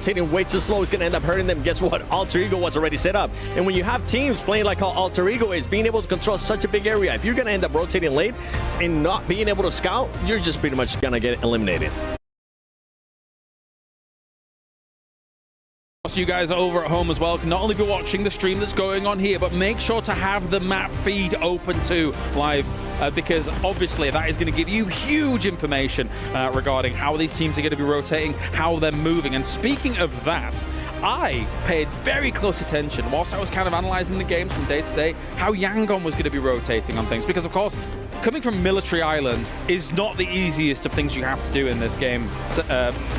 rotating way too slow is going to end up hurting them. Guess what? Alter Ego was already set up. And when you have teams playing like how Alter Ego is, being able to control such a big area, if you're going to end up rotating late and not being able to scout, you're just pretty much going to get eliminated. So you guys over at home as well can not only be watching the stream that's going on here, but make sure to have the map feed open too live, because obviously that is going to give you huge information regarding how these teams are going to be rotating, how they're moving. And speaking of that, I paid very close attention whilst I was kind of analyzing the games from day to day, how Yangon was going to be rotating on things, because of course coming from Military Island is not the easiest of things you have to do in this game,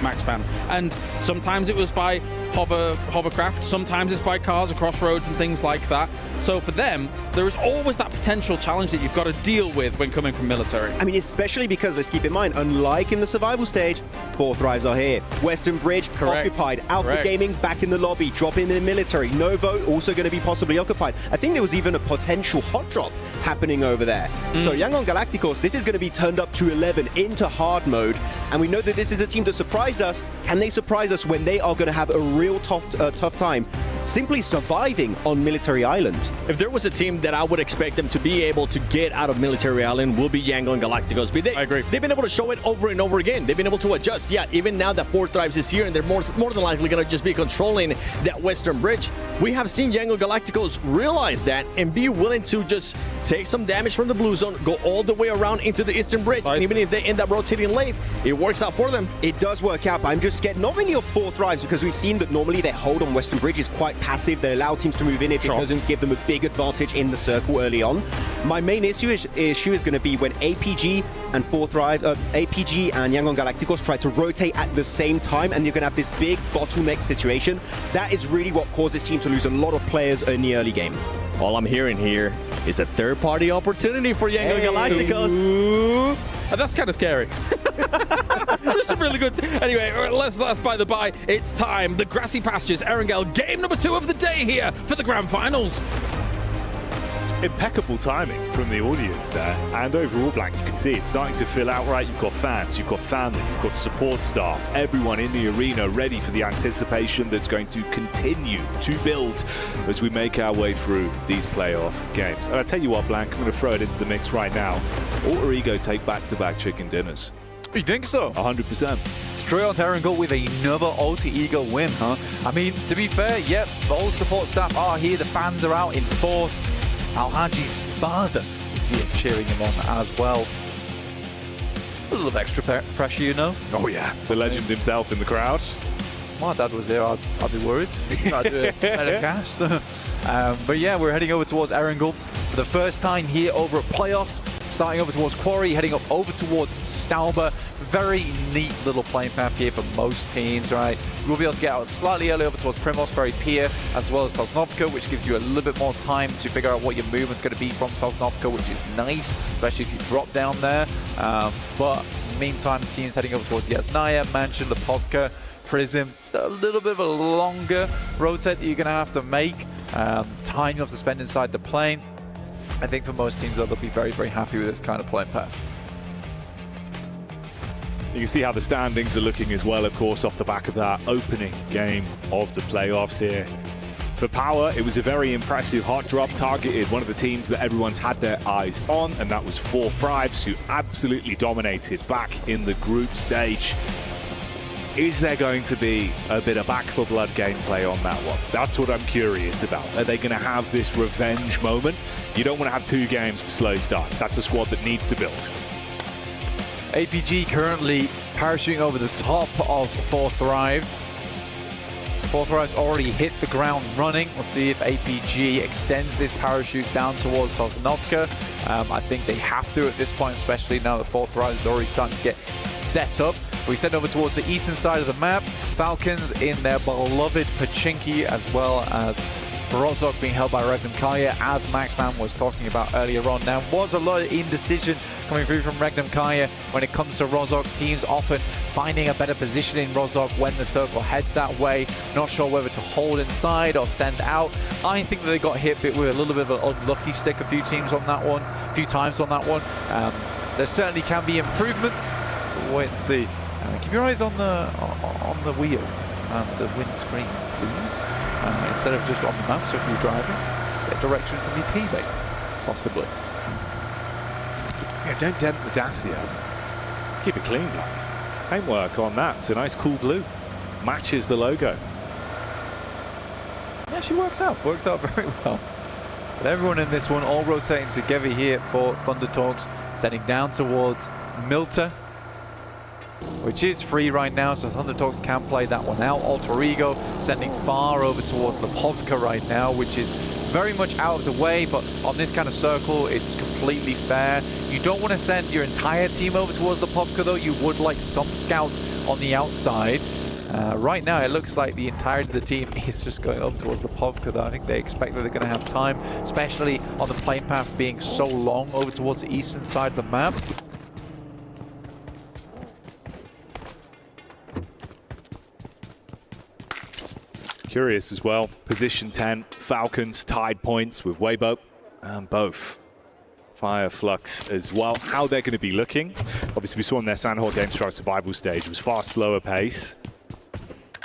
Maxpan. And sometimes it was by hovercraft, sometimes it's by cars across roads and things like that. So for them, there is always that potential challenge that you've got to deal with when coming from military. I mean, especially because, let's keep in mind, unlike in the survival stage, 4th Thrives are here. Western Bridge, occupied. Alpha Gaming back in the lobby, drop in the military. Novo also going to be possibly occupied. I think there was even a potential hot drop happening over there. So Yangon Galacticos, this is going to be turned up to 11 into hard mode. And we know that this is a team that surprised us. Can they surprise us when they are going to have a real tough time simply surviving on Military Island? If there was a team that I would expect them to be able to get out of Military Island, will be Yangon Galacticos. But I agree. They've been able to show it over and over again. They've been able to adjust. Yeah, even now that 4th Thrives is here and they're more than likely going to just be controlling that Western Bridge. We have seen Yangon Galacticos realize that and be willing to just take some damage from the blue zone, go all the way around into the Eastern Bridge. And even if they end up rotating late, it works out for them. It does work out, but I'm just scared not only of 4th Thrives, because we've seen that normally their hold on Western Bridge is quite passive. They allow teams to move in if it doesn't give them a big advantage in the circle early on. My main issue is going to be when APG and 4th Thrives, APG and Yangon Galacticos try to rotate at the same time, and you're going to have this big bottleneck situation. That is really what causes teams to lose a lot of players in the early game. All I'm hearing here is a third-party opportunity for Yangon Galacticos. Ooh. And that's kind of scary. That's a really good... Anyway, let's by the by. It's time. The Grassy Pastures, Erangel, game number 2 of the day here for the Grand Finals. Impeccable timing from the audience there, and overall, Blank, you can see it's starting to fill out right. You've got fans, you've got family, you've got support staff, everyone in the arena ready for the anticipation that's going to continue to build as we make our way through these playoff games. And I tell you what, Blank, I'm going to throw it into the mix right now. Alter Ego take back-to-back chicken dinners. You think so? 100%. Straight on Erangel with another Alter Ego win, huh? I mean, to be fair, yep, all support staff are here, the fans are out in force. Al-Haji's father is here cheering him on as well. A little bit extra pressure, you know. Oh yeah, the legend himself in the crowd. My dad was there, I'd be worried. I'd do a better cast. But yeah, we're heading over towards Erangel for the first time here over at playoffs. Starting over towards Quarry, heading up over towards Stauber. Very neat little playing path here for most teams, right? We'll be able to get out slightly early over towards Primos, very Pier, as well as Sosnovka, which gives you a little bit more time to figure out what your movement's going to be from Sosnovka, which is nice, especially if you drop down there. But meantime, teams heading over towards Yasnaya, Mansion, Lepovka, Prism. It's a little bit of a longer rotate that you're going to have to make. Time you have to spend inside the plane. I think for most teams, they'll be very, very happy with this kind of playing path. You can see how the standings are looking as well, of course, off the back of that opening game of the playoffs here. For Power, it was a very impressive hot drop, targeted one of the teams that everyone's had their eyes on, and that was 4th Thrives, who absolutely dominated back in the group stage. Is there going to be a bit of back for blood gameplay on that one? That's what I'm curious about. Are they going to have this revenge moment? You don't want to have 2 games of slow starts. That's a squad that needs to build. APG currently parachuting over the top of 4th Thrives. 4th Thrives already hit the ground running. We'll see if APG extends this parachute down towards Sosnovka. I think they have to at this point, especially now that 4th Thrives is already starting to get set up. We send over towards the eastern side of the map. Falcons in their beloved Pachinki, as well as Rozok being held by Regnum Kaya, as Maxman was talking about earlier on. Now, was a lot of indecision coming through from Regnum Kaya when it comes to Rozok. Teams often finding a better position in Rozok when the circle heads that way. Not sure whether to hold inside or send out. I think that they got hit with a little bit of an unlucky stick a few times on that one. There certainly can be improvements. We'll wait and see. Keep your eyes on the wheel. and the windscreen, please. Instead of just on the map, so if you're driving, get direction from your teammates, possibly. Yeah, don't dent the Dacia. Keep it clean, Black. Paintwork on that. It's a nice cool blue. Matches the logo. Yeah, she works out very well. But everyone in this one all rotating together here for Thunder Talks, sending down towards Milta, which is free right now, so Thunder Talks can play that one out. Alter Ego sending far over towards Lipovka right now, which is very much out of the way, but on this kind of circle, it's completely fair. You don't want to send your entire team over towards Lipovka, though. You would like some scouts on the outside. Right now, it looks like the entirety of the team is just going up towards Lipovka, though. I think they expect that they're going to have time, especially on the plane path being so long over towards the eastern side of the map. Curious as well. Position 10, Falcons tied points with Weibo and both Fire Flux as well. How they're going to be looking. Obviously, we saw in their Sandhawk Game Strike survival stage, it was far slower pace.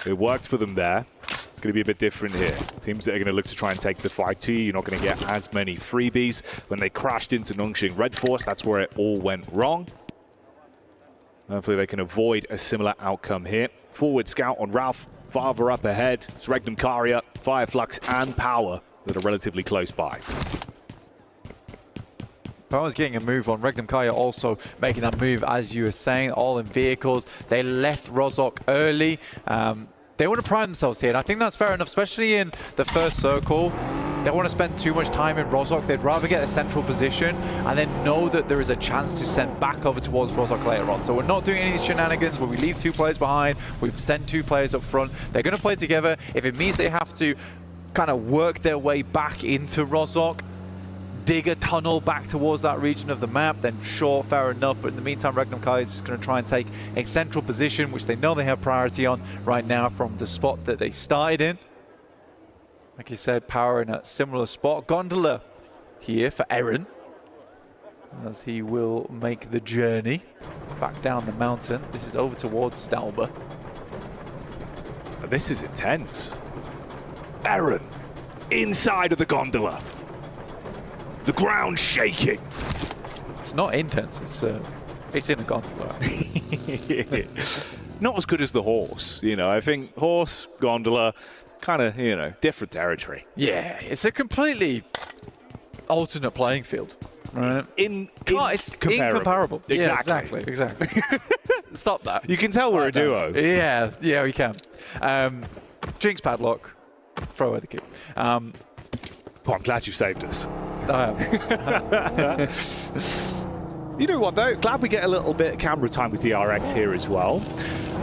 It worked for them there. It's going to be a bit different here. Teams that are going to look to try and take the fight to you, you're not going to get as many freebies. When they crashed into Nongshing Red Force, that's where it all went wrong. Hopefully they can avoid a similar outcome here. Forward scout on Ralph. Farther up ahead, it's Regnum Karya, Fireflux, and Power that are relatively close by. Power's getting a move on. Regnum Karya also making that move, as you were saying, all in vehicles. They left Rozhok early. They want to pride themselves here, and I think that's fair enough, especially in the first circle. They don't want to spend too much time in Rozhok. They'd rather get a central position and then know that there is a chance to send back over towards Rozhok later on. So we're not doing any of these shenanigans where we leave 2 players behind, we send 2 players up front. They're going to play together. If it means they have to kind of work their way back into Rozhok, dig a tunnel back towards that region of the map, then sure, fair enough. But in the meantime, Regnum Karya is just going to try and take a central position, which they know they have priority on right now from the spot that they started in. Like you said, Power in a similar spot. Gondola here for Eren, as he will make the journey back down the mountain. This is over towards Stalber. This is intense. Eren, inside of the gondola. The ground shaking. It's not intense, it's in a gondola. Not as good as the horse, you know. I think horse, gondola, kind of, you know, different territory. Yeah, it's a completely alternate playing field, right? It's incomparable. Exactly. Yeah, exactly. Stop that. You can tell we're a duo. Yeah, we can. Jinx Padlock, throw away the cube. Oh, I'm glad you saved us. I am. You know what, though? Glad we get a little bit of camera time with DRX here as well.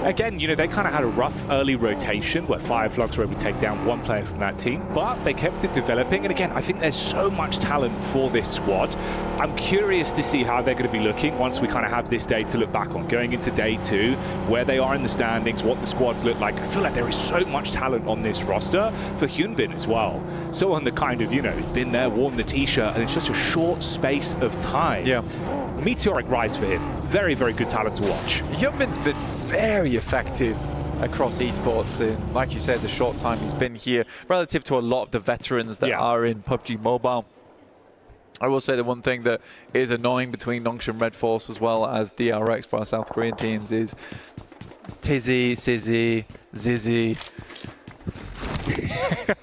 Again, you know, they kind of had a rough early rotation where Fireflux were able to take down 1 player from that team, but they kept it developing. And again, I think there's so much talent for this squad. I'm curious to see how they're going to be looking once we kind of have this day to look back on. Going into day 2, where they are in the standings, what the squads look like. I feel like there is so much talent on this roster for Hyunbin as well. Someone that kind of, you know, has been there, worn the t-shirt, and it's just a short space of time. Yeah. Meteoric rise for him. Very, very good talent to watch. Hyunbin's been very effective across esports in, like you said, the short time he's been here, relative to a lot of the veterans that are in PUBG Mobile. I will say the one thing that is annoying between Nongshim Red Force as well as DRX for our South Korean teams is Tizzy, Sizzy, Zizzy.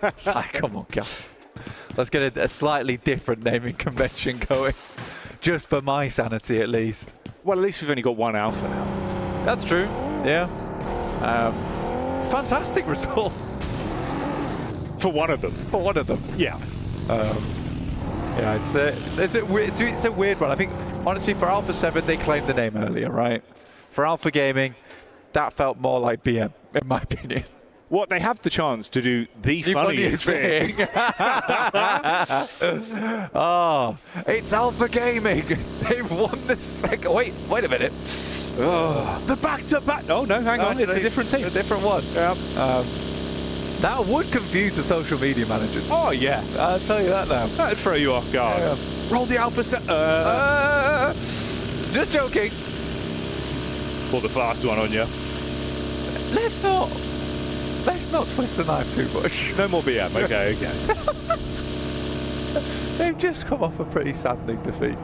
It's like, come on, guys. Let's get a slightly different naming convention going. Just for my sanity, at least. Well, at least we've only got 1 alpha now. That's true, yeah. Fantastic result. For one of them. For one of them. Yeah. Yeah, it's a weird one. I think, honestly, for Alpha 7, they claimed the name earlier, right? For Alpha Gaming, that felt more like BM, in my opinion. What, they have the chance to do the funniest thing. Oh, it's Alpha Gaming. They've won the second. Wait a minute. Oh, the back-to-back. Oh, no, hang on. It's a different team. A different one. Yeah. That would confuse the social media managers. Oh, yeah. I'll tell you that now. That'd throw you off guard. Yeah. Roll the alpha set. Just joking. Pull the fast one on you. Let's not Let's not twist the knife too much. No more BM. Okay, okay. They've just come off a pretty saddening defeat.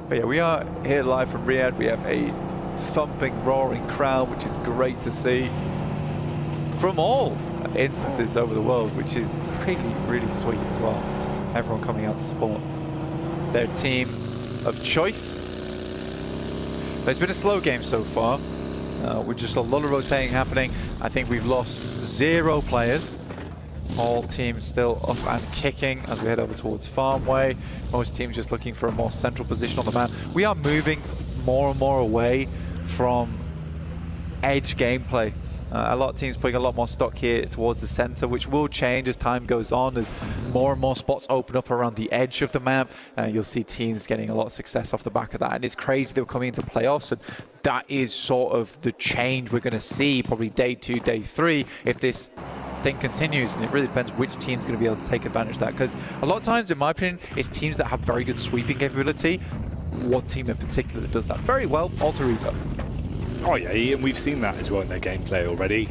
But yeah, we are here live from Riyadh. We have a thumping, roaring crowd, which is great to see from all instances over the world, which is really, really sweet as well. Everyone coming out to support their team of choice. But it's been a slow game so far, with just a lot of rotating happening. I think we've lost 0 players. All teams still up and kicking as we head over towards Farmway. Most teams just looking for a more central position on the map. We are moving more and more away from edge gameplay. A lot of teams putting a lot more stock here towards the center, which will change as time goes on, as more and more spots open up around the edge of the map. You'll see teams getting a lot of success off the back of that, and it's crazy they're coming into playoffs, and that is sort of the change we're going to see probably day 2, day 3 if this thing continues, and it really depends which team's going to be able to take advantage of that, because a lot of times, in my opinion, it's teams that have very good sweeping capability. One team in particular that does that very well, Alter-Ego. Oh yeah, and we've seen that as well in their gameplay already.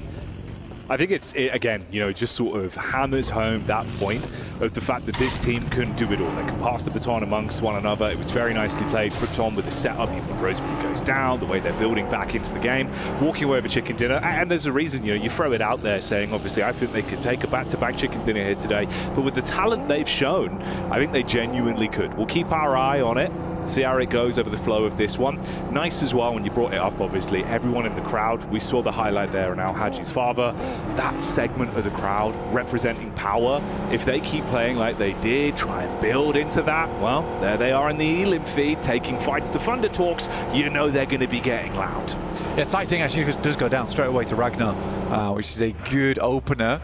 I think again, you know, it just sort of hammers home that point of the fact that this team can do it all. They can pass the baton amongst one another. It was very nicely played. Krypton with the setup, even when Rosemary goes down, the way they're building back into the game, walking away with a chicken dinner. And there's a reason, you know, you throw it out there saying, obviously, I think they could take a back-to-back chicken dinner here today. But with the talent they've shown, I think they genuinely could. We'll keep our eye on it. See how it goes over the flow of this one. Nice as well when you brought it up, obviously. Everyone in the crowd, we saw the highlight there on Al Haji's father. That segment of the crowd representing power. If they keep playing like they did, try and build into that, well, there they are in the Elim feed, taking fights to Thunder Talks. You know they're going to be getting loud. Yeah, sighting actually does go down straight away to Ragnar, which is a good opener.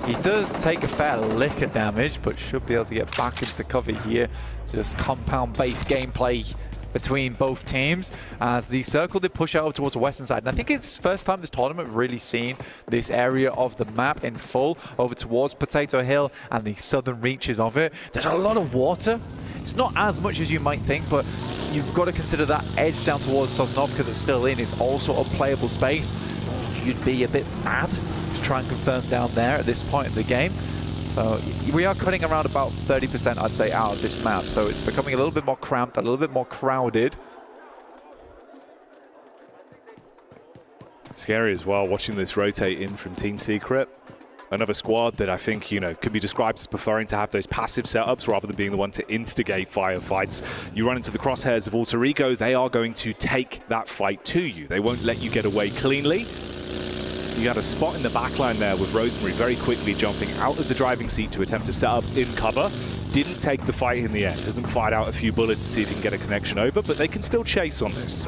He does take a fair lick of damage, but should be able to get back into cover here. Just compound-based gameplay between both teams as the circle they push out towards the western side. And I think it's the first time this tournament we've really seen this area of the map in full over towards Potato Hill and the southern reaches of it. There's a lot of water. It's not as much as you might think, but you've got to consider that edge down towards Sosnovka that's still in is also a playable space. You'd be a bit mad to try and confirm down there at this point in the game. So we are cutting around about 30%, I'd say, out of this map. So it's becoming a little bit more cramped, a little bit more crowded. Scary as well, watching this rotate in from Team Secret. Another squad that I think, you know, could be described as preferring to have those passive setups rather than being the one to instigate firefights. You run into the crosshairs of Alter-Ego, they are going to take that fight to you. They won't let you get away cleanly. You had a spot in the backline there with Rosemary very quickly jumping out of the driving seat to attempt to set up in cover. Didn't take the fight in the end. Hasn't fired out a few bullets to see if he can get a connection over, but they can still chase on this.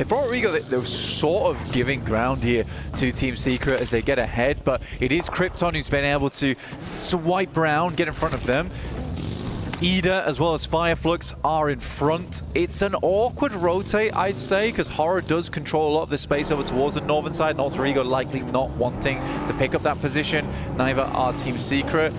For Alter-Ego, they're sort of giving ground here to Team Secret as they get ahead, but it is Krypton who's been able to swipe around, get in front of them. Ida as well as Fireflux are in front. It's an awkward rotate, I'd say, because Horror does control a lot of the space over towards the northern side, and Alter-Ego likely not wanting to pick up that position. Neither are Team Secret.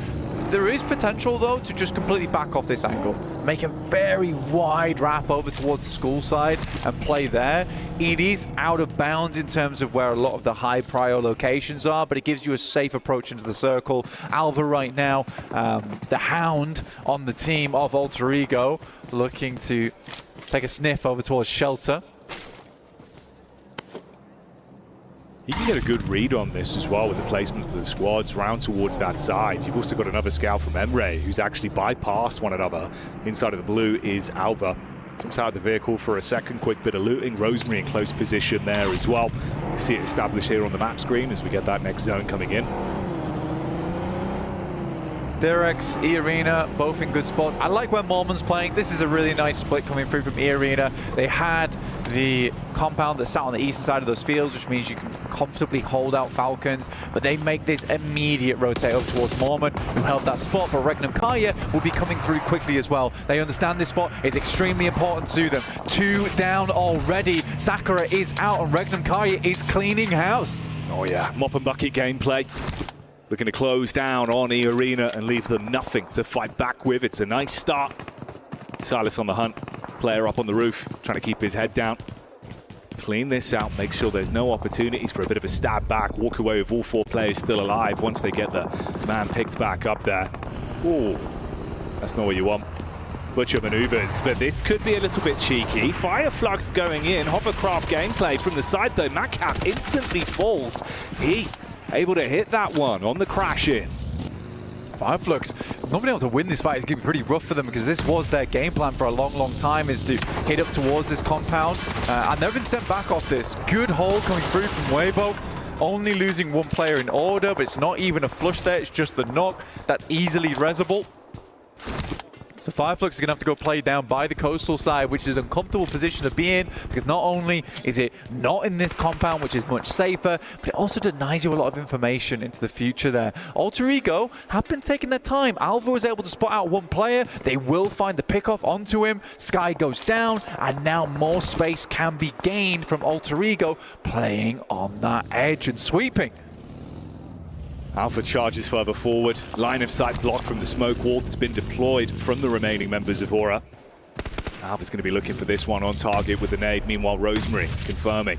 There is potential, though, to just completely back off this angle. Make a very wide wrap over towards the school side and play there. It is out of bounds in terms of where a lot of the high prio locations are, but it gives you a safe approach into the circle. Alva right now, the hound on the team of Alter-Ego, looking to take a sniff over towards Shelter. You can get a good read on this as well with the placement of the squads round towards that side. You've also got another scout from Emre who's actually bypassed one another. Inside of the blue is Alva. Jumps out of the vehicle for a second, quick bit of looting. Rosemary in close position there as well. You see it established here on the map screen as we get that next zone coming in. Direx, E-Arena, both in good spots. I like where Mormon's playing. This is a really nice split coming through from E-Arena. They had the compound that sat on the eastern side of those fields, which means you can comfortably hold out Falcons, but they make this immediate rotate over towards Mormon, who held that spot, but Regnum Kaya will be coming through quickly as well. They understand this spot is extremely important to them. 2 down already. Sakura is out, and Regnum Kaya is cleaning house. Oh yeah, mop and bucket gameplay. Looking to close down on E-Arena and leave them nothing to fight back with. It's a nice start. Silas on the hunt. Player up on the roof, trying to keep his head down. clean this out, make sure there's no opportunities for a bit of a stab back, walk away with all 4 players still alive once they get the man picked back up there. Ooh, that's not what you want. Butcher maneuvers, but this could be a little bit cheeky. Fireflux going in, hovercraft gameplay from the side though. Macap instantly falls. He able to hit that one on the crash in. Fireflux not being able to win this fight is going to be pretty rough for them, because this was their game plan for a long time, is to hit up towards this compound. And they've been sent back off this. Good hold coming through from Weibo. Only losing 1 player in order, but it's not even a flush there. It's just the knock. That's easily resable. So Fireflux is going to have to go play down by the coastal side, which is an uncomfortable position to be in, because not only is it not in this compound, which is much safer, but it also denies you a lot of information into the future there. Alter Ego have been taking their time. Alva was able to spot out 1 player. They will find the pickoff onto him. Sky goes down, and now more space can be gained from Alter Ego playing on that edge and sweeping. Alpha charges further forward. Line of sight blocked from the smoke wall that's been deployed from the remaining members of Aura. Alpha's going to be looking for this one on target with the nade. Meanwhile, Rosemary confirming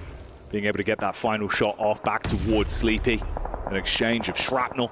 being able to get that final shot off back towards Sleepy. An exchange of shrapnel.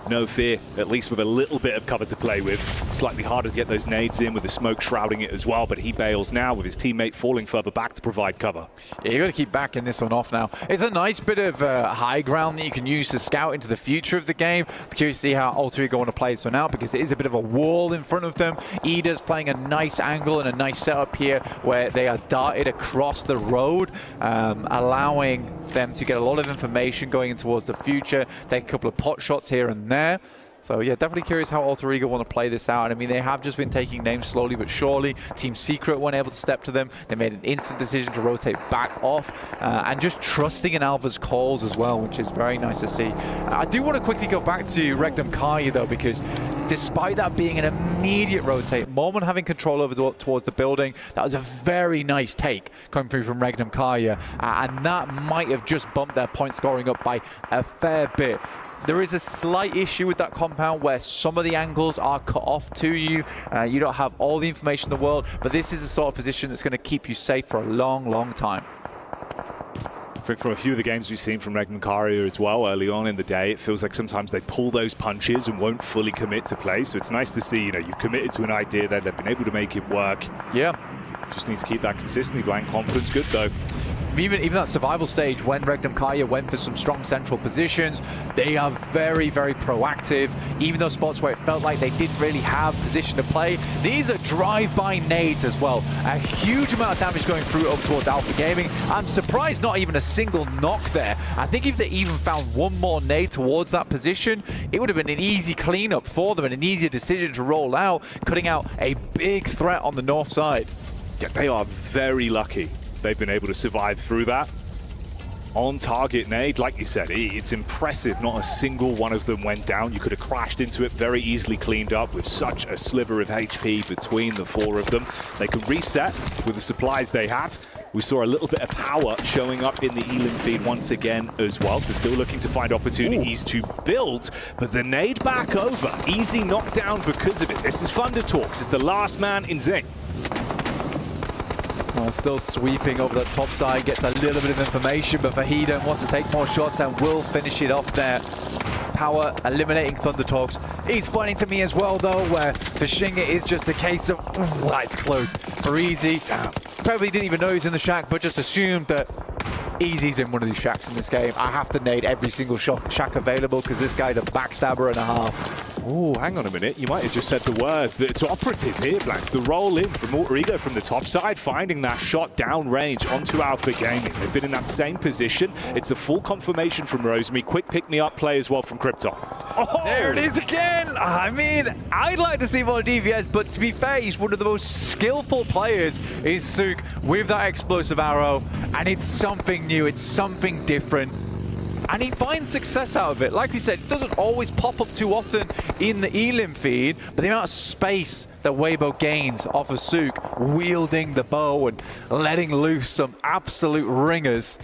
No fear, at least with a little bit of cover to play with. Slightly harder to get those nades in with the smoke shrouding it as well, but he bails now with his teammate falling further back to provide cover. Yeah, you got to keep backing this one off now. It's a nice bit of high ground that you can use to scout into the future of the game. I'm curious to see how Alter Ego want to play this one out, because it is a bit of a wall in front of them. Ida's playing a nice angle and a nice setup here where they are darted across the road, allowing them to get a lot of information going in towards the future, take a couple of pot shots here and there. So yeah, definitely curious how Alter Ego want to play this out. I mean, they have just been taking names slowly but surely. Team Secret weren't able to step to them. They made an instant decision to rotate back off, and just trusting in Alva's calls as well, which is very nice to see. I do want to quickly go back to Regnum Kaya though, because despite that being an immediate rotate, Mormon having control over towards the building, that was a very nice take coming through from Regnum Kaya, and that might have just bumped their point scoring up by a fair bit. There is a slight issue with that compound where some of the angles are cut off to you. You don't have all the information in the world, but this is the sort of position that's going to keep you safe for a long time. I think from a few of the games we've seen from Regnum Kaya as well early on in the day, it feels like sometimes they pull those punches and won't fully commit to play. So it's nice to see, you know, you've committed to an idea that they've been able to make it work. Yeah. Just need to keep that consistency going. Confidence good though. Even that survival stage, when Regnum Kaya went for some strong central positions, they are very proactive. Even those spots where it felt like they didn't really have position to play, these are drive-by nades as well. A huge amount of damage going through up towards Alpha Gaming. I'm surprised not even a single knock there. I think if they even found 1 more nade towards that position, it would have been an easy cleanup for them and an easier decision to roll out, cutting out a big threat on the north side. Yeah, they are very lucky they've been able to survive through that. On target nade, like you said, it's impressive. Not a single one of them went down. You could have crashed into it, very easily cleaned up with such a sliver of HP between the 4 of them. They can reset with the supplies they have. We saw a little bit of power showing up in the Elim feed once again as well, so still looking to find opportunities to build, but the nade back over. Easy knockdown because of it. This is Thunder Talks. It's the last man in Zing. Still sweeping over the top side, gets a little bit of information, but Fahida wants to take more shots and will finish it off there. Power eliminating Thunder Talks. It's pointing to me as well though, where for Shinga is just a case of, it's close. For Easy, probably didn't even know he was in the shack, but just assumed that Easy's in one of these shacks in this game. I have to nade every single shack available because this guy's a backstabber and a half. Oh, hang on a minute. You might have just said the word. It's operative here, Blank. The roll in from Alter Ego from the top side, finding that shot down range onto Alpha Gaming. They've been in that same position. It's a full confirmation from Rosemary. Quick pick-me-up play as well from Krypton. Oh! There it is again! I mean, I'd like to see more DVS, but to be fair, he's one of the most skillful players, is Sook, with that explosive arrow, and it's something new, it's something different. And he finds success out of it. Like we said, it doesn't always pop up too often in the Elim feed, but the amount of space that Weibo gains off of Sook, wielding the bow and letting loose some absolute ringers.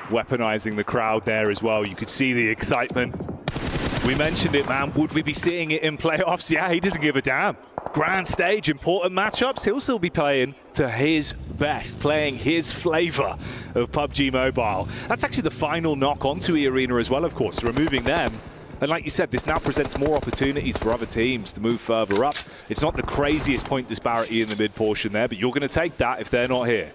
Weaponizing the crowd there as well. You could see the excitement. We mentioned it, man. Would we be seeing it in playoffs? Yeah, he doesn't give a damn. Grand stage, important matchups. He'll still be playing to his best, playing his flavor of PUBG Mobile. That's actually the final knock onto E-Arena as well, of course, removing them. And like you said, this now presents more opportunities for other teams to move further up. It's not the craziest point disparity in the mid portion there, but you're going to take that if they're not here.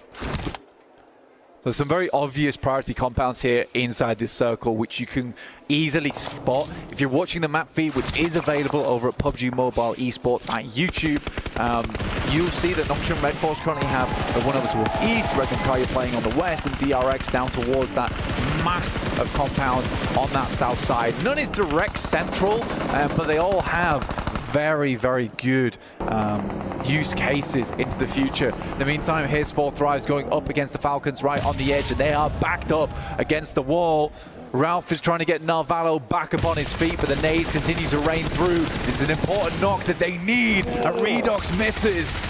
So some very obvious priority compounds here inside this circle, which you can easily spot. If you're watching the map feed, which is available over at PUBG Mobile Esports at YouTube, you'll see that Noxian Red Force currently have the one over towards east, Regnum Kaya playing on the west, and DRX down towards that mass of compounds on that south side. None is direct central, but they all have very, very good use cases into the future. In the meantime, here's 4thrives going up against the Falcons right on the edge, and they are backed up against the wall. Ralph is trying to get Narvalo back up on his feet, but the nades continue to rain through. This is an important knock that they need, and Redox misses.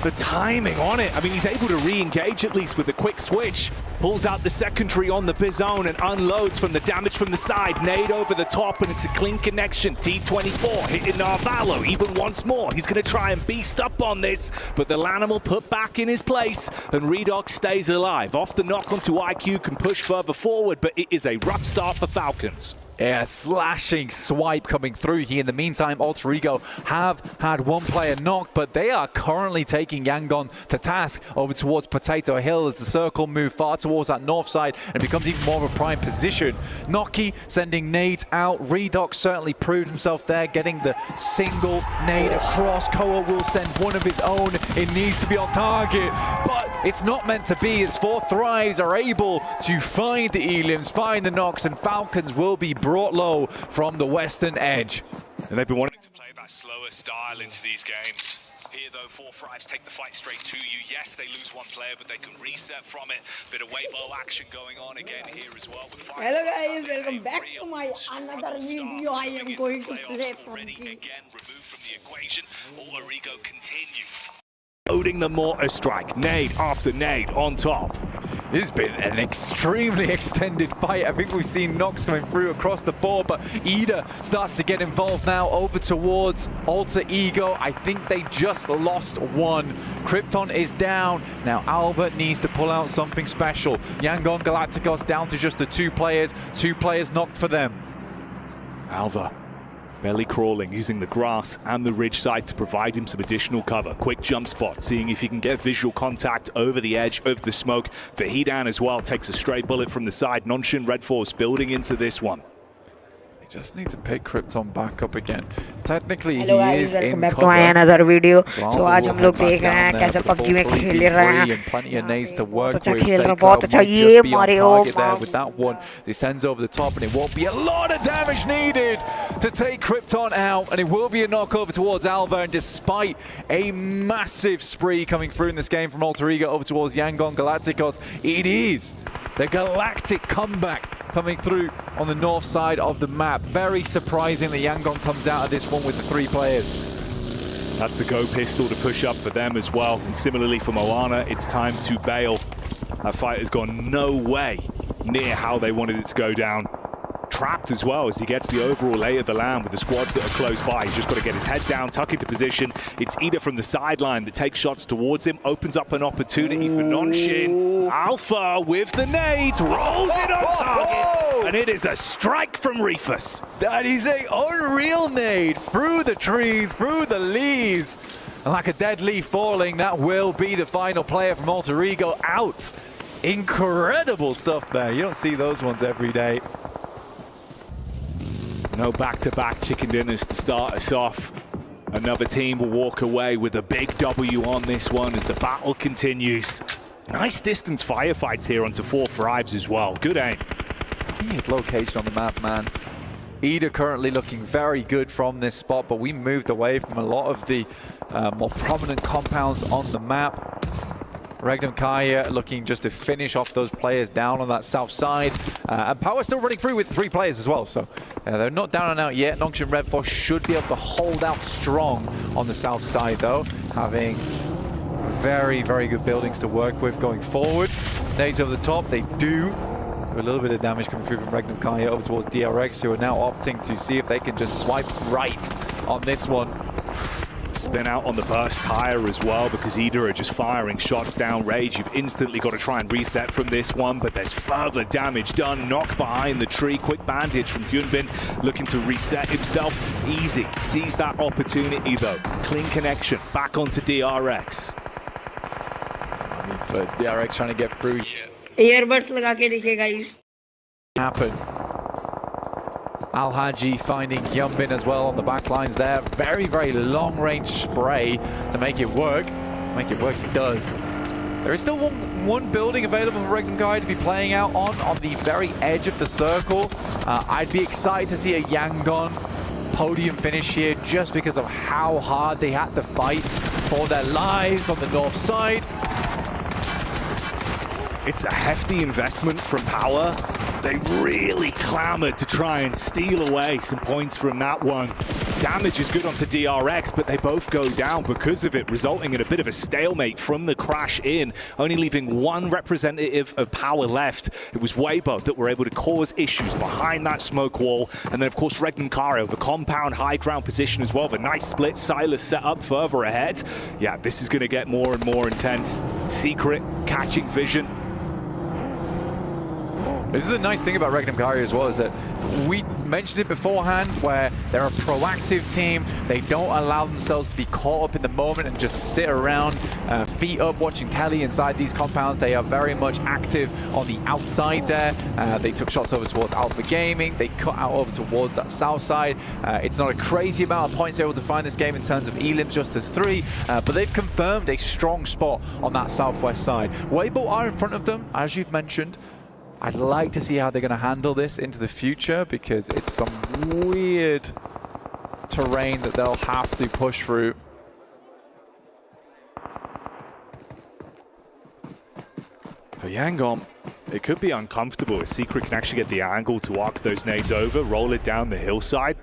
The timing on it. I mean, he's able to re-engage at least with a quick switch. Pulls out the secondary on the Bizone and unloads from the damage from the side. Nade over the top, and it's a clean connection. T24 hitting Narvalo even once more. He's going to try and beast up on this, but the Lanimal put back in his place, and Redox stays alive. Off the knock onto IQOO, can push further forward, but it is a rough start for Falcons. Yeah, slashing swipe coming through here. In the meantime, Alter Ego have had one player knocked, but they are currently taking Yangon to task over towards Potato Hill as the circle move far towards that north side and becomes even more of a prime position. Noki sending nades out. Redox certainly proved himself there, getting the single nade across. Koa will send one of his own. It needs to be on target, but it's not meant to be, as 4thrives are able to find the Elims, find the knocks, and Falcons will be brought low from the western edge. And they've been wanting to play that slower style into these games. Here, though, 4thrives take the fight straight to you. Yes, they lose one player, but they can reset from it. Bit of waybow action going on again here as well. Hello guys, welcome back to my another video. I am going to play PUBG. Again, removed from the equation. Alter Ego continue. Loading the mortar strike, nade after nade on top. This has been an extremely extended fight. I think we've seen knocks coming through across the board, but Ida starts to get involved now over towards Alter Ego. I think they just lost one. Krypton is down. Now Albert needs to pull out something special. Yangon Galacticos down to just the two players knocked for them. Alva belly crawling, using the grass and the ridge side to provide him some additional cover. Quick jump spot, seeing if he can get visual contact over the edge, over the smoke. Vahidan as well takes a stray bullet from the side. Noxian Red Force building into this one. Just need to pick Krypton back up again. Technically, Hello he guys, is welcome in back to cover. my another video. So आज हम लोग देख रहे हैं कैसे PUBG में खेल रहे हैं. And plenty of nades to work अच्छा with. खेल रहा है, Seiko बहुत अच्छा. might ये just be on मारे target there हो. with that one. He sends over the top, and it won't be a lot of damage needed to take Krypton out, and it will be a knock over towards Alva. And despite a massive spree coming through in this game from Alter Ego over towards Yangon Galacticos, it is the Galactic comeback coming through on the north side of the map. Very surprising that Yangon comes out of this one with the 3 players. That's the go pistol to push up for them as well. And similarly for Moana, it's time to bail. That fight has gone no way near how they wanted it to go down. Trapped as well as he gets the overall lay of the land with the squads that are close by. He's just got to get his head down, tuck into position. It's Ida from the sideline that takes shots towards him, opens up an opportunity for Nonshin. Alpha with the nade, rolls it on target, and it is a strike from Reefus. That is a unreal nade through the trees, through the leaves. And like a dead leaf falling, that will be the final player from Alter Ego out. Incredible stuff there. You don't see those ones every day. No back-to-back chicken dinners to start us off. Another team will walk away with a big W on this one as the battle continues. Nice distance firefights here onto 4thrives as well. Good aim. Weird location on the map, man. Ida currently looking very good from this spot, but we moved away from a lot of the more prominent compounds on the map. Regnum Kaya looking just to finish off those players down on that south side. And Power still running through with 3 players as well, so they're not down and out yet. Noxian Red Force should be able to hold out strong on the south side though, having very, very good buildings to work with going forward. Nades over the top, they do. A little bit of damage coming through from Regnum Kaya over towards DRX, who are now opting to see if they can just swipe right on this one. spin out on the burst tire as well, because Ida are just firing shots down Rage. You've instantly got to try and reset from this one, but there's further damage done. Knock behind the tree. Quick bandage from Hyunbin, looking to reset himself. Easy sees that opportunity though. Clean connection back onto DRX. But DRX trying to get through. Earbuds लगा के देखिए guys. Happen. Al-Haji finding Hyunbin as well on the back lines there. Very, very long-range spray to make it work. Make it work, it does. There is still one building available for Regnum Guy to be playing out on the very edge of the circle. I'd be excited to see a Yangon podium finish here just because of how hard they had to fight for their lives on the north side. It's a hefty investment from Power. They really clamored to try and steal away some points from that one. Damage is good onto DRX, but they both go down because of it, resulting in a bit of a stalemate from the crash in, only leaving one representative of Power left. It was Weibo that were able to cause issues behind that smoke wall. And then, of course, Regnum Kario, the compound high ground position as well. The nice split, Silas set up further ahead. Yeah, this is going to get more and more intense. Secret, catching vision. This is the nice thing about Regnum Kario as well, is that we mentioned it beforehand, where they're a proactive team. They don't allow themselves to be caught up in the moment and just sit around, feet up, watching telly inside these compounds. They are very much active on the outside there. They took shots over towards Alpha Gaming. They cut out over towards that south side. It's not a crazy amount of points they're able to find this game in terms of elims, just the 3, but they've confirmed a strong spot on that southwest side. Weibo are in front of them, as you've mentioned. I'd like to see how they're going to handle this into the future, because it's some weird terrain that they'll have to push through. For Yangon, it could be uncomfortable. If Secret can actually get the angle to arc those nades over, roll it down the hillside.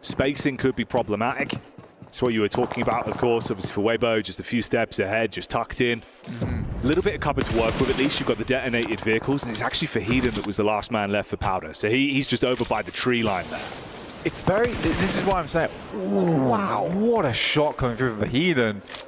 Spacing could be problematic. That's what you were talking about, of course. Obviously for Weibo, just a few steps ahead, just tucked in. A little bit of cover to work with. At least you've got the detonated vehicles, and it's actually Fahiden that was the last man left for Powder. So he's just over by the tree line there. It's very, this is why I'm saying, ooh, wow, what a shot coming through from Fahiden.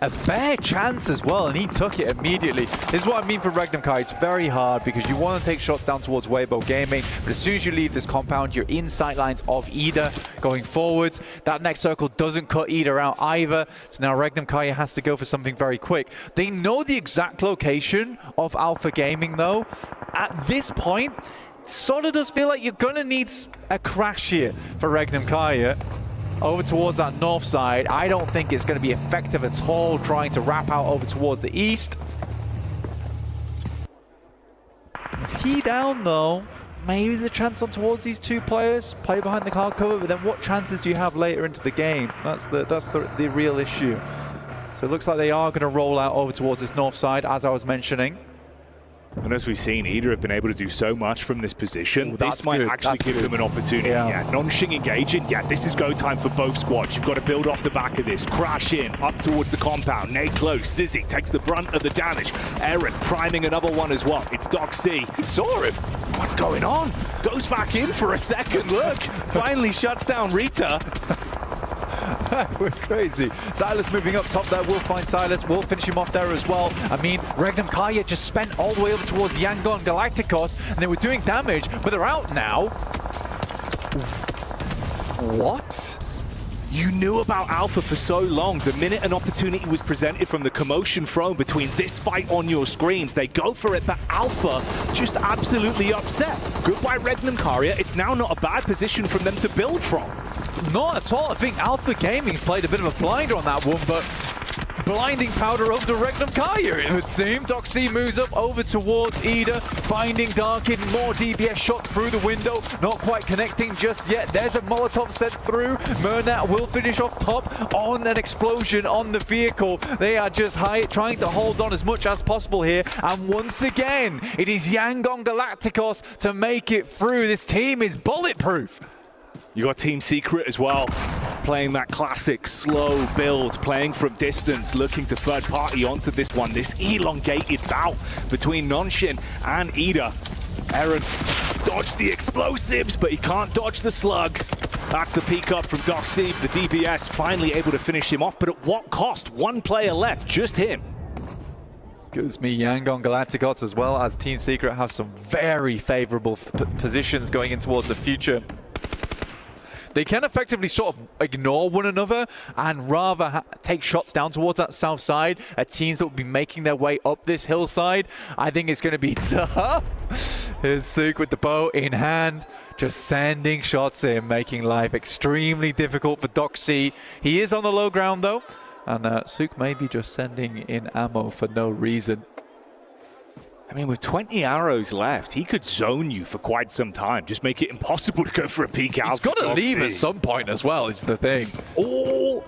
A bare chance as well, and he took it immediately. This is what I mean for Regnum Kai. It's very hard because you want to take shots down towards Weibo Gaming, but as soon as you leave this compound, you're in sight lines of Ida going forwards. That next circle doesn't cut Ida out either, so now Regnum Kai has to go for something very quick. They know the exact location of Alpha Gaming though. At this point, it sort of does feel like you're going to need a crash here for Regnum Kai. Over towards that north side. I don't think it's going to be effective at all trying to wrap out over towards the east. He down though. Maybe the chance on towards these two players. Play behind the cloud cover, but then what chances do you have later into the game? That's the real issue. So it looks like they are going to roll out over towards this north side, as I was mentioning. And as we've seen, Ida have been able to do so much from this position. This might actually give them an opportunity. Yeah, non-shing engaging. Yeah, this is go time for both squads. You've got to build off the back of this. Crash in, up towards the compound. Nade close. Sizzy takes the brunt of the damage. Aaron priming another one as well. It's Doc C. He saw him. What's going on? Goes back in for a second look. Finally shuts down Rita. That was crazy. Silas moving up top there. We'll find Silas. We'll finish him off there as well. I mean, Regnum Kaya just spent all the way over towards Yangon Galacticos, and they were doing damage, but they're out now. What? You knew about Alpha for so long. The minute an opportunity was presented from the commotion thrown between this fight on your screens, they go for it, but Alpha just absolutely upset. Goodbye Regnum Karia. It's now not a bad position for them to build from. Not at all. I think Alpha Gaming's played a bit of a blinder on that one, but blinding powder over to Regnum Kaya, it would seem. Doc C moves up over towards Ida, finding Darkin, more DBS shot through the window, not quite connecting just yet. There's a Molotov sent through. Murnat will finish off top on an explosion on the vehicle. They are just trying to hold on as much as possible here, and once again, it is Yangon Galacticos to make it through. This team is bulletproof. You got Team Secret as well, playing that classic slow build, playing from distance, looking to third party onto this one. This elongated bout between Nonshin and Ida. Aaron dodge the explosives, but he can't dodge the slugs. That's the peek up from Doxy. The DBS finally able to finish him off, but at what cost? One player left, just him. Gives me Yangon Galacticos as well as Team Secret have some very favorable positions going in towards the future. They can effectively sort of ignore one another and rather take shots down towards that south side at teams that will be making their way up this hillside. I think it's going to be tough. Here's Sook with the bow in hand, just sending shots in, making life extremely difficult for Doxy. He is on the low ground though, and Sook may be just sending in ammo for no reason. I mean, with 20 arrows left, he could zone you for quite some time. Just make it impossible to go for a peek out. He's got to leave at some point as well, is the thing. Oh,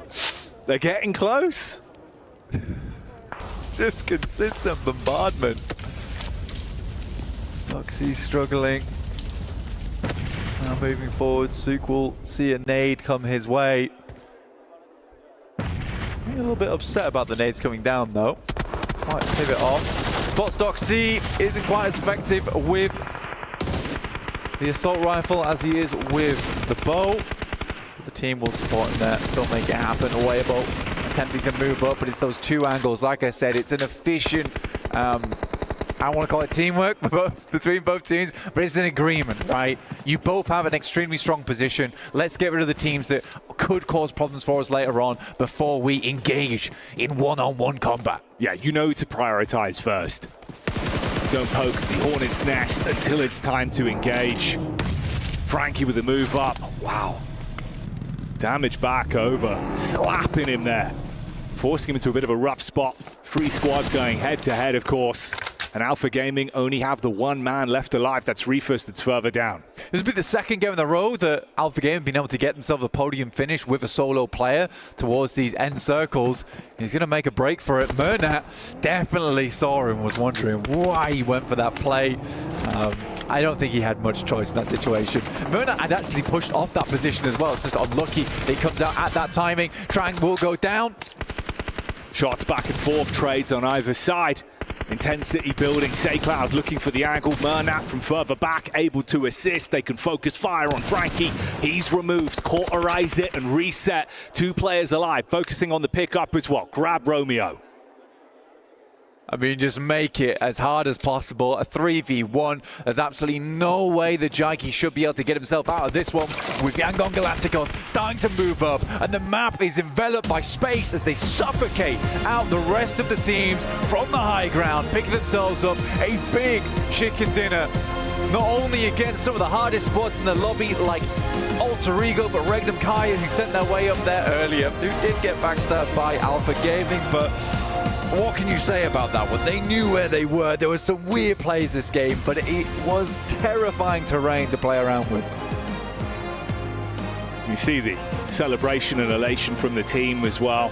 they're getting close. Just consistent bombardment. Doxy's struggling. Now moving forward, Sook will see a nade come his way. A little bit upset about the nades coming down though. Might pivot off. Spots Doxy isn't quite as effective with the assault rifle as he is with the bow. The team will support him there, still make it happen. Awayable attempting to move up, but it's those two angles. Like I said, it's an efficient, I don't want to call it teamwork between both teams, but it's an agreement, right? You both have an extremely strong position. Let's get rid of the teams that could cause problems for us later on before we engage in one-on-one combat. Yeah, you know to prioritize first. Don't poke the hornet's nest until it's time to engage. Frankie with a move up. Wow. Damage back over. Slapping him there. Forcing him into a bit of a rough spot. 3 squads going head-to-head, of course. And Alpha Gaming only have the one man left alive. That's Reefus that's further down. This will be the second game in a row that Alpha Gaming have been able to get themselves a podium finish with a solo player towards these end circles. He's going to make a break for it. Murnat definitely saw him, was wondering why he went for that play. I don't think he had much choice in that situation. Murnat had actually pushed off that position as well. It's just unlucky that he comes out at that timing. Trang will go down. Shots back and forth, trades on either side. Intensity building, SayCloud looking for the angle. Murnat from further back, able to assist. They can focus fire on Frankie. He's removed, cauterize it and reset. 2 players alive, focusing on the pickup as well. Grab Romeo. I mean, just make it as hard as possible. A 3v1. There's absolutely no way that Jaiki should be able to get himself out of this one with Yangon Galacticos starting to move up. And the map is enveloped by space as they suffocate out the rest of the teams from the high ground, picking themselves up a big chicken dinner. Not only against some of the hardest spots in the lobby like Alter Ego, but Regdom Kaya, who sent their way up there earlier, who did get backstabbed by Alpha Gaming, but what can you say about that one? They knew where they were. There were some weird plays this game, but it was terrifying terrain to play around with. You see the celebration and elation from the team as well.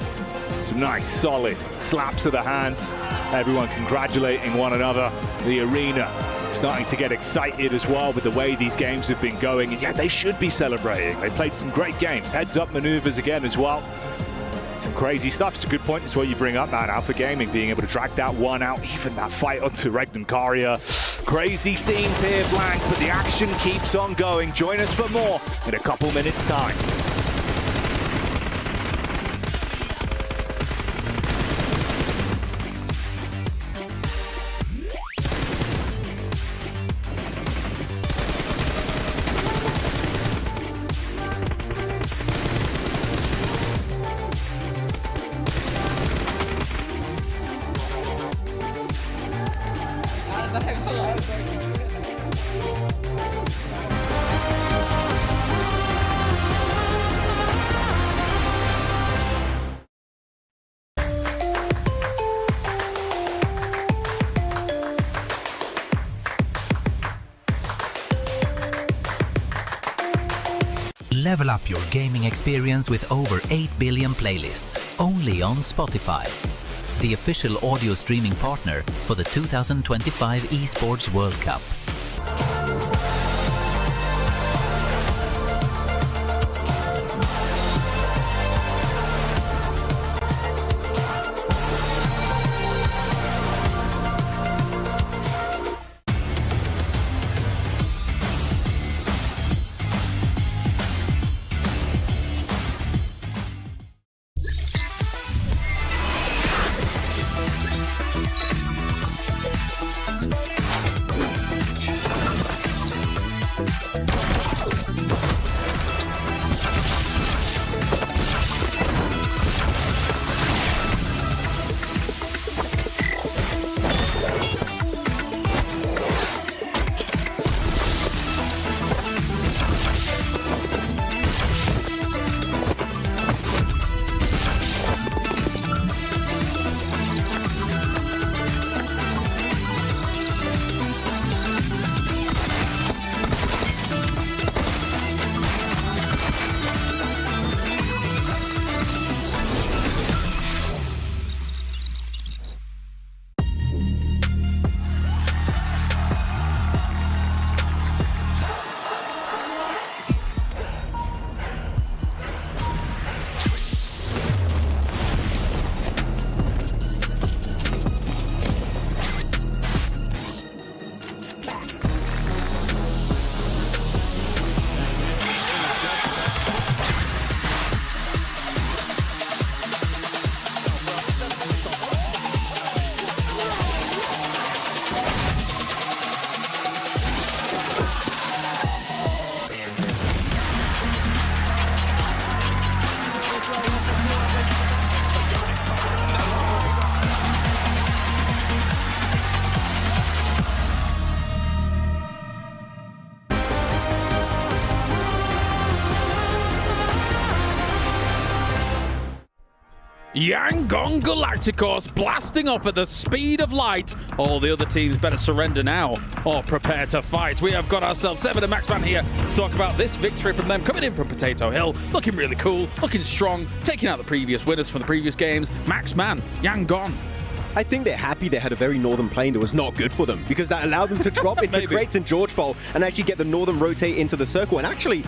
Some nice, solid slaps of the hands. Everyone congratulating one another. The arena starting to get excited as well with the way these games have been going. And yeah, they should be celebrating. They played some great games. Heads-up maneuvers again as well. Some crazy stuff. It's a good point. It's what you bring up, man. Alpha Gaming being able to drag that one out, even that fight onto Regdom Karia. Crazy scenes here, Blank, but the action keeps on going. Join us for more in a couple minutes' time. Level up your gaming experience with over 8 billion playlists, only on Spotify, the official audio streaming partner for the 2025 Esports World Cup. Yangon Galacticos blasting off at the speed of light. All the other teams better surrender now or prepare to fight. We have got ourselves Seven and Maxman here to talk about this victory from them, coming in from Potato Hill, looking really cool, looking strong, taking out the previous winners from the previous games. Maxman, Yangon. I think they're happy they had a very northern plane that was not good for them, because that allowed them to drop into crates in George Bowl and actually get the northern rotate into the circle. And actually,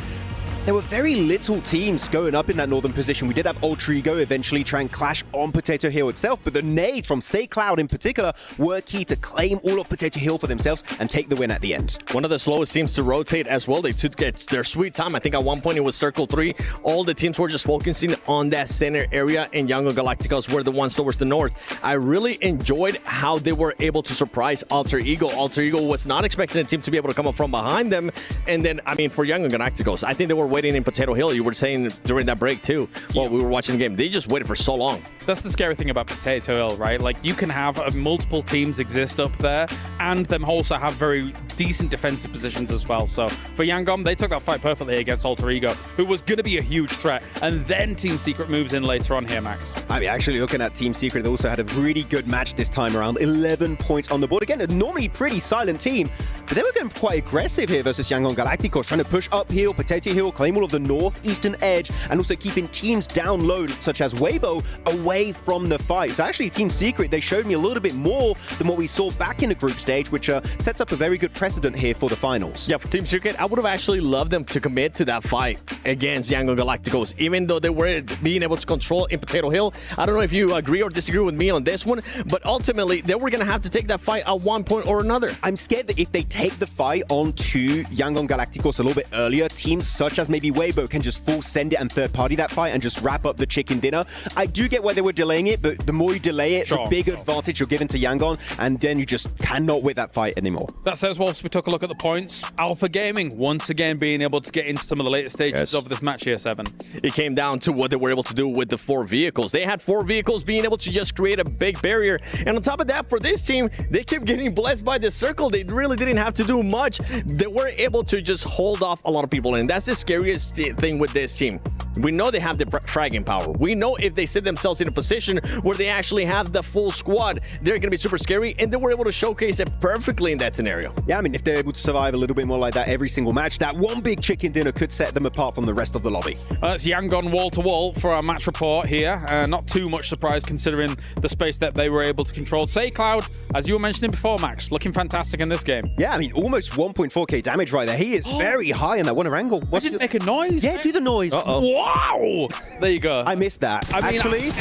there were very little teams going up in that northern position. We did have Ultrigo eventually try and clash on Potato Hill itself, but the nades from Say Cloud in particular were key to claim all of Potato Hill for themselves and take the win at the end. One of the slowest teams to rotate as well. They took their sweet time. I think at one point it was Circle 3. All the teams were just focusing on that center area, and Yangon Galacticos were the ones towards the north. I really enjoyed how they were able to surprise Alter Ego. Alter Ego was not expecting the team to be able to come up from behind them. And then, I mean, for Yangon Galacticos, I think they were waiting in Potato Hill. You were saying during that break too, while we were watching the game, they just waited for so long. That's the scary thing about Potato Hill, right? Like, you can have multiple teams exist up there and them also have very decent defensive positions as well. So for Yangon, they took that fight perfectly against Alter Ego, who was going to be a huge threat. And then Team Secret moves in later on here, Max. I mean, actually looking at Team Secret, they also had a really good match this time around. 11 points on the board. Again, a normally pretty silent team, but they were going quite aggressive here versus Yangon Galacticos, trying to push uphill, Potato Hill, claim all of the northeastern edge, and also keeping teams down low, such as Weibo, away from the fight. So actually, Team Secret, they showed me a little bit more than what we saw back in the group stage, which sets up a very good precedent here for the finals. Yeah, for Team Secret, I would have actually loved them to commit to that fight against Yangon Galacticos, even though they were being able to control in Potato Hill. I don't know if you agree or disagree with me on this one, but ultimately, they were going to have to take that fight at one point or another. I'm scared that if they take the fight onto Yangon Galacticos a little bit earlier, teams such as maybe Weibo can just full send it and third party that fight and just wrap up the chicken dinner. I do get why they were delaying it, but the more you delay it, the bigger advantage you're giving to Yangon, and then you just cannot win that fight anymore. That says, whilst we took a look at the points, Alpha Gaming once again being able to get into some of the later stages of this match here, Seven. It came down to what they were able to do with the 4 vehicles. They had 4 vehicles being able to just create a big barrier, and on top of that, for this team, they kept getting blessed by the circle. They really didn't have to do much. They were able to just hold off a lot of people, and that's the scariest thing with this team. We know they have the fragging power. We know if they set themselves in a position where they actually have the full squad, they're going to be super scary, and they were able to showcase it perfectly in that scenario. Yeah, I mean, if they're able to survive a little bit more like that every single match, that one big chicken dinner could set them apart from the rest of the lobby. That's Yangon wall-to-wall for our match report here. Not too much surprise considering the space that they were able to control. Say Cloud, as you were mentioning before, Max, looking fantastic in this game. Yeah, I mean, almost 1.4k damage right there. He is very high in that one angle. I didn't make a noise. Yeah, do the noise. Wow! There you go. I missed that. I mean, actually,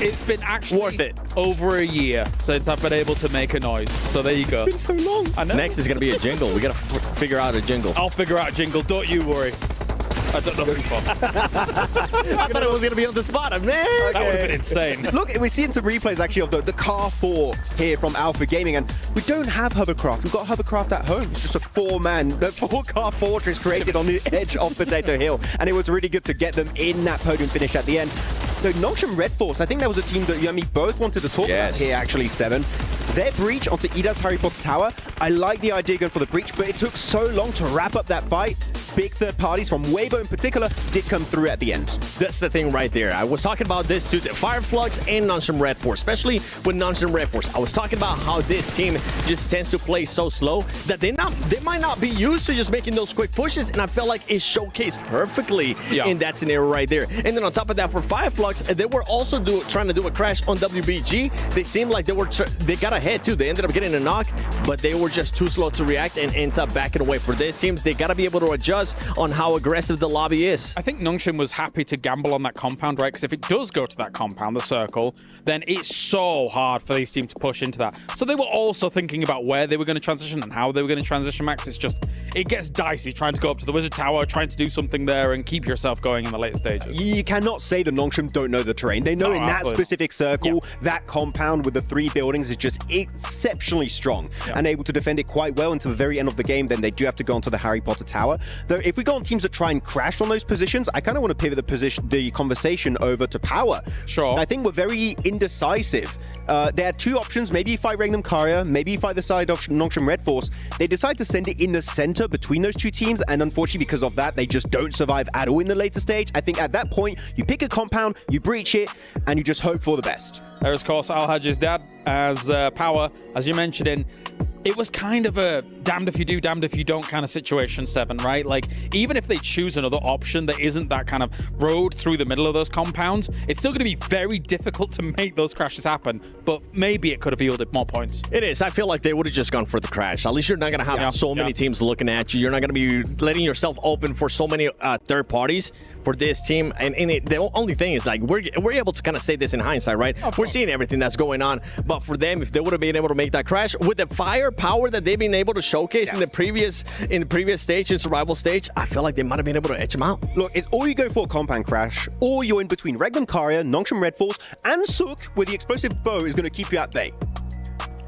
it's been actually worth it. Over a year since I've been able to make a noise. So there you go. it's been so long. I know. Next is going to be a jingle. We got to figure out a jingle. I'll figure out a jingle. Don't you worry. I don't know who for. I thought it was going to be on the spot. Man, that would have been insane. Look, we're seeing some replays actually of the Car 4 here from Alpha Gaming, and we don't have hovercraft. We've got hovercraft at home. It's just a 4-car fortress created on the edge of Potato Hill, and it was really good to get them in that podium finish at the end. So Nongshim Red Force, I think that was a team that you and me both wanted to talk about here, actually, Seven. Their breach onto Ida's Harry Potter Tower, I like the idea going for the breach, but it took so long to wrap up that fight. Big third parties from Weibo in particular did come through at the end. that's the thing right there. I was talking about this too, the Fireflux and Nongshim Red Force, especially with Nongshim Red Force. I was talking about how this team just tends to play so slow that they might not be used to just making those quick pushes, and I felt like it showcased perfectly in that scenario right there. And then on top of that, for Fireflux, they were also trying to do a crash on WBG. They seemed like they got ahead too. They ended up getting a knock, but they were just too slow to react and ends up backing away. For this teams, they got to be able to adjust on how aggressive the lobby is. I think Nongshim was happy to gamble on that compound, right? Because if it does go to that compound, the circle, then it's so hard for these teams to push into that. So they were also thinking about where they were going to transition and how they were going to transition, Max. It gets dicey trying to go up to the Wizard Tower, trying to do something there and keep yourself going in the later stages. You cannot say the Nongshim don't know the terrain. They know in that specific circle, that compound with the 3 buildings is just exceptionally strong and able to defend it quite well until the very end of the game. Then they do have to go onto the Harry Potter Tower. Though if we go on teams that try and crash on those positions, I kind of want to pivot the conversation over to Power. Sure. I think we're very indecisive. They had 2 options. Maybe fight Regnum Karya, maybe fight the side of Nongshim Red Force. They decide to send it in the center banter between those two teams, and unfortunately because of that, they just don't survive at all in the later stage. I think at that point, you pick a compound, you breach it, and you just hope for the best. There's, of course, Al-Hajj's dad as Power, as you mentioned in. It was kind of a damned if you do, damned if you don't kind of situation, Seven, right? Like, even if they choose another option that isn't that kind of road through the middle of those compounds, it's still going to be very difficult to make those crashes happen, but maybe it could have yielded more points. It is. I feel like they would have just gone for the crash. At least you're not going to have so many teams looking at you. You're not going to be letting yourself open for so many third parties for this team. And the only thing is, like, we're able to kind of say this in hindsight, right? We're seeing everything that's going on. But for them, if they would have been able to make that crash with the firepower that they've been able to showcase in the previous stage, in survival stage, I feel like they might have been able to edge them out. Look, it's all you go for a compound crash, or you're in between Regnum Karya, Nongshim Red Force, and Sook, where the explosive bow is going to keep you at bay.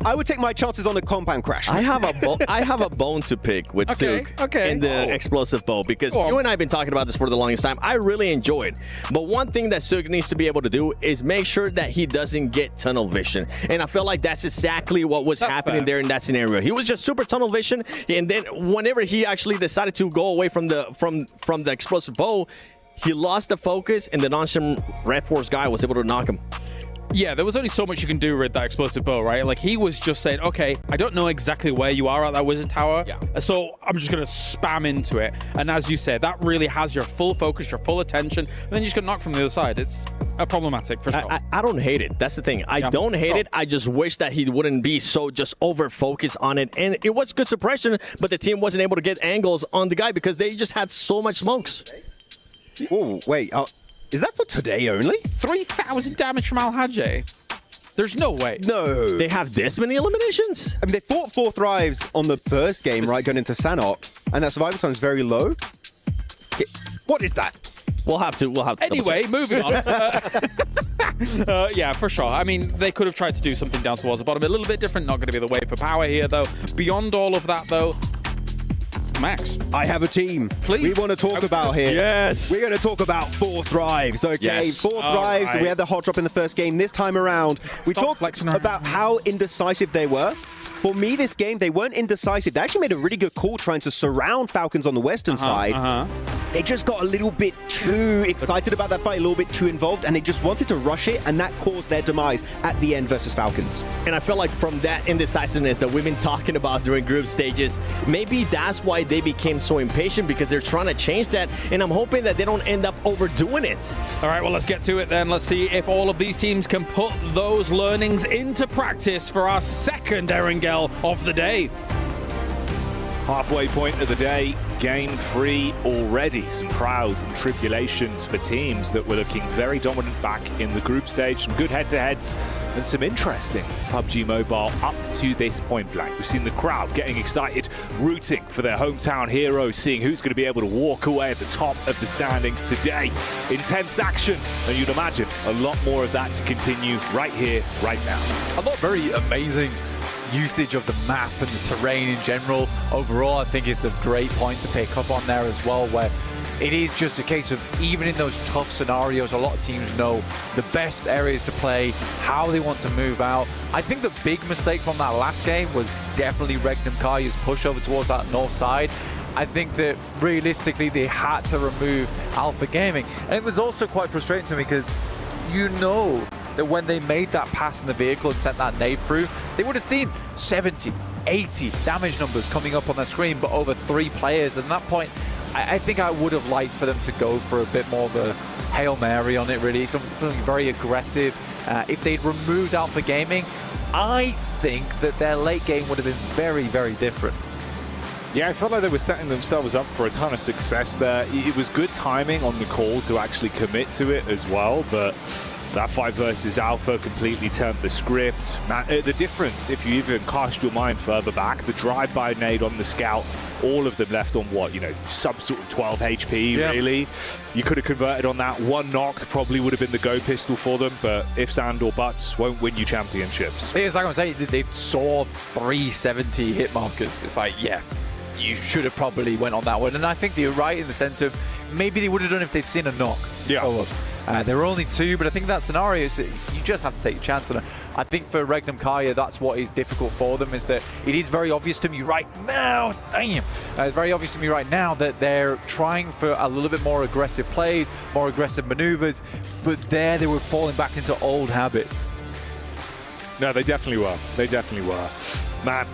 I would take my chances on a compound crash. I have a bone to pick with Sook and the explosive bow, because you and I have been talking about this for the longest time. I really enjoy it. But one thing that Sook needs to be able to do is make sure that he doesn't get tunnel vision. And I feel like that's exactly what was happening there in that scenario. He was just super tunnel vision, and then whenever he actually decided to go away from the explosive bow, he lost the focus, and the Nongshim Red Force guy was able to knock him. Yeah, there was only so much you can do with that explosive bow, right? Like, he was just saying, okay, I don't know exactly where you are at that wizard tower, so I'm just going to spam into it. And as you said, that really has your full focus, your full attention, and then you just get knocked from the other side. It's problematic, for sure. I don't hate it. That's the thing. I don't hate it. I just wish that he wouldn't be so just over-focused on it. And it was good suppression, but the team wasn't able to get angles on the guy because they just had so much smokes. Oh, wait. Is that for today only? 3,000 damage from Al-Hajj. There's no way. No. They have this many eliminations? I mean, they fought 4 thrives on the first game, right, going into Sanhok, and that survival time is very low. What is that? We'll have to Anyway, moving on. Yeah, for sure. I mean, they could have tried to do something down towards the bottom. A little bit different. Not going to be the way for Power here, though. Beyond all of that, though, Max, I have a team. Please. We want to talk about here. Yes. We're going to talk about 4 thrives, okay? Yes. 4 thrives. Right. We had the hot drop in the first game. This time around, we talked about how indecisive they were. For me, this game, they weren't indecisive. They actually made a really good call trying to surround Falcons on the western side. They just got a little bit too excited about that fight, a little bit too involved, and they just wanted to rush it, and that caused their demise at the end versus Falcons. And I feel like from that indecisiveness that we've been talking about during group stages, maybe that's why they became so impatient, because they're trying to change that, and I'm hoping that they don't end up overdoing it. All right, well, let's get to it then. Let's see if all of these teams can put those learnings into practice for our second Erangel of the day. Halfway point of the day, game 3 already. Some trials and tribulations for teams that were looking very dominant back in the group stage. Some good head-to-heads and some interesting PUBG Mobile up to this point blank. We've seen the crowd getting excited, rooting for their hometown heroes, seeing who's going to be able to walk away at the top of the standings today. Intense action, and you'd imagine a lot more of that to continue right here, right now. A lot very amazing usage of the map and the terrain in general. Overall, I think it's a great point to pick up on there as well, where it is just a case of, even in those tough scenarios, a lot of teams know the best areas to play, how they want to move out. I think the big mistake from that last game was definitely Regnum Karya's push over towards that north side. I think that realistically they had to remove Alpha Gaming. And it was also quite frustrating to me because you know that when they made that pass in the vehicle and sent that nade through, they would have seen 70, 80 damage numbers coming up on their screen, but over 3 players. And at that point, I think I would have liked for them to go for a bit more of a Hail Mary on it, really. Something very aggressive. If they'd removed Alpha Gaming, I think that their late game would have been very, very different. Yeah, I felt like they were setting themselves up for a ton of success there. It was good timing on the call to actually commit to it as well, but that 5 versus Alpha completely turned the script. The difference, if you even cast your mind further back, the drive-by nade on the scout, all of them left on what, you know, sub sort of 12 HP, really. You could have converted on that. 1 knock probably would have been the go pistol for them, but ifs and or buts won't win you championships. It's like I'm saying, they saw 370 hit markers. It's like, yeah, you should have probably went on that one. And I think you're right in the sense of maybe they would have done if they'd seen a knock. Yeah. There were only 2, but I think that scenario is you just have to take a chance. And I think for Regnum Kaya, that's what is difficult for them, is that it is very obvious to me right now, it's very obvious to me right now that they're trying for a little bit more aggressive plays, more aggressive maneuvers, but there they were falling back into old habits. No, they definitely were. They definitely were. Man,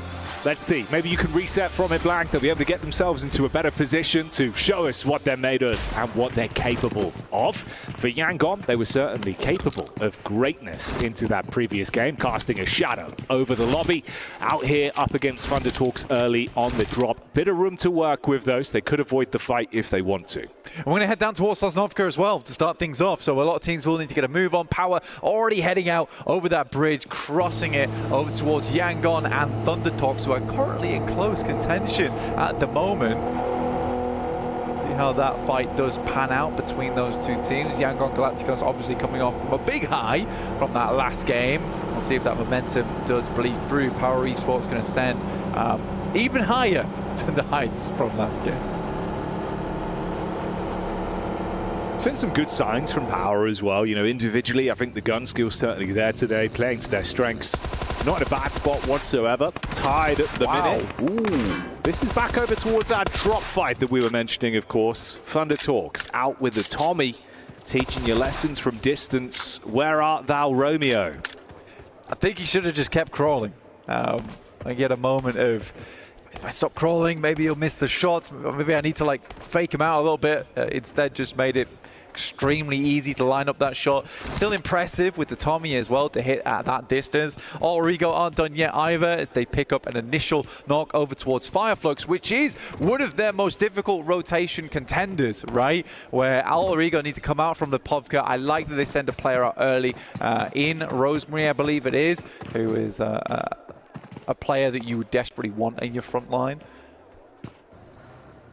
let's see. Maybe you can reset from it blank. They'll be able to get themselves into a better position to show us what they're made of and what they're capable of. For Yangon, they were certainly capable of greatness into that previous game, casting a shadow over the lobby. Out here up against Thunder Talks early on the drop. Bit of room to work with those. They could avoid the fight if they want to. We're going to head down towards Sosnovka as well to start things off. So a lot of teams will need to get a move on. Power already heading out over that bridge, crossing it over towards Yangon and Thunder Talks, who are currently in close contention at the moment. See how that fight does pan out between those two teams. Yangon Galacticos obviously coming off from a big high from that last game. We'll see if that momentum does bleed through. Power Esports going to send even higher to the heights from last game. It's been some good signs from Power as well. You know, individually, I think the gun skill's certainly there today, playing to their strengths. Not in a bad spot whatsoever. Tied at the minute. Ooh. This is back over towards our drop fight that we were mentioning, of course. Thunder Talks out with the Tommy, teaching you lessons from distance. Where art thou, Romeo? I think he should have just kept crawling. I get a moment of, if I stop crawling, maybe he'll miss the shots. Maybe I need to like fake him out a little bit. Instead, just made it extremely easy to line up that shot. Still impressive with the Tommy as well to hit at that distance. Origo aren't done yet either as they pick up an initial knock over towards Fireflux, which is one of their most difficult rotation contenders, right? Where Origo need to come out from the Povka. I like that they send a player out early in Rosemary, I believe it is, who is a player that you would desperately want in your front line.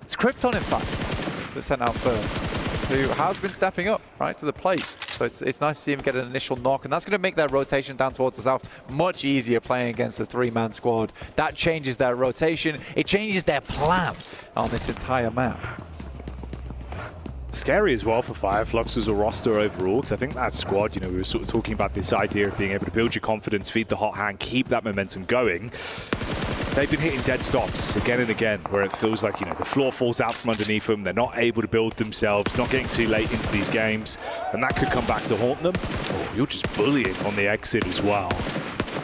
It's Krypton, in fact, that's sent out first, who has been stepping up, right, to the plate. So it's nice to see him get an initial knock, and that's going to make their rotation down towards the south much easier playing against a 3-man squad. That changes their rotation. It changes their plan on this entire map. Scary as well for Fireflux as a roster overall, because I think that squad, you know, we were sort of talking about this idea of being able to build your confidence, feed the hot hand, keep that momentum going. They've been hitting dead stops again and again, where it feels like, you know, the floor falls out from underneath them, they're not able to build themselves, not getting too late into these games, and that could come back to haunt them. Oh, you're just bullying on the exit as well.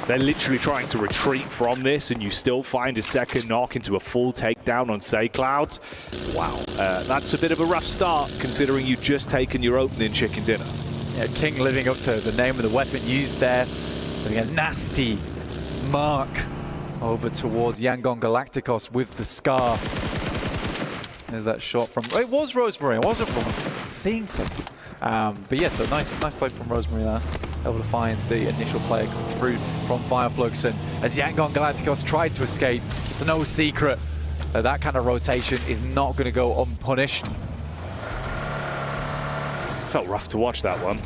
They're literally trying to retreat from this, and you still find a second knock into a full takedown on SayCloud. Wow, that's a bit of a rough start, considering you've just taken your opening chicken dinner. Yeah, King living up to the name of the weapon used there. Doing a nasty mark over towards Yangon Galacticos with the Scar. There's that shot from, it was Rosemary, it wasn't from seeing things. But yeah, so nice play from Rosemary there. Able to find the initial player coming through from Fireflux, and as Yangon Galacticos tried to escape, it's no secret that that kind of rotation is not going to go unpunished. Felt rough to watch that one.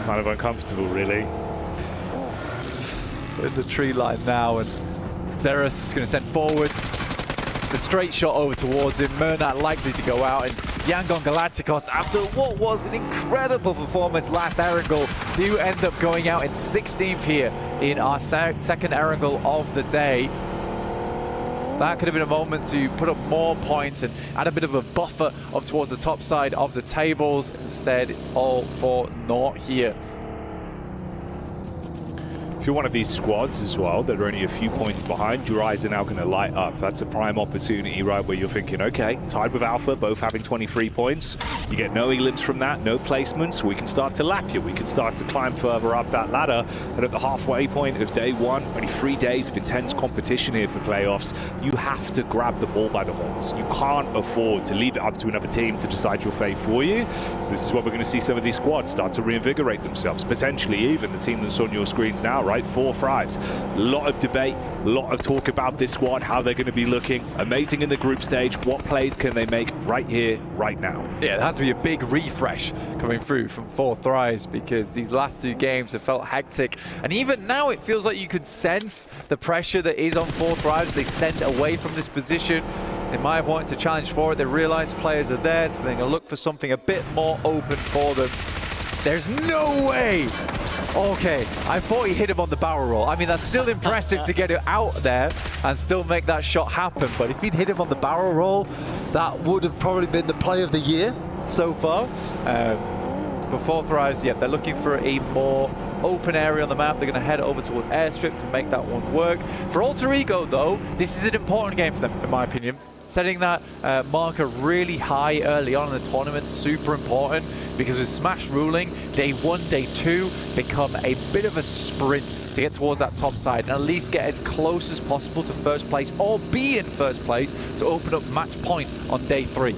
Kind of uncomfortable, really. In the tree line now, and Xeris is going to send forward. It's a straight shot over towards him. Murnat likely to go out, and Yangon Galacticos, after what was an incredible performance last Erangel, do end up going out in 16th here in our second Erangel of the day. That could have been a moment to put up more points and add a bit of a buffer up towards the top side of the tables. Instead, it's all for naught here. If you're one of these squads as well that are only a few points behind, your eyes are now going to light up. That's a prime opportunity, right, where you're thinking, okay, tied with Alpha, both having 23 points. You get no elims from that, no placements. We can start to lap you. We can start to climb further up that ladder. And at the halfway point of day one, only 3 days of intense competition here for playoffs, you have to grab the ball by the horns. You can't afford to leave it up to another team to decide your fate for you. So this is what we're going to see some of these squads start to reinvigorate themselves. Potentially even the team that's on your screens now, right? 4 Thrives. A lot of debate, a lot of talk about this squad, how they're going to be looking. Amazing in the group stage. What plays can they make right here, right now? Yeah, it has to be a big refresh coming through from 4 Thrives, because these last 2 games have felt hectic. And even now it feels like you could sense the pressure that is on 4 Thrives. They send away from this position. They might have wanted to challenge for it. They realize players are there, so they're going to look for something a bit more open for them. There's no way. Okay, I thought he hit him on the barrel roll. I mean, that's still impressive to get it out there and still make that shot happen. But if he'd hit him on the barrel roll, that would have probably been the play of the year so far. But 4thrives, yeah, they're looking for a more open area on the map. They're going to head over towards Airstrip to make that one work. For Alter Ego, though, this is an important game for them, in my opinion. Setting that marker really high early on in the tournament, super important, because with Smash ruling, day 1, day 2 become a bit of a sprint to get towards that top side and at least get as close as possible to first place or be in first place to open up match point on day 3.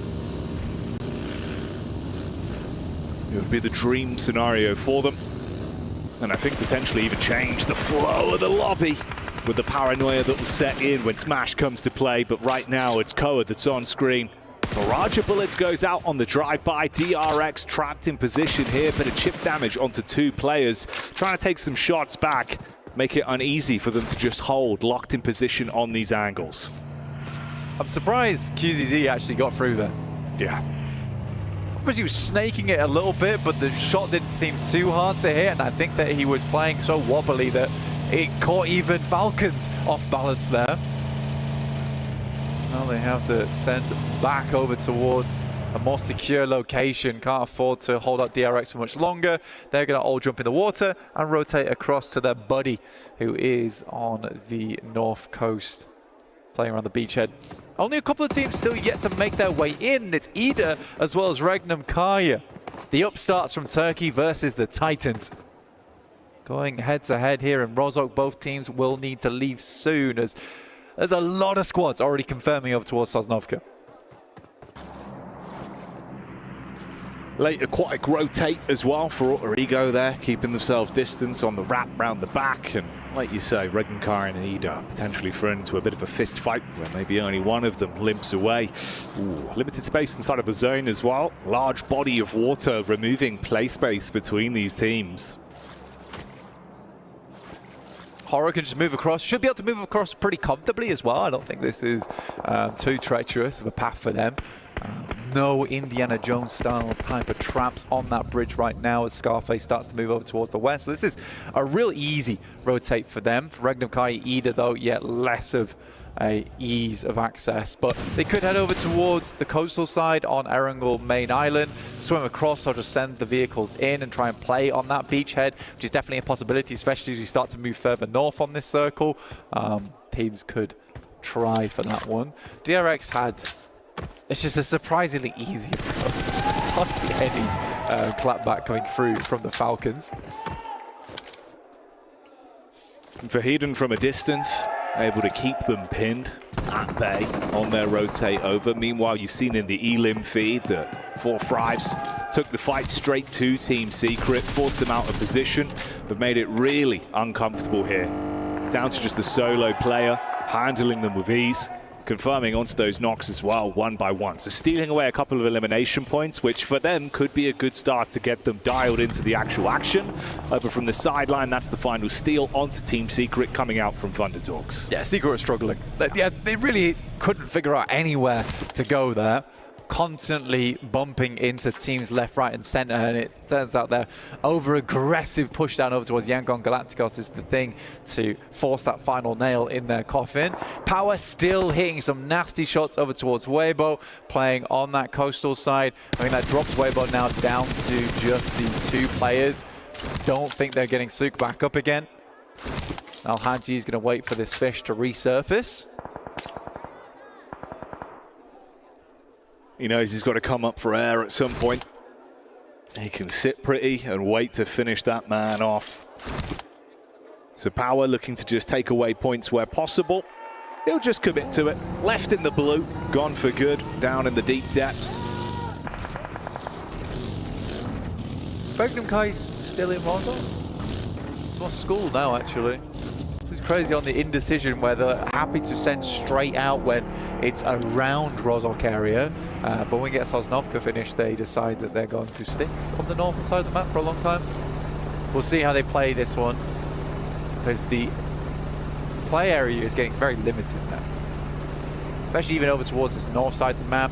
It would be the dream scenario for them, and I think potentially even change the flow of the lobby with the paranoia that will set in when Smash comes to play. But right now it's Koa that's on screen. Barrage of bullets goes out on the drive-by. DRX trapped in position here, bit of chip damage onto 2 players, trying to take some shots back, make it uneasy for them to just hold, locked in position on these angles. I'm surprised QZZ actually got through there. Yeah. He was snaking it a little bit, but the shot didn't seem too hard to hit, and I think that he was playing so wobbly that it caught even Falcons off balance there. Now they have to send back over towards a more secure location. Can't afford to hold up DRX for much longer. They're going to all jump in the water and rotate across to their buddy, who is on the north coast, playing around the beachhead. Only a couple of teams still yet to make their way in. It's Ida as well as Regnum Kaya. The upstarts from Turkey versus the Titans. Going head to head here in Rozhok, both teams will need to leave soon as there's a lot of squads already confirming over towards Sosnovka. Late aquatic rotate as well for Alter Ego there, keeping themselves distance on the wrap round the back. And like you say, Regenkar and Ida potentially thrown into a bit of a fist fight where maybe only one of them limps away. Ooh, limited space inside of the zone as well. Large body of water removing play space between these teams. Horror can just move across, should be able to move across pretty comfortably as well. I don't think this is too treacherous of a path for them. No Indiana Jones style type of traps on that bridge right now as Scarface starts to move over towards the west. So this is a real easy rotate for them. For Regnum Kai Ida though, yet less of a ease of access, but they could head over towards the coastal side on Erangel main island, swim across or just send the vehicles in and try and play on that beachhead, which is definitely a possibility, especially as we start to move further north on this circle. Teams could try for that one. DRX had, it's just a surprisingly easy approach. Hardly any clapback coming through from the Falcons. Vahiden from a distance, able to keep them pinned at bay on their rotate over. Meanwhile, you've seen in the Elim feed that 4thrives took the fight straight to Team Secret, forced them out of position, but made it really uncomfortable here. Down to just a solo player, handling them with ease, confirming onto those knocks as well, one by one. So stealing away a couple of elimination points, which for them could be a good start to get them dialed into the actual action. Over from the sideline, that's the final steal onto Team Secret coming out from Thunder Talks. Yeah, Secret was struggling. Yeah, they really couldn't figure out anywhere to go there. Constantly bumping into teams left, right, and center, and it turns out their over-aggressive push down over towards Yangon Galacticos is the thing to force that final nail in their coffin. Power still hitting some nasty shots over towards Weibo, playing on that coastal side. I mean, that drops Weibo now down to just the 2 players. Don't think they're getting Suk back up again. Al-Haji is going to wait for this fish to resurface. He knows he's got to come up for air at some point. He can sit pretty and wait to finish that man off. So Power looking to just take away points where possible. He'll just commit to it. Left in the blue, gone for good, down in the deep depths. Regnum Kai's still in Rozhok? Lost school now, actually. It's crazy on the indecision where they're happy to send straight out when it's around Rozhok area. But when we get Sosnovka finished, they decide that they're going to stick on the northern side of the map for a long time. We'll see how they play this one, because the play area is getting very limited now. Especially even over towards this north side of the map.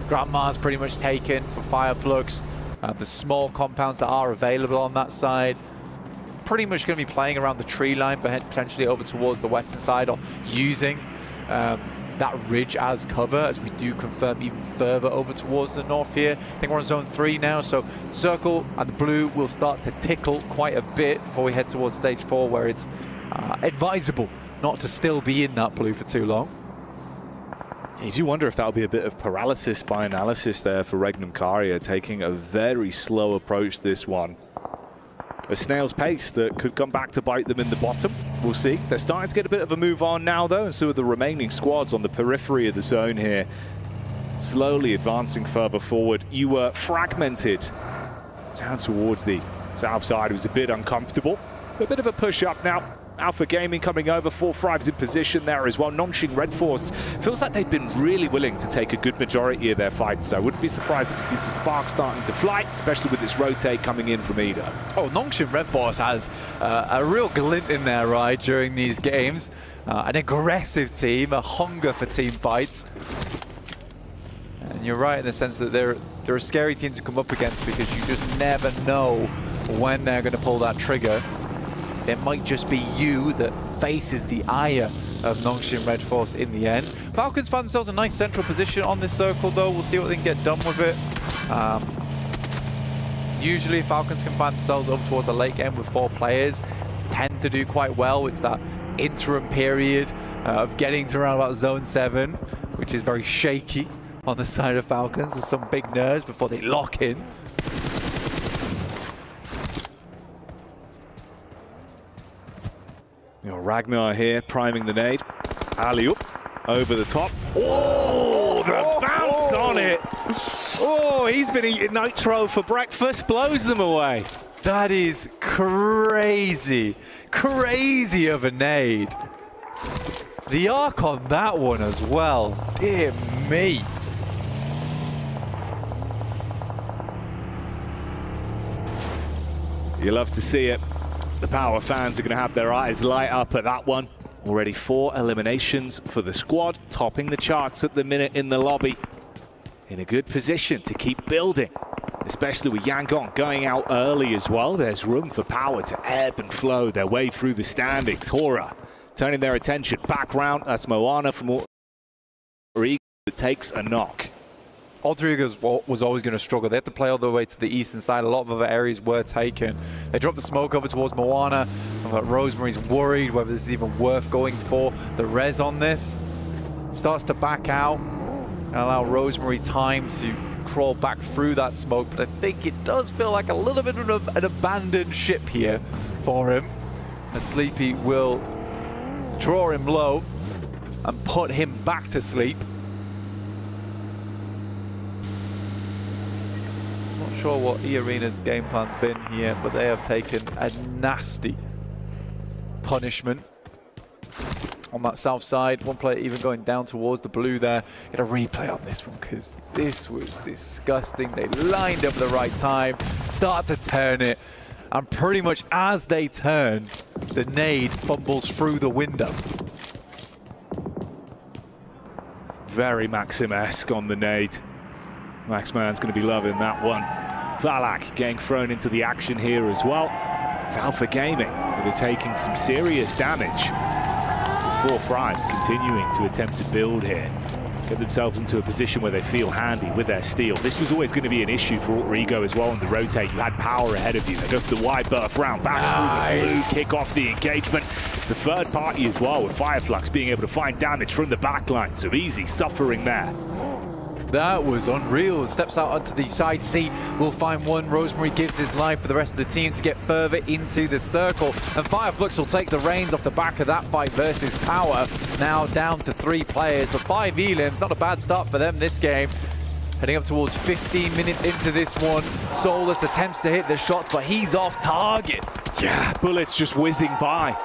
Grandma's pretty much taken for Fireflux. The small compounds that are available on that side. Pretty much going to be playing around the tree line, but potentially over towards the western side, or using that ridge as cover, as we do confirm even further over towards the north here. I think we're on zone 3 now, so circle and the blue will start to tickle quite a bit before we head towards stage 4, where it's advisable not to still be in that blue for too long. You do wonder if that'll be a bit of paralysis by analysis there for Regnum Caria, taking a very slow approach this one. A snail's pace that could come back to bite them in the bottom. We'll see. They're starting to get a bit of a move on now, though, and so are the remaining squads on the periphery of the zone here, slowly advancing further forward. You were fragmented down towards the south side. It was a bit uncomfortable. A bit of a push up now. Alpha Gaming coming over, 4-5's in position there as well. Nongshing Red Force feels like they've been really willing to take a good majority of their fights, so I wouldn't be surprised if we see some sparks starting to fly, especially with this rotate coming in from Ida. Oh, Nongshing Red Force has a real glint in their eye during these games. An aggressive team, a hunger for team fights. And you're right in the sense that they're a scary team to come up against, because you just never know when they're going to pull that trigger. It might just be you that faces the ire of Nongshing Red Force in the end. Falcons find themselves a nice central position on this circle, though. We'll see what they can get done with it. Usually Falcons can find themselves over towards the late game with 4 players. Tend to do quite well. It's that interim period of getting to around about zone 7, which is very shaky on the side of Falcons. There's some big nerves before they lock in. Ragnar here, priming the nade. Alley-oop, over the top. Oh, the bounce on it. Oh, he's been eating nitro for breakfast, blows them away. That is crazy. Crazy of a nade. The arc on that one as well. Dear me. You love to see it. The Power fans are going to have their eyes light up at that one. Already 4 eliminations for the squad, topping the charts at the minute in the lobby. In a good position to keep building, especially with Yangon going out early as well. There's room for Power to ebb and flow their way through the standings. Hora turning their attention back round. That's Moana from Rodriguez that takes a knock. Rodriguez was always going to struggle. They had to play all the way to the eastern side. A lot of other areas were taken. They dropped the smoke over towards Moana. Rosemary's worried whether this is even worth going for. The res on this starts to back out and allow Rosemary time to crawl back through that smoke. But I think it does feel like a little bit of an abandoned ship here for him. And Sleepy will draw him low and put him back to sleep. Sure what E-Arena's game plan's been here, but they have taken a nasty punishment on that south side. One player even going down towards the blue there. Get a replay on this one, because this was disgusting. They lined up at the right time, start to turn it, and pretty much as they turn, the nade fumbles through the window. Very Maxim-esque on the nade. Maxman's going to be loving that one. Thalak getting thrown into the action here as well. It's Alpha Gaming that are taking some serious damage. So 4-5's continuing to attempt to build here. Get themselves into a position where they feel handy with their steal. This was always going to be an issue for Rigo as well on the rotate. You had Power ahead of you. They go for the wide berth round, back through the blue, kick off the engagement. It's the third party as well, with Fireflux being able to find damage from the backline. So easy suffering there. That was unreal. Steps out onto the side C. We'll find one. Rosemary gives his life for the rest of the team to get further into the circle. And Fireflux will take the reins off the back of that fight versus Power. Now down to 3 players, but 5 elims. Not a bad start for them this game. Heading up towards 15 minutes into this one. Solus attempts to hit the shots, but he's off target. Yeah, bullets just whizzing by.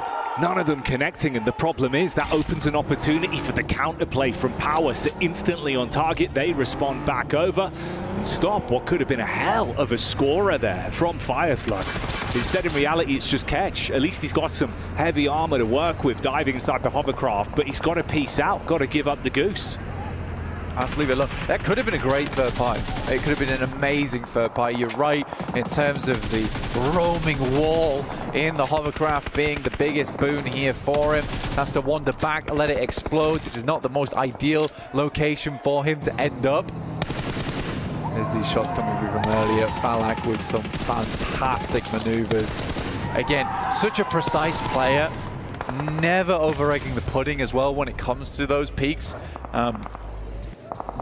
None of them connecting, and the problem is that opens an opportunity for the counterplay from Power. So instantly on target, they respond back over and stop what could have been a hell of a scorer there from Fireflux. Instead, in reality, it's just Catch. At least he's got some heavy armor to work with, diving inside the hovercraft, but he's got to peace out, got to give up the goose. Let's leave it alone. That could have been a great third party. It could have been an amazing third party. You're right in terms of the roaming wall in the hovercraft being the biggest boon here for him. Has to wander back, let it explode. This is not the most ideal location for him to end up. There's these shots coming through from earlier. Falak with some fantastic maneuvers. Again, such a precise player. Never over-egging the pudding as well when it comes to those peaks.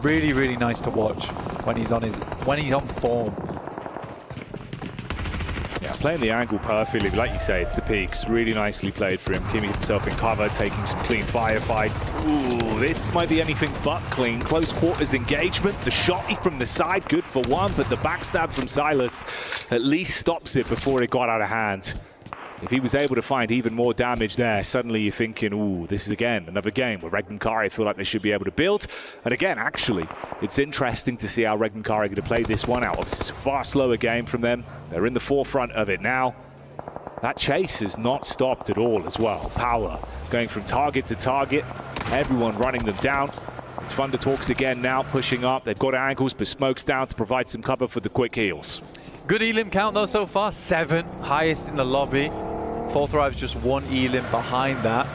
Really, really nice to watch when he's on form. Yeah, playing the angle perfectly, but like you say, it's the peaks. Really nicely played for him, keeping himself in cover, taking some clean firefights. Ooh, this might be anything but clean. Close quarters engagement. The shotty from the side, good for one, but the backstab from Silas at least stops it before it got out of hand. If he was able to find even more damage there, suddenly you're thinking, ooh, this is again another game where Regnum Kari feel like they should be able to build. And again, actually, it's interesting to see how Regnum Kari are going to play this one out. Obviously, it's a far slower game from them. They're in the forefront of it now. That chase has not stopped at all as well. Power going from target to target, everyone running them down. It's Thunder Talks again now, pushing up. They've got angles, but smoke's down to provide some cover for the quick heals. Good elim count though so far, 7, highest in the lobby. 4thrives just 1 elim behind that.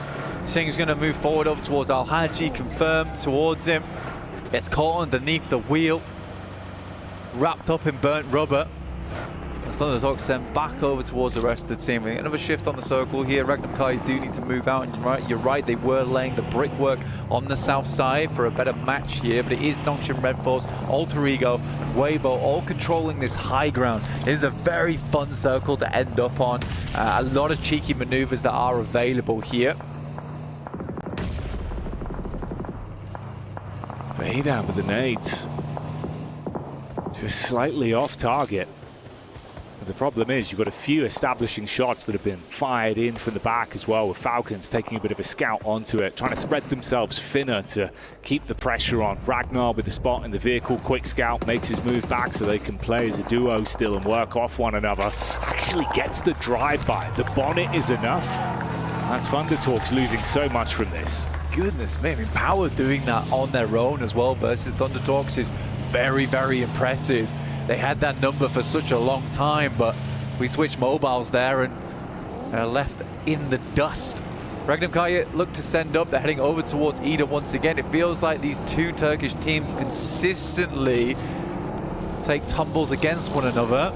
Singh's going to move forward over towards Al-Haji, confirmed towards him. Gets caught underneath the wheel, wrapped up in burnt rubber. As Thunder Talks sent back over towards the rest of the team. Another shift on the circle here. Regnum Kari do need to move out, and you're right, they were laying the brickwork on the south side for a better match here, but it is Nongshim Red Force, Alter Ego, and Weibo all controlling this high ground. It is a very fun circle to end up on. A lot of cheeky maneuvers that are available here. Vadan with the nades. Just slightly off target. The problem is you've got a few establishing shots that have been fired in from the back as well, with Falcons taking a bit of a scout onto it, trying to spread themselves thinner to keep the pressure on. Ragnar with the spot in the vehicle, quick scout, makes his move back so they can play as a duo still and work off one another. Actually gets the drive-by. The bonnet is enough. That's Thunder Talks losing so much from this. Goodness me, I mean, Power doing that on their own as well versus Thunder Talks is very, very impressive. They had that number for such a long time, but we switched mobiles there and left in the dust. Regnum Kari look to send up. They're heading over towards Ida once again. It feels like these two Turkish teams consistently take tumbles against one another.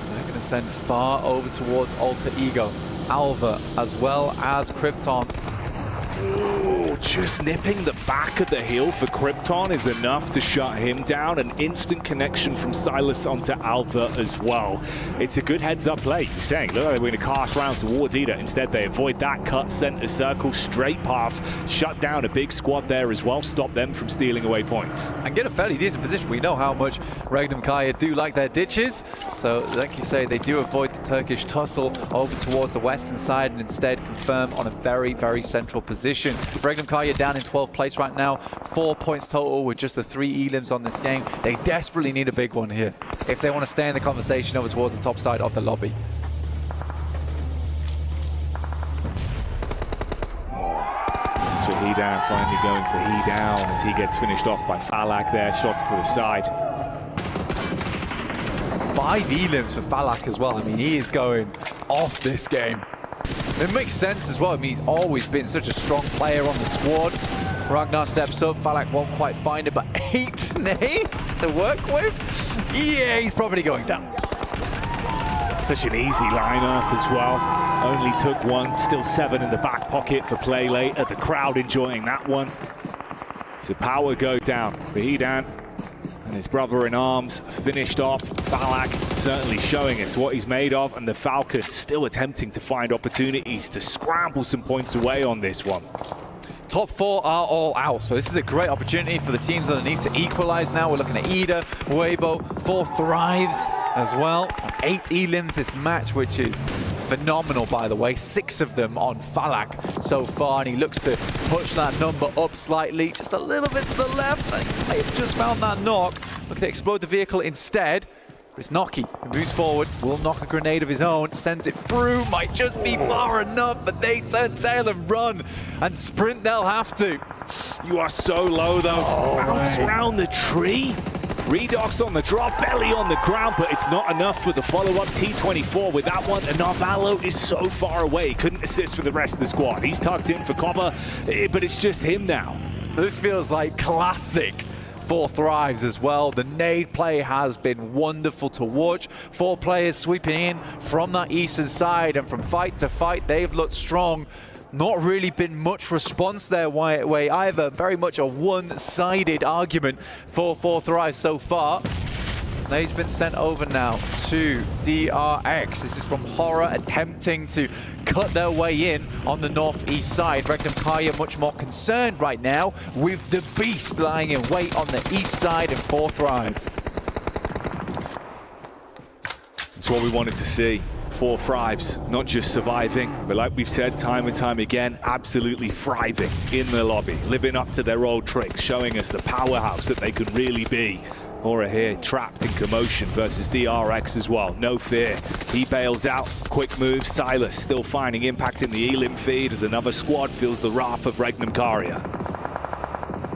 They're going to send far over towards Alter Ego. Alva as well as Krypton. Ooh, just nipping the back of the heel for Krypton is enough to shut him down. An instant connection from Silas onto Alva as well. It's a good heads-up play. You're saying, look, they're going to cast round towards Ida. Instead, they avoid that cut, center circle, straight path, shut down a big squad there as well, stop them from stealing away points. And get a fairly decent position. We know how much Regnum Kari do like their ditches. So, like you say, they do avoid the Turkish tussle over towards the western side and instead confirm on a very, very central position. Regnum Kari are down in 12th place right now. 4 points total with just the 3 elims on this game. They desperately need a big one here if they want to stay in the conversation over towards the top side of the lobby. This is for Hedown, finally going for Hedown as he gets finished off by Falak there. Shots to the side. 5 elims for Falak as well. I mean, he is going off this game. It makes sense as well. I mean, he's always been such a strong player on the squad. Ragnar steps up. Falak won't quite find it, but 8 nades to work with. Yeah, he's probably going down. Such an easy lineup as well. Only took 1, still 7 in the back pocket for play later. The crowd enjoying that one. So Power go down. Vahidan and his brother in arms finished off. Falak certainly showing us what he's made of, and the Falcons still attempting to find opportunities to scramble some points away on this one. Top 4 are all out, so this is a great opportunity for the teams underneath to equalize now. We're looking at Ida, Weibo, 4thrives as well. 8 elims this match, which is phenomenal, by the way. 6 of them on Falak so far, and he looks to push that number up slightly, just a little bit to the left. He may have just found that knock. Look to explode the vehicle instead. It's Noki who moves forward, will knock a grenade of his own, sends it through, might just be far enough, but they turn tail and run, and sprint they'll have to. You are so low though. Bounce around the tree. Redox on the drop, belly on the ground, but it's not enough for the follow-up. T24 with that one. Navalo is so far away. Couldn't assist for the rest of the squad. He's tucked in for cover, but it's just him now. This feels like classic 4 Thrives as well. The nade play has been wonderful to watch. 4 players sweeping in from that eastern side, and from fight to fight, they've looked strong. Not really been much response their way either. Very much a one-sided argument for 4 Thrives so far. Nade's been sent over now to DRX. This is from Horror attempting to cut their way in on the northeast side. Regnum Kaya much more concerned right now with the beast lying in wait on the east side of 4 Thrives. That's what we wanted to see. 4 Thrives, not just surviving, but like we've said time and time again, absolutely thriving in the lobby, living up to their old tricks, showing us the powerhouse that they could really be. Aura here trapped in commotion versus DRX as well. No fear. He bails out. Quick move. Silas still finding impact in the Elim feed as another squad feels the wrath of Regnum Karia.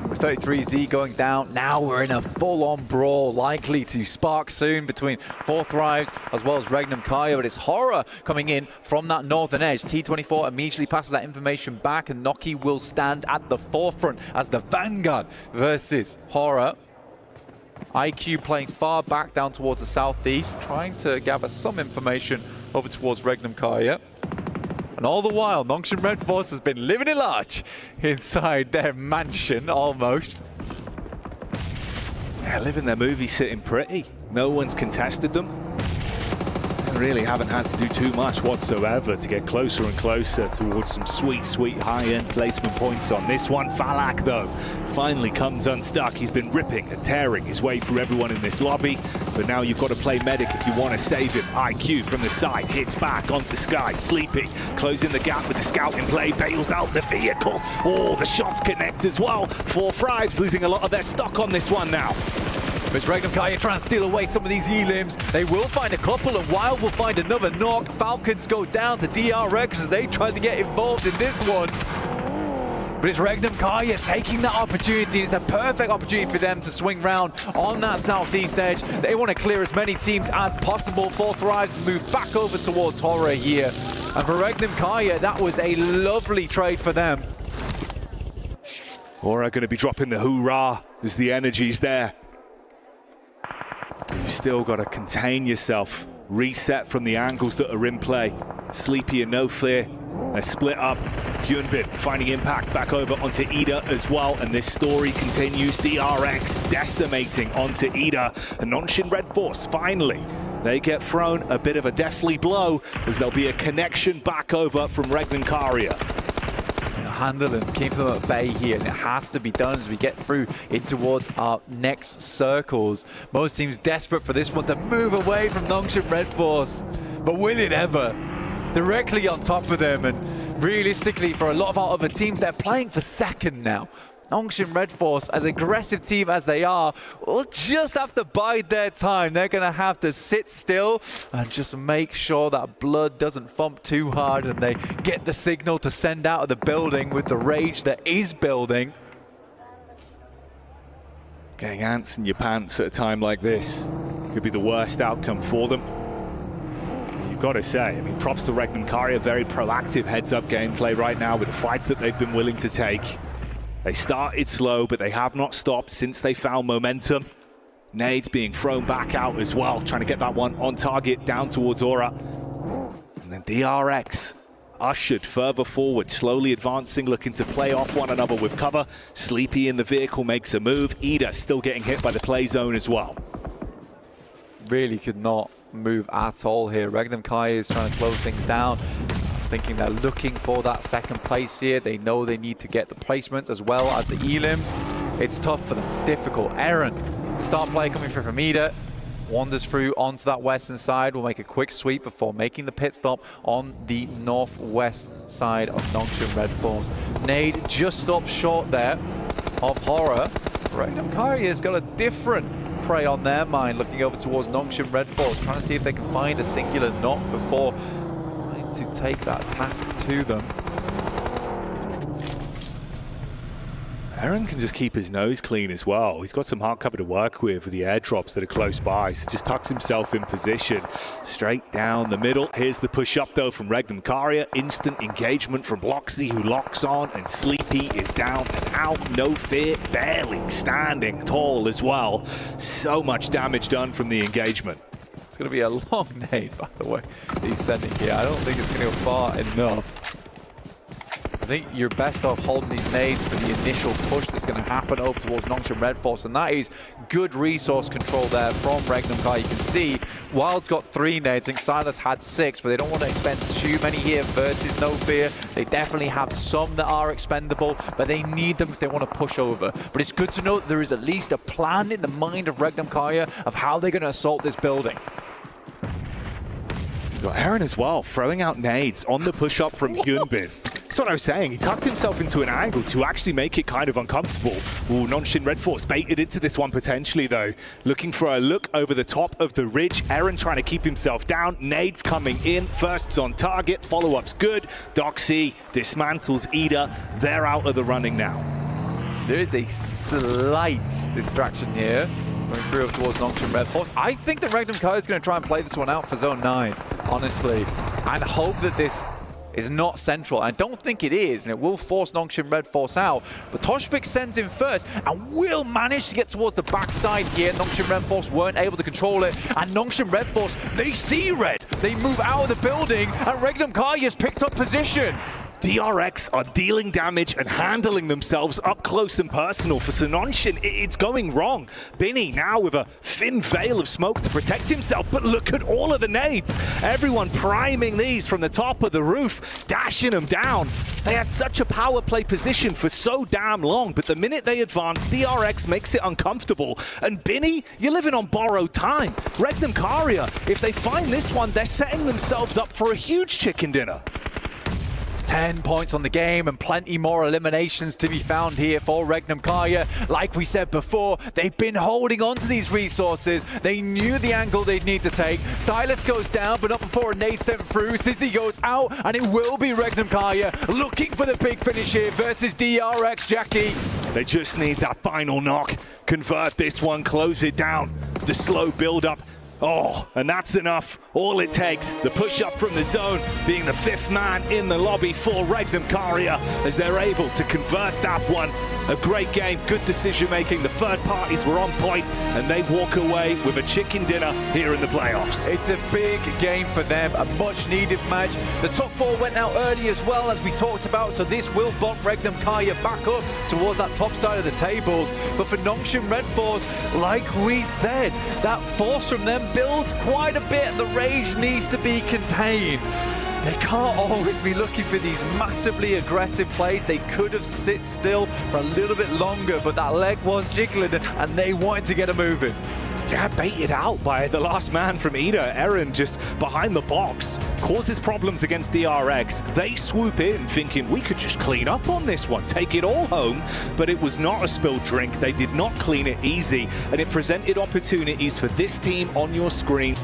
With 33Z going down, now we're in a full-on brawl, likely to spark soon between 4 Thrives as well as Regnum Kaya, but it's Horror coming in from that northern edge. T24 immediately passes that information back, and Noki will stand at the forefront as the vanguard versus Horror. IQOO playing far back down towards the southeast, trying to gather some information over towards Regnum Kaya. And all the while, Nongshan Red Force has been living it large inside their mansion, almost. Yeah, living their movie sitting pretty. No one's contested them. They really haven't had to do too much whatsoever to get closer and closer towards some sweet, sweet high-end placement points on this one. Falak, though, finally comes unstuck. He's been ripping and tearing his way through everyone in this lobby, but now you've got to play medic if you want to save him. IQOO from the side, hits back onto the sky. Sleepy, closing the gap with the scout in play, bails out the vehicle. Oh, the shots connect as well. 4 Thrives losing a lot of their stock on this one now. But Regnum Kaya trying to steal away some of these elims. They will find a couple, and Wild will find another knock. Falcons go down to DRX as they try to get involved in this one. But it's Regnum Kaya taking that opportunity. It's a perfect opportunity for them to swing round on that southeast edge. They want to clear as many teams as possible. 4 Thrives move back over towards Horror here. And for Regnum Kaya, that was a lovely trade for them. Aura going to be dropping the hoorah as the energy's there. You've still got to contain yourself, reset from the angles that are in play. Sleepy and No Fear, they're split up. Hyunbin finding impact back over onto Ida as well, and this story continues. DRX decimating onto Ida, and Nongshan Red Force finally, they get thrown a bit of a deathly blow as there'll be a connection back over from Regnum Karia. Handle them, keep them at bay here, and it has to be done as we get through in towards our next circles. Most teams desperate for this one to move away from Nongshan Red Force, but will it ever? Directly on top of them, and realistically for a lot of our other teams, they're playing for second now. Nongshan Red Force, as aggressive team as they are, will just have to bide their time. They're going to have to sit still and just make sure that blood doesn't thump too hard and they get the signal to send out of the building with the rage that is building. Getting ants in your pants at a time like this could be the worst outcome for them. You've got to say, I mean, props to Regnum Karia, very proactive heads-up gameplay right now with the fights that they've been willing to take. They started slow, but they have not stopped since they found momentum. Nades being thrown back out as well, trying to get that one on target down towards Aura. And then DRX ushered further forward, slowly advancing, looking to play off one another with cover. Sleepy in the vehicle makes a move. Ida still getting hit by the play zone as well. Really could not move at all here. Regnum Kaya is trying to slow things down, thinking they're looking for that second place here. They know they need to get the placement as well as the elims. It's tough for them, it's difficult. Aaron, the star player coming through from Ida, wanders through onto that western side, will make a quick sweep before making the pit stop on the northwest side of Nongshan Red Force. Nade just stopped short there of Horror. Regnum Karia's got a different prey on their mind, looking over towards Nongshim Red Force, trying to see if they can find a singular knock before trying to take that task to them. Aaron can just keep his nose clean as well. He's got some hardcover to work with the airdrops that are close by, so just tucks himself in position. Straight down the middle. Here's the push up though from Regnum Karya. Instant engagement from Bloxy, who locks on, and Sleepy is down and out. No fear, barely standing tall as well. So much damage done from the engagement. It's going to be a long nade, by the way, he's sending here. I don't think it's going to go far enough. I think you're best off holding these nades for the initial push that's going to happen over towards Nongshim Red Force, and that is good resource control there from Regnum Karya. You can see Wild's got 3 nades, I think Silas had 6, but they don't want to expend too many here versus No Fear. They definitely have some that are expendable, but they need them if they want to push over. But it's good to know that there is at least a plan in the mind of Regnum Karya of how they're going to assault this building. You've got Aaron as well, throwing out nades on the push-up from Hyunbin. That's what I was saying. He tucked himself into an angle to actually make it kind of uncomfortable. Ooh, Nongshim Red Force baited into this one potentially, though. Looking for a look over the top of the ridge. Aaron trying to keep himself down. Nades coming in. First's on target. Follow-up's good. Doxy dismantles Ida. They're out of the running now. There is a slight distraction here. Going through up towards Nongshim Red Force. I think that Regnum Karya is going to try and play this one out for Zone 9, honestly, and hope that this is not central. I don't think it is, and it will force Nongshim Red Force out. But Toshpik sends in first and will manage to get towards the backside here. Nongshim Red Force weren't able to control it, and Nongshim Red Force, they see red. They move out of the building, and Regnum Karya's picked up position. DRX are dealing damage and handling themselves up close and personal. For Nongshim, it's going wrong. Binny now with a thin veil of smoke to protect himself, but look at all of the nades. Everyone priming these from the top of the roof, dashing them down. They had such a power play position for so damn long, but the minute they advance, DRX makes it uncomfortable. And Binny, you're living on borrowed time. Regnum Karya, if they find this one, they're setting themselves up for a huge chicken dinner. 10 points on the game and plenty more eliminations to be found here for Regnum Karya. Like we said before, they've been holding on to these resources. They knew the angle they'd need to take. Silas goes down, but not before a nade sent through. Sizzy goes out, and it will be Regnum Karya looking for the big finish here versus DRX, Jackie. They just need that final knock. Convert this one, close it down. The slow build-up. Oh, and that's enough. All it takes, the push-up from the zone, being the 5th man in the lobby for Regnum Karya as they're able to convert that one. A great game, good decision-making. The third parties were on point, and they walk away with a chicken dinner here in the playoffs. It's a big game for them, a much-needed match. The top 4 went out early as well, as we talked about, so this will bump Regnum Karya back up towards that top side of the tables. But for Nongshim Red Force, like we said, that force from them builds quite a bit. The rage needs to be contained. They can't always be looking for these massively aggressive plays. They could have sit still for a little bit longer, but that leg was jiggling and they wanted to get it moving. Yeah, baited out by the last man from Ida. Aaron just behind the box causes problems against DRX. They swoop in thinking we could just clean up on this one, take it all home, but it was not a spilled drink. They did not clean it easy, and it presented opportunities for this team on your screen.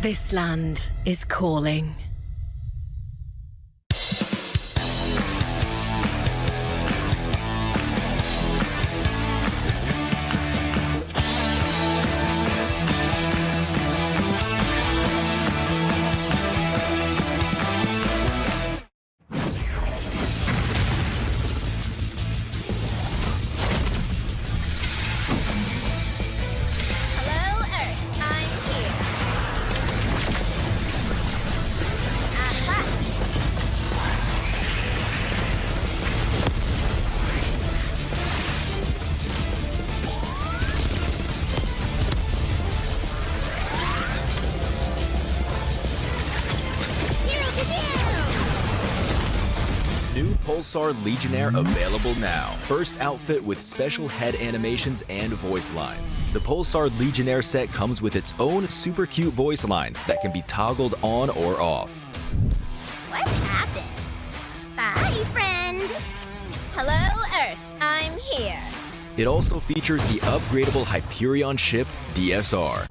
This land is calling. New Pulsar Legionnaire available now. First outfit with special head animations and voice lines. The Pulsar Legionnaire set comes with its own super cute voice lines that can be toggled on or off. What happened? Bye, friend. Hello, Earth. I'm here. It also features the upgradable Hyperion ship DSR.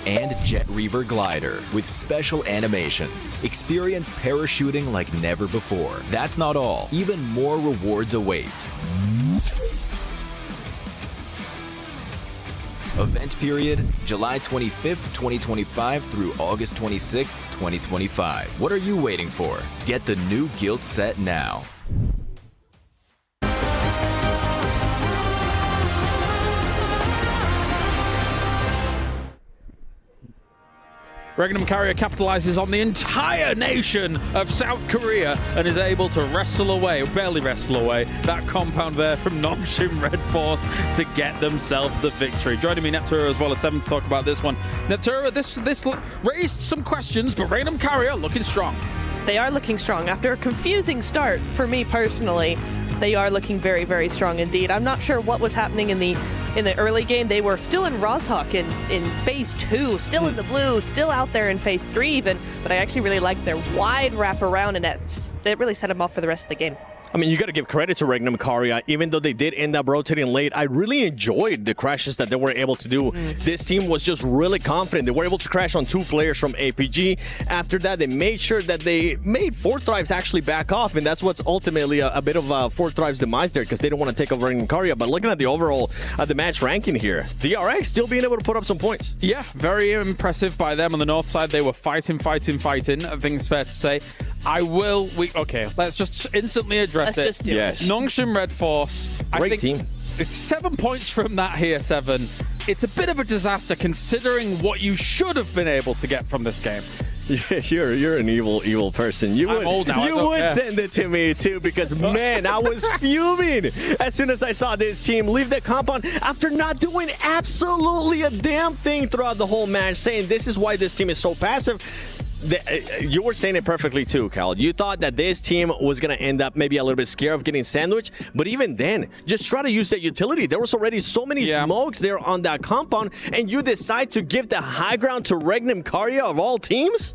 And Jet Reaver glider with special animations. Experience parachuting like never before. That's not all. Even more rewards await. Event period, July 25th, 2025 through August 26th, 2025. What are you waiting for? Get the new Guild set now. Regnum Carrier capitalizes on the entire nation of South Korea and is able to wrestle away, barely wrestle away, that compound there from Nongshim Red Force to get themselves the victory. Joining me, Neptura, as well as Seven, to talk about this one. Neptura, this raised some questions, but Regnum Carrier looking strong. They are looking strong. After a confusing start, for me personally, they are looking very, very strong indeed. I'm not sure what was happening in the early game. They were still in Roshawk in Phase 2, still in the blue, still out there in Phase 3 even, but I actually really like their wide wraparound, and that really set them off for the rest of the game. I mean, you got to give credit to Regnum Carrier. Even though they did end up rotating late, I really enjoyed the crashes that they were able to do. This team was just really confident. They were able to crash on 2 players from APG. After that, they made sure that they made Fourth Thrives actually back off, and that's what's ultimately a bit of Fourth Thrives' demise there, because they don't want to take over Regnum Carrier. But looking at the overall the match ranking here, DRX still being able to put up some points. Yeah, very impressive by them on the north side. They were fighting, I think it's fair to say. Okay, let's just instantly address it. Yes. Nongshim Red Force. Great team. It's 7 points from that here, Seven. It's a bit of a disaster considering what you should have been able to get from this game. Yeah, you're an evil person. I'm old now. You would send it to me too, because man, I was fuming as soon as I saw this team leave the compound after not doing absolutely a damn thing throughout the whole match, saying this is why this team is so passive. You were saying it perfectly too, Cal. You thought that this team was going to end up maybe a little bit scared of getting sandwiched, but even then, just try to use that utility. There was already so many smokes there on that compound, and you decide to give the high ground to Regnum Carrier of all teams?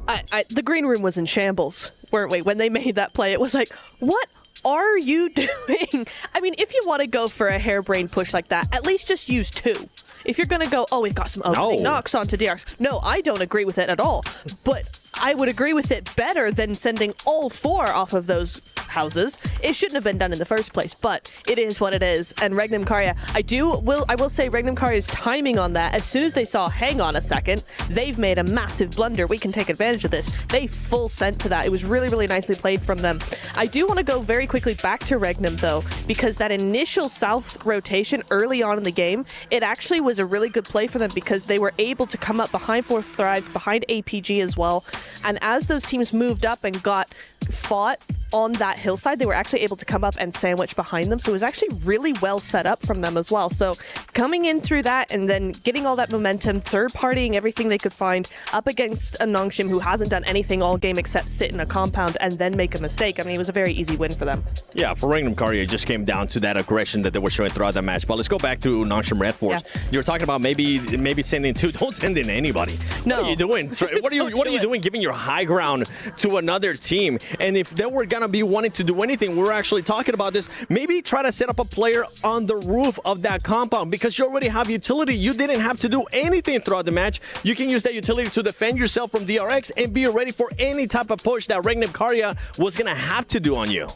The green room was in shambles, weren't we? When they made that play, it was like, what are you doing? I mean, if you want to go for a harebrained push like that, at least just use 2. If you're going to go, oh, we've got some opening knocks onto DRX. No, I don't agree with it at all. But I would agree with it better than sending all 4 off of those houses. It shouldn't have been done in the first place, but it is what it is. And Regnum Carrier, I will say Regnum Carrier's timing on that, as soon as they saw, hang on a second, they've made a massive blunder. We can take advantage of this. They full sent to that. It was really, really nicely played from them. I do want to go very quickly back to Regnum, though, because that initial south rotation early on in the game, it actually was a really good play for them because they were able to come up behind Fourth Thrives, behind APG as well. And as those teams moved up and got fought on that hillside, they were actually able to come up and sandwich behind them. So it was actually really well set up from them as well. So coming in through that and then getting all that momentum, third-partying everything they could find up against a Nongshim who hasn't done anything all game except sit in a compound and then make a mistake. I mean, it was a very easy win for them. Yeah, for Regnum Carrier, it just came down to that aggression that they were showing throughout the match. But let's go back to Nongshim Red Force. Yeah. You were talking about maybe sending 2. Don't send in anybody. No. What are you doing? What are you doing giving your high ground to another team? And if they were going to be wanting to do anything, we were actually talking about this, maybe try to set up a player on the roof of that compound, because you already have utility. You didn't have to do anything throughout the match. You can use that utility to defend yourself from DRX and be ready for any type of push that Regnum Carrier was going to have to do on you.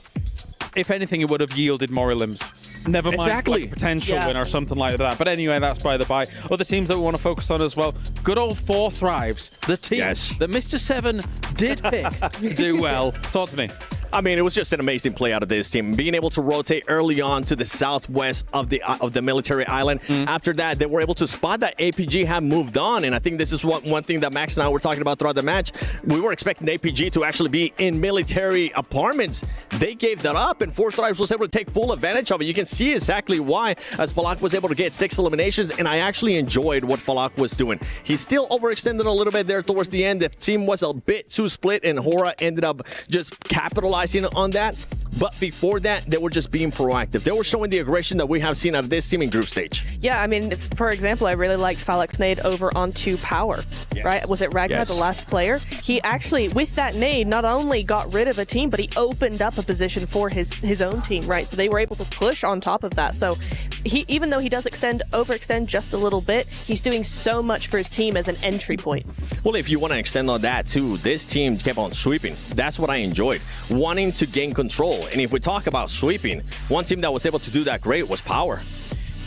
If anything, it would have yielded more limbs. Never mind like a potential win or something like that. But anyway, that's by the by. Other teams that we want to focus on as well. Good old Four Thrives. The team that Mr. Seven did pick to do well. Talk to me. I mean, it was just an amazing play out of this team. Being able to rotate early on to the southwest of the military island. After that, they were able to spot that APG had moved on. And I think this is one thing that Max and I were talking about throughout the match. We were expecting APG to actually be in military apartments. They gave that up, and Four Thrives was able to take full advantage of it. You can see exactly why, as Falak was able to get 6 eliminations, and I actually enjoyed what Falak was doing. He still overextended a little bit there towards the end. The team was a bit too split, and Hora ended up just capitalizing on that. But before that, they were just being proactive. They were showing the aggression that we have seen out of this team in group stage. Yeah, I mean, for example, I really liked Falak's nade over onto Power, right? Was it Ragnar, the last player? He actually, with that nade, not only got rid of a team, but he opened up a position for his own team, right? So they were able to push on top of that. So he, even though he does overextend just a little bit, he's doing so much for his team as an entry point. Well, if you want to extend on that too, this team kept on sweeping. That's what I enjoyed, wanting to gain control. And if we talk about sweeping, one team that was able to do that great was Power.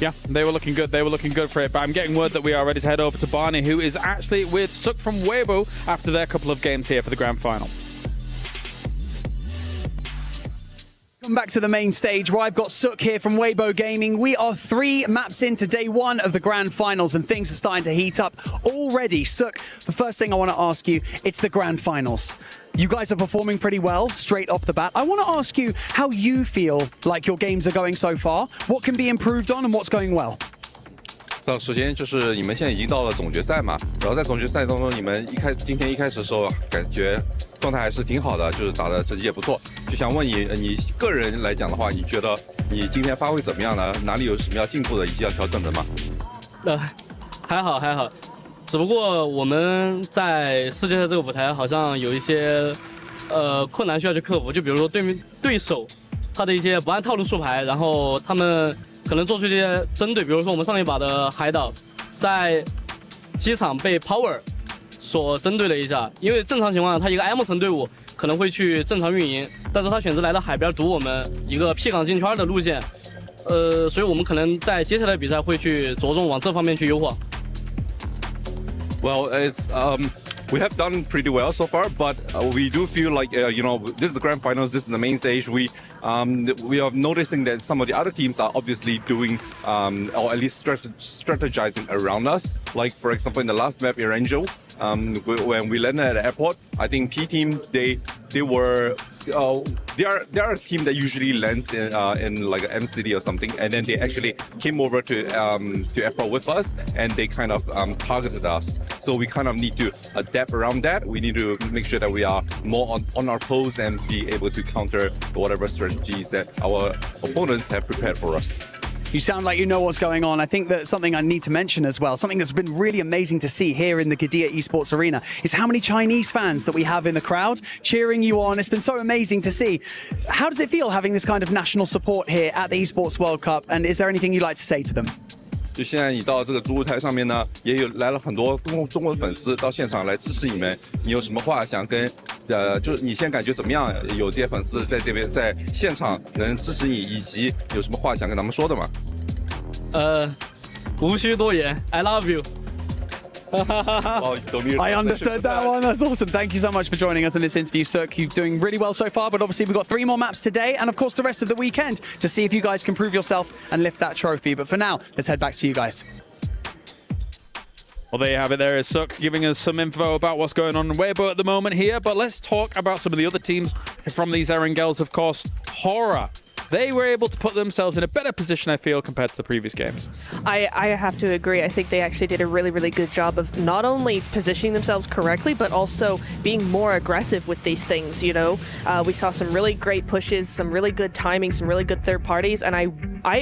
Yeah, they were looking good. They were looking good for it. But I'm getting word that we are ready to head over to Barney, who is actually with Suk from Weibo after their couple of games here for the grand final. Come back to the main stage where I've got Suk here from Weibo Gaming. We are 3 maps into day 1 of the grand finals and things are starting to heat up already. Suk, the first thing I want to ask you, it's the grand finals. You guys are performing pretty well straight off the bat. I want to ask you how you feel like your games are going so far, what can be improved on and what's going well. 首先就是你们现在已经到了总决赛嘛，然后在总决赛当中，你们今天一开始的时候感觉状态还是挺好的，就是打的成绩也不错。就想问你个人来讲的话，你觉得你今天发挥怎么样呢？哪里有什么要进步的，以及要调整的吗？还好，只不过我们在世界赛这个舞台好像有一些困难需要去克服，就比如说对手他的一些不按套路出牌，然后他们可能做出一些针对，比如说我们上一把的海岛在机场被 Power 所针对了一下，因为正常情况下他一个 M 层队伍可能会去正常运营，但是他选择来到海边堵我们一个 P 港进圈的路线，所以我们可能在接下来的比赛会去着重往这方面去优化。Well, it's we have done pretty well so far, but we do feel like you know, this is the grand finals, this is the main stage. We are noticing that some of the other teams are obviously doing or at least strategizing around us. Like for example, in the last map, Erangel, when we landed at the airport, I think P team they are a team that usually lands in like an M city or something, and then they actually came over to airport with us, and they kind of targeted us. So we kind of need to adapt around that. We need to make sure that we are more on our toes and be able to counter whatever strategies that our opponents have prepared for us. You sound like you know what's going on. I think that something I need to mention as well, something that's been really amazing to see here in the Gidea Esports Arena, is how many Chinese fans that we have in the crowd cheering you on. It's been so amazing to see. How does it feel having this kind of national support here at the Esports World Cup? And is there anything you'd like to say to them? 就现在你到这个主舞台上面呢，也有来了很多中国的粉丝到现场来支持你们。你有什么话想跟就是你现在感觉怎么样？有这些粉丝在这边在现场能支持你，以及有什么话想跟他们说的吗？无需多言 ，I love you。 I understood that one. That's awesome. Thank you so much for joining us in this interview, Suk. You're doing really well so far, but obviously we've got 3 more maps today and of course the rest of the weekend to see if you guys can prove yourself and lift that trophy. But for now, let's head back to you guys. Well, there you have it. There is Suk giving us some info about what's going on in Weibo at the moment here. But let's talk about some of the other teams from these Erangels, of course. Hora. They were able to put themselves in a better position, I feel, compared to the previous games. I have to agree. I think they actually did a really, really good job of not only positioning themselves correctly, but also being more aggressive with these things, you know? We saw some really great pushes, some really good timing, some really good third parties, and I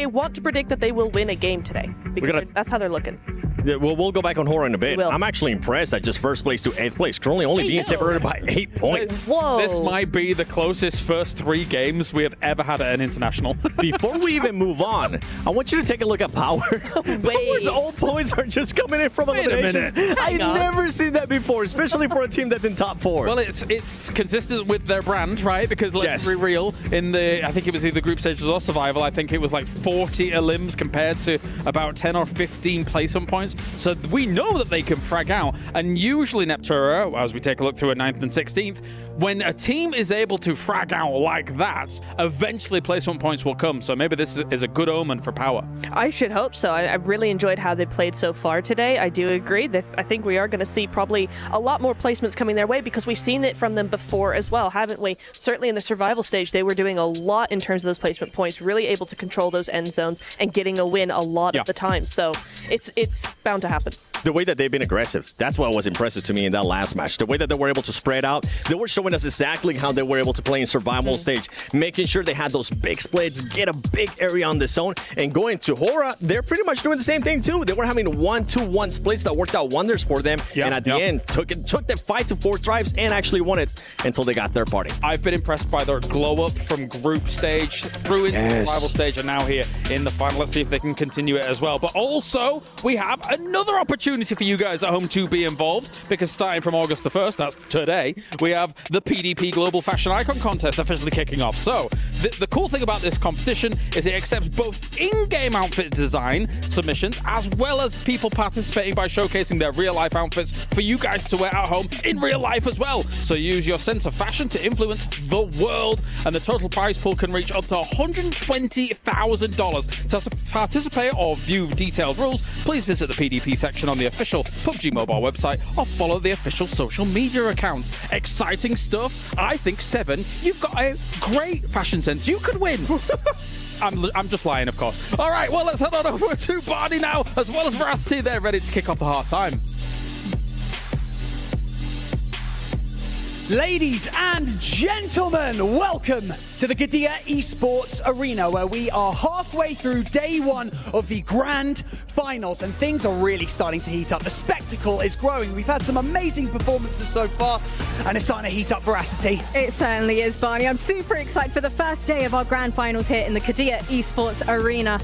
want to predict that they will win a game today, because that's how they're looking. Yeah, we'll go back on Hora in a bit. I'm actually impressed at just first place to 8th place, currently only being separated by 8 points. Whoa. This might be the closest first 3 games we have ever had at an international. Before we even move on, I want you to take a look at Power. Power's old points are just coming in from eliminations. I've never seen that before, especially for a team that's in top 4. Well, it's consistent with their brand, right? Because let's be real, in the, I think it was either group stages or survival, I think it was like 40 elims compared to about 10 or 15 placement points. points. So we know that they can frag out. And usually, Neptura, as we take a look through a 9th and 16th, when a team is able to frag out like that, eventually placement points will come. So maybe this is a good omen for Power. I should hope so. I've really enjoyed how they played so far today. I do agree that I think we are going to see probably a lot more placements coming their way because we've seen it from them before as well, haven't we? Certainly in the survival stage, they were doing a lot in terms of those placement points, really able to control those end zones and getting a win a lot of the time. So it's bound to happen. The way that they've been aggressive, that's what was impressive to me in that last match. The way that they were able to spread out, they were showing us exactly how they were able to play in survival stage, making sure they had those big splits, get a big area on the zone, and going to Hora, they're pretty much doing the same thing too. They were having 1-2-1 splits that worked out wonders for them, and at the end, took the fight to 4 drives and actually won it until they got their party. I've been impressed by their glow up from group stage through into survival stage and now here in the final. Let's see if they can continue it as well. But also, we have another opportunity for you guys at home to be involved, because starting from August the 1st, that's today, we have the PDP Global Fashion Icon Contest officially kicking off. So the cool thing about this competition is it accepts both in-game outfit design submissions as well as people participating by showcasing their real-life outfits for you guys to wear at home in real life as well. So use your sense of fashion to influence the world, and the total prize pool can reach up to $120,000. To participate or view detailed rules, please visit the PDP section on the official PUBG mobile website or follow the official social media accounts. Exciting stuff. I think, Seven, you've got a great fashion sense. You could win. I'm just lying, of course. All right, well, let's head on over to Barney now, as well as Veracity. They're ready to kick off the half-time. Ladies and gentlemen, welcome to the Qiddiya Esports Arena, where we are halfway through day 1 of the grand finals, and things are really starting to heat up. The spectacle is growing. We've had some amazing performances so far, and it's starting to heat up. Veracity. It certainly is, Barney. I'm super excited for the first day of our grand finals here in the Qiddiya Esports Arena.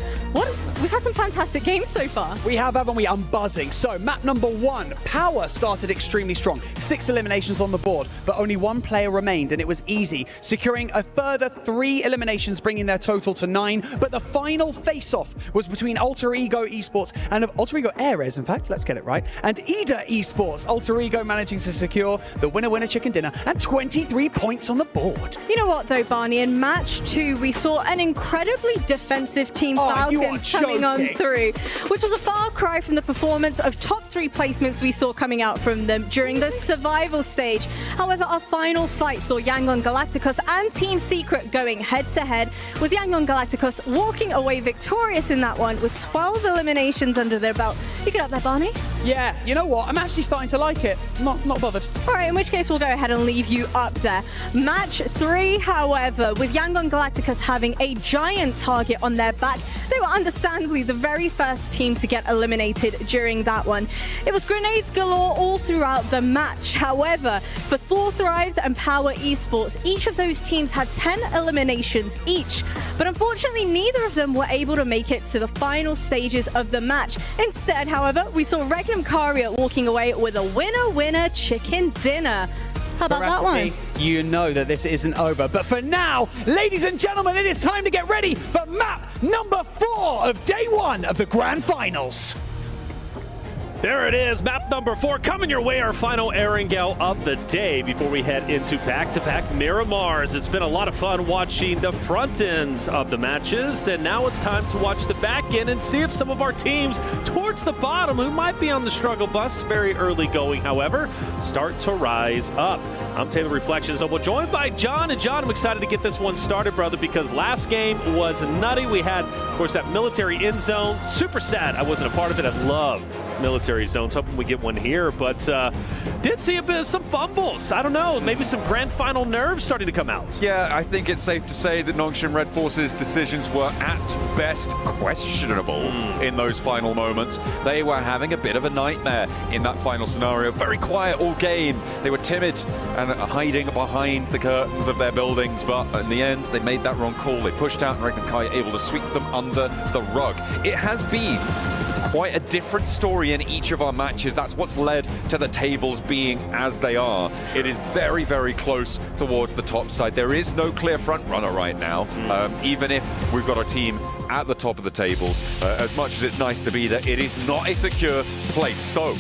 We've had some fantastic games so far. We have, haven't we? I'm buzzing. So, map number 1, Power started extremely strong. 6 eliminations on the board, but only 1 player remained, and it was easy, securing a further 3 eliminations, bringing their total to 9. But the final face-off was between Alter Ego Esports and Alter Ego Ares, in fact, let's get it right, and Ida Esports. Alter Ego managing to secure the winner-winner chicken dinner and 23 points on the board. You know what, though, Barney? In match 2, we saw an incredibly defensive Team Falcons coming on through, which was a far cry from the performance of top 3 placements we saw coming out from them during the survival stage. However, our final fight saw Yangon Galacticos and Team Secret going head-to-head, with Yangon Galacticos walking away victorious in that one with 12 eliminations under their belt. You get up there, Barney? Yeah, you know what? I'm actually starting to like it. Not bothered. All right, in which case we'll go ahead and leave you up there. Match 3, however, with Yangon Galacticos having a giant target on their back, they were understandably the very first team to get eliminated during that one. It was grenades galore all throughout the match. However, for 4 Thrives and Power Esports, each of those teams had 10 eliminations each. But unfortunately, neither of them were able to make it to the final stages of the match. Instead, however, we saw Regnum Caria walking away with a winner-winner chicken dinner. How about that one? You know that this isn't over. But for now, ladies and gentlemen, it is time to get ready for map number 4 of day 1 of the grand finals. There it is, map number 4, coming your way, our final Erangel of the day before we head into back-to-back Miramars. It's been a lot of fun watching the front ends of the matches, and now it's time to watch the back end and see if some of our teams towards the bottom, who might be on the struggle bus, very early going, however, start to rise up. I'm Taylor Reflections, and we're joined by John. And John, I'm excited to get this one started, brother, because last game was nutty. We had, of course, that military end zone. Super sad I wasn't a part of it. I love military zones. Hoping we get one here, but did see a bit of some fumbles. I don't know, maybe some grand final nerves starting to come out. Yeah, I think it's safe to say that Nongshim Red Force's decisions were at best questionable in those final moments. They were having a bit of a nightmare in that final scenario. Very quiet all game. They were timid and hiding behind the curtains of their buildings, but in the end, they made that wrong call. They pushed out and Regnum Kai able to sweep them under the rug. It has been quite a different story in each of our matches. That's what's led to the tables being as they are. It is very, very close towards the top side. There is no clear front runner right now, even if we've got a team at the top of the tables. As much as it's nice to be there, it is not a secure place. So,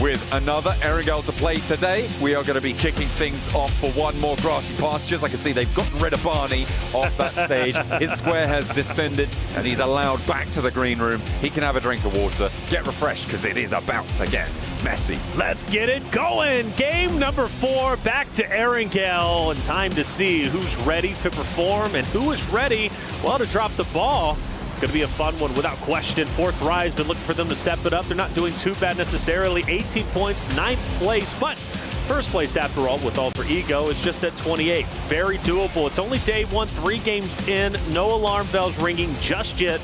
with another Erangel to play today, we are going to be kicking things off for one more grassy pastures. I can see they've gotten rid of Barney off that stage. His square has descended, and he's allowed back to the green room. He can have a drink of water, get refreshed, because it is about to get messy. Let's get it going. Game number 4, back to Erangel, and time to see who's ready to perform and who is ready, well, to drop the ball. It's going to be a fun one without question. 4th Rise, been looking for them to step it up. They're not doing too bad necessarily. 18 points, 9th place, but first place after all with Alter Ego is just at 28. Very doable. It's only day 1, 3 games in. No alarm bells ringing just yet.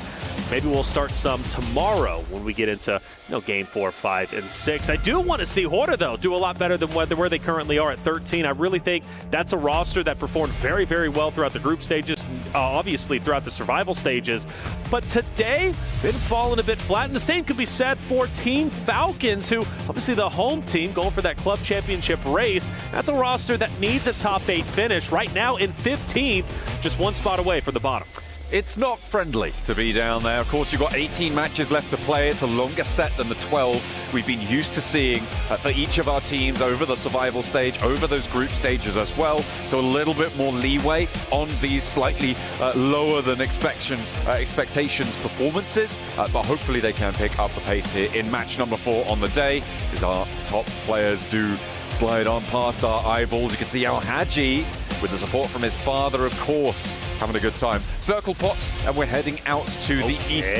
Maybe we'll start some tomorrow when we get into game 4, 5, and 6. I do want to see Horda, though, do a lot better than where they currently are at 13. I really think that's a roster that performed very, very well throughout the group stages, obviously throughout the survival stages. But today, been falling a bit flat. And the same could be said for Team Falcons, who obviously the home team going for that club championship race. That's a roster that needs a top 8 finish. Right now in 15th, just one spot away from the bottom. It's not friendly to be down there. Of course, you've got 18 matches left to play. It's a longer set than the 12 we've been used to seeing for each of our teams over the survival stage, over those group stages as well. So a little bit more leeway on these slightly lower than expectations performances. But hopefully they can pick up the pace here in match number 4 on the day, as our top players do slide on past our eyeballs. You can see Al Haji, with the support from his father, of course, having a good time. Circle pops, and we're heading out to the east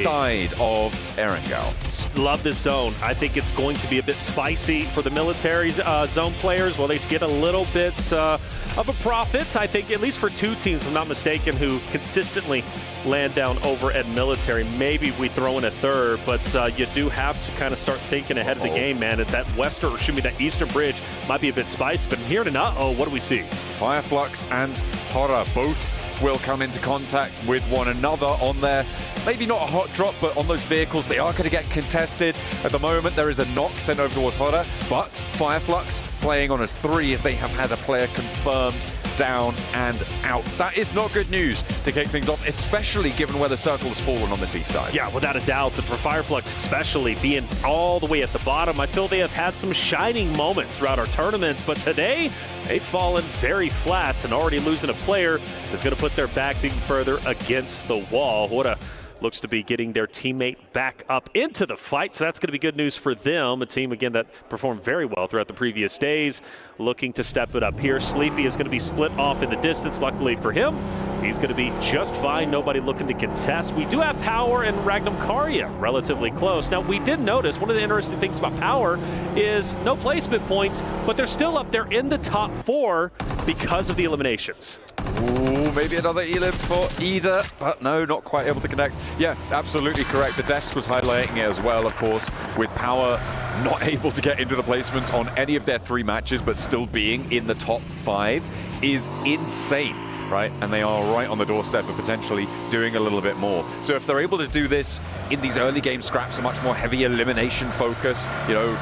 side of Erangel. Love this zone. I think it's going to be a bit spicy for the military zone players. Will they get a little bit of a profit? I think at least for 2 teams, if I'm not mistaken, who consistently land down over at military. Maybe we throw in a third, but you do have to kind of start thinking ahead of the game, man. At that that eastern bridge might be a bit spicy, but here in what do we see? Fireflux and Horror both will come into contact with one another on their, maybe not a hot drop, but on those vehicles. They are going to get contested. At the moment, there is a knock sent over towards Horror, but Fireflux playing on as 3 as they have had a player confirmed down and out. That is not good news to kick things off, especially given where the circle has fallen on this east side. Yeah, without a doubt. And for Fireflux especially, being all the way at the bottom, I feel they have had some shining moments throughout our tournament, but today they've fallen very flat, and already losing a player is going to put their backs even further against the wall. What looks to be getting their teammate back up into the fight, so that's going to be good news for them. A team, again, that performed very well throughout the previous days, looking to step it up here. Sleepy is going to be split off in the distance. Luckily for him, he's going to be just fine. Nobody looking to contest. We do have Power and Ragnum Karya relatively close. Now, we did notice one of the interesting things about Power is no placement points, but they're still up there in the top 4 because of the eliminations. Ooh, maybe another elim for Ida, but no, not quite able to connect. Yeah, absolutely correct. The desk was highlighting it as well, of course, with Power not able to get into the placements on any of their 3 matches, but still being in the top 5 is insane, right? And they are right on the doorstep of potentially doing a little bit more. So if they're able to do this in these early game scraps, a much more heavy elimination focus,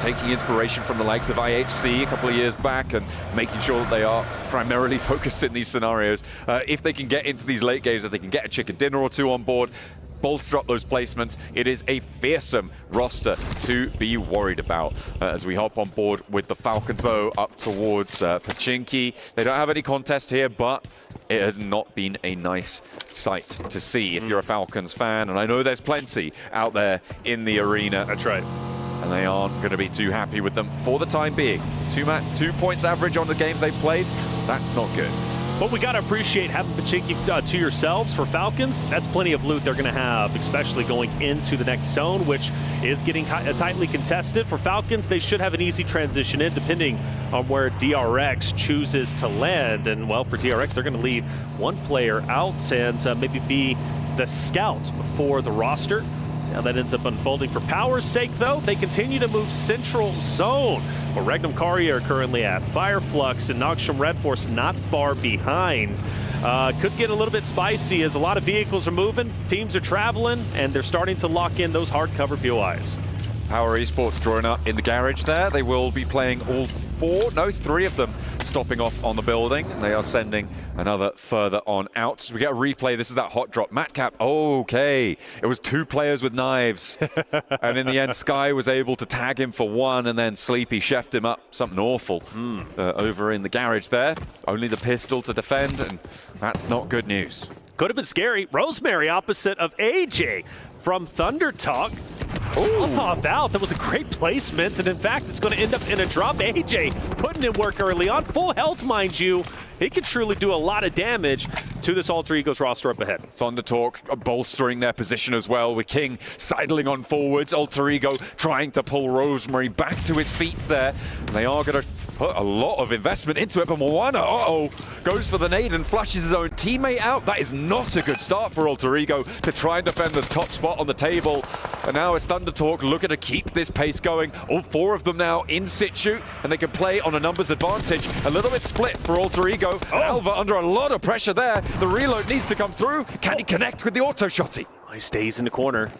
taking inspiration from the likes of IHC a couple of years back and making sure that they are primarily focused in these scenarios. If they can get into these late games, if they can get a chicken dinner or 2 on board, bolster up those placements, it is a fearsome roster to be worried about. As we hop on board with the Falcons, though, up towards Pachinki. They don't have any contest here, but it has not been a nice sight to see if you're a Falcons fan, and I know there's plenty out there in the arena. That's right. And they aren't going to be too happy with them for the time being. 2 points average on the games they've played. That's not good. But we got to appreciate having Pachinki to yourselves. For Falcons, that's plenty of loot they're going to have, especially going into the next zone, which is getting tightly contested. For Falcons, they should have an easy transition in, depending on where DRX chooses to land. And, well, for DRX, they're going to leave 1 player out and maybe be the scout for the roster. See how that ends up unfolding. For Power's sake, though, they continue to move central zone, where Regnum Karya are currently at. Fireflux and Nogsham Red Force not far behind. Could get a little bit spicy as a lot of vehicles are moving, teams are traveling, and they're starting to lock in those hardcover POIs. Power Esports drawing up in the garage there. They will be playing all 3 of them stopping off on the building. And they are sending another further on out. So we get a replay. This is that hot drop. Matcap, okay. It was 2 players with knives. And in the end, Sky was able to tag him for 1, and then Sleepy chefed him up. Something awful over in the garage there. Only the pistol to defend, and that's not good news. Could have been scary. Rosemary opposite of AJ from Thunder Talk. I'll pop out. That was a great placement, and in fact, it's going to end up in a drop. AJ putting in work early on. Full health, mind you. He can truly do a lot of damage to this Alter Egos roster up ahead. Thunder Talk bolstering their position as well, with King sidling on forwards. Alter Ego trying to pull Rosemary back to his feet there. They are going to put a lot of investment into it, but Moana, goes for the nade and flushes his own teammate out. That is not a good start for Alter Ego to try and defend this top spot on the table. And now it's Thunder Talk looking to keep this pace going. All 4 of them now in situ, and they can play on a numbers advantage. A little bit split for Alter Ego. Alva under a lot of pressure there. The reload needs to come through. Can he connect with the auto shotty? He stays in the corner.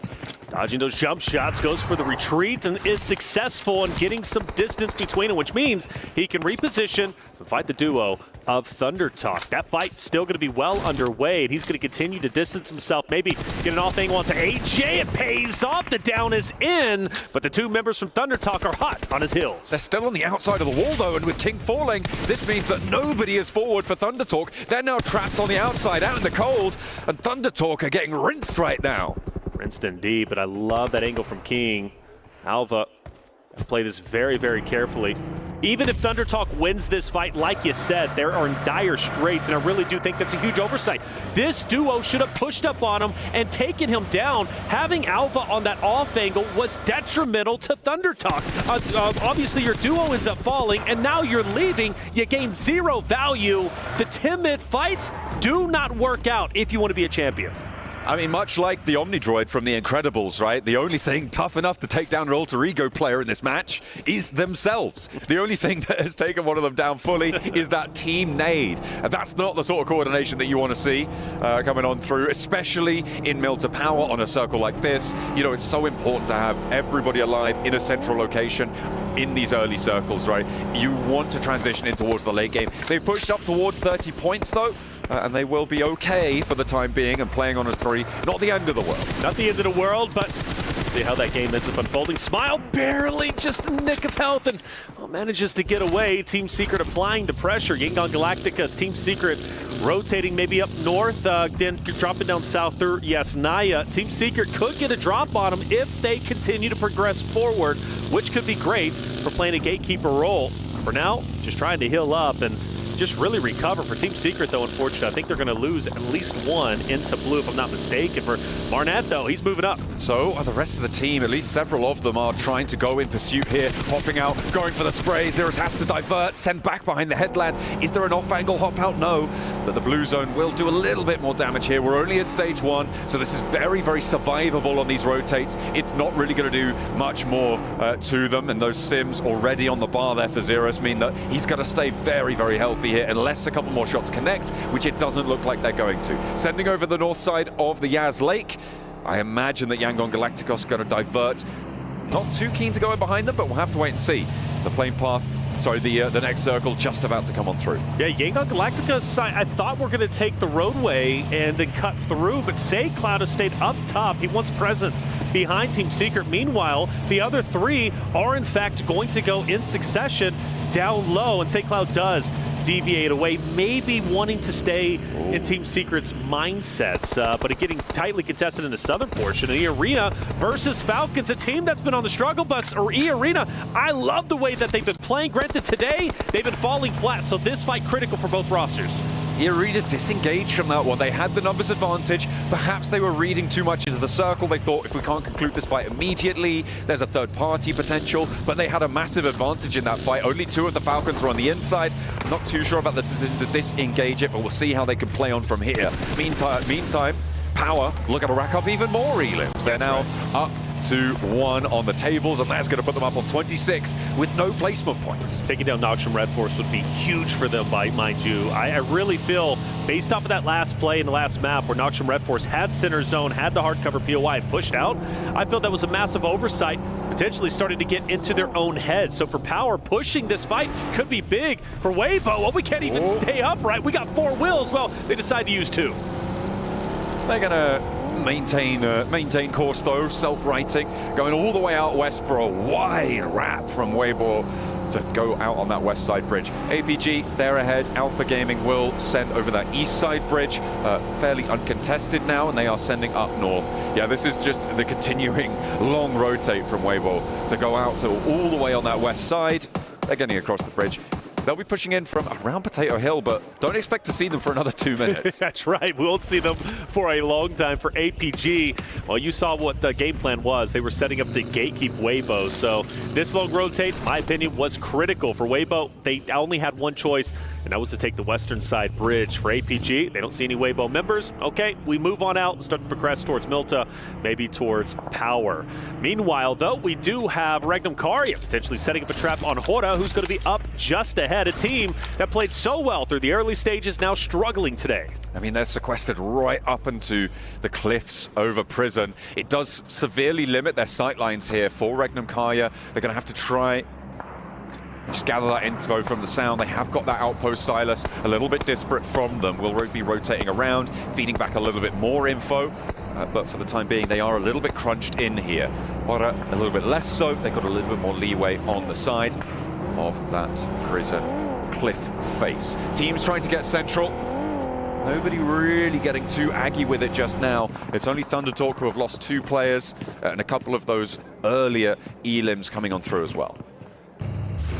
Dodging those jump shots, goes for the retreat, and is successful in getting some distance between them, which means he can reposition and fight the duo of Thunder Talk. That fight still going to be well underway, and he's going to continue to distance himself, maybe get an off angle onto AJ. It pays off. The down is in, but the 2 members from Thunder Talk are hot on his heels. They're still on the outside of the wall, though, and with King falling, this means that nobody is forward for Thunder Talk. They're now trapped on the outside, out in the cold, and Thunder Talk are getting rinsed right now. Rinsed indeed, but I love that angle from King. Alva play this very, very carefully. Even if Thunder Talk wins this fight, like you said, they are in dire straits, and I really do think that's a huge oversight. This duo should have pushed up on him and taken him down. Having Alva on that off angle was detrimental to Thunder Talk. Obviously, your duo ends up falling, and now you're leaving. You gain 0 value. The timid fights do not work out if you want to be a champion. I mean, much like the Omnidroid from The Incredibles, right? The only thing tough enough to take down an Alter Ego player in this match is themselves. The only thing that has taken one of them down fully is that team nade. And that's not the sort of coordination that you want to see coming on through, especially in Mill to Power on a circle like this. You know, it's so important to have everybody alive in a central location in these early circles, right? You want to transition in towards the late game. They've pushed up towards 30 points, though. And they will be okay for the time being, and playing on a 3. Not the end of the world. Not the end of the world, but see how that game ends up unfolding. Smile barely, just a nick of health, and manages to get away. Team Secret applying the pressure. Yangon Galactica's Team Secret rotating maybe up north, then dropping down south through Yasnaya. Team Secret could get a drop on them if they continue to progress forward, which could be great for playing a gatekeeper role. For now, just trying to heal up and just really recover. For Team Secret, though, unfortunately, I think they're going to lose at least 1 into blue, if I'm not mistaken. For Marnat, though, he's moving up. So are the rest of the team. At least several of them are trying to go in pursuit here, hopping out, going for the spray. Zerus has to divert, send back behind the headland. Is there an off-angle hop out? No. But the blue zone will do a little bit more damage here. We're only at stage 1, so this is very, very survivable on these rotates. It's not really going to do much more to them, and those sims already on the bar there for Zerus mean that he's got to stay very, very healthy here unless a couple more shots connect, which it doesn't look like they're going to. Sending over the north side of the Yaz Lake. I imagine that Yangon Galacticos are going to divert. Not too keen to go in behind them, but we'll have to wait and see. The plane path, sorry, the next circle just about to come on through. Yeah, Yangon Galacticos, I thought we're going to take the roadway and then cut through, but SayCloud has stayed up top. He wants presence behind Team Secret. Meanwhile, the other 3 are in fact going to go in succession down low, and SayCloud does deviate away, maybe wanting to stay in Team Secret's mindsets, but it getting tightly contested in the southern portion. And E-Arena versus Falcons, a team that's been on the struggle bus, or E-Arena. I love the way that they've been playing. Granted, today, they've been falling flat, so this fight critical for both rosters. E-Arena disengaged from that one. They had the numbers advantage. Perhaps they were reading too much into the circle. They thought, if we can't conclude this fight immediately, there's a third-party potential. But they had a massive advantage in that fight. Only 2 of the Falcons were on the inside. I'm not too sure about the decision to disengage it, but we'll see how they can play on from here. Meantime, Power looking to rack up even more elims. They're now up to 1 on the tables, and that's going to put them up on 26 with no placement points. Taking down Noxium Red Force would be huge for them, mind you. I really feel, based off of that last play in the last map where Noxium Red Force had center zone, had the hard cover POI pushed out, I feel that was a massive oversight. potentially starting to get into their own heads. So for Power, pushing this fight could be big. For Weibo, well, we can't even stay upright. We got 4 wills. Well, they decide to use 2. They're going to maintain course, though, self-righting, going all the way out west for a wide wrap from Weibo to go out on that west side bridge. APG, they're ahead. Alpha Gaming will send over that east side bridge, fairly uncontested now, and they are sending up north. Yeah, this is just the continuing long rotate from Weibo to go out to all the way on that west side. They're getting across the bridge. They'll be pushing in from around Potato Hill, but don't expect to see them for another 2 minutes. That's right. We won't see them for a long time. For APG, well, you saw what the game plan was. They were setting up to gatekeep Weibo. So this long rotate, in my opinion, was critical for Weibo. They only had one choice, and that was to take the western side bridge. For APG, they don't see any Weibo members. Okay, we move on out and start to progress towards Milta, maybe towards Power. Meanwhile, though, we do have Regnum Karya potentially setting up a trap on Hora, who's going to be up just ahead. A team that played so well through the early stages, now struggling today. I mean, they're sequestered right up into the cliffs over Prison. It does severely limit their sightlines here for Regnum Karya. They're going to have to try just gather that info from the sound. They have got that outpost Silas a little bit disparate from them. Will be rotating around, feeding back a little bit more info. But for the time being, they are a little bit crunched in here. Hora a little bit less so. They've got a little bit more leeway on the side of that Prison cliff face. Teams trying to get central. Nobody really getting too aggy with it just now. It's only Thunder Talk who have lost 2 players and a couple of those earlier elims coming on through as well.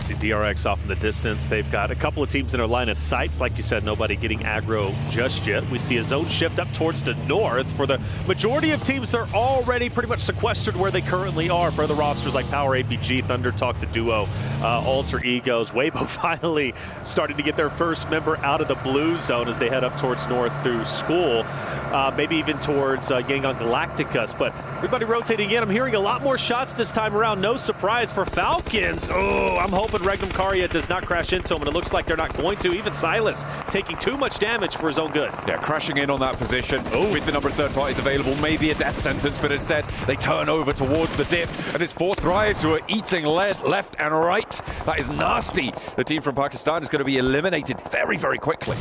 See DRX off in the distance. They've got a couple of teams in their line of sights. Like you said, nobody getting aggro just yet. We see a zone shift up towards the north. For the majority of teams, they're already pretty much sequestered where they currently are. For the rosters like Power, APG, Thunder Talk, the duo, Alter Egos. Weibo finally starting to get their first member out of the blue zone as they head up towards north through school. Maybe even towards Yangon Galacticus. But everybody rotating in. I'm hearing a lot more shots this time around. No surprise for Falcons. Oh, I'm hoping Regnum Karya does not crash into him, and it looks like they're not going to. Even Silas taking too much damage for his own good. Yeah, crashing in on that position with the number of third parties available, maybe a death sentence, but instead they turn over towards the dip, and it's 4 Thrives who are eating lead left and right. That is nasty. The team from Pakistan is going to be eliminated very, very quickly.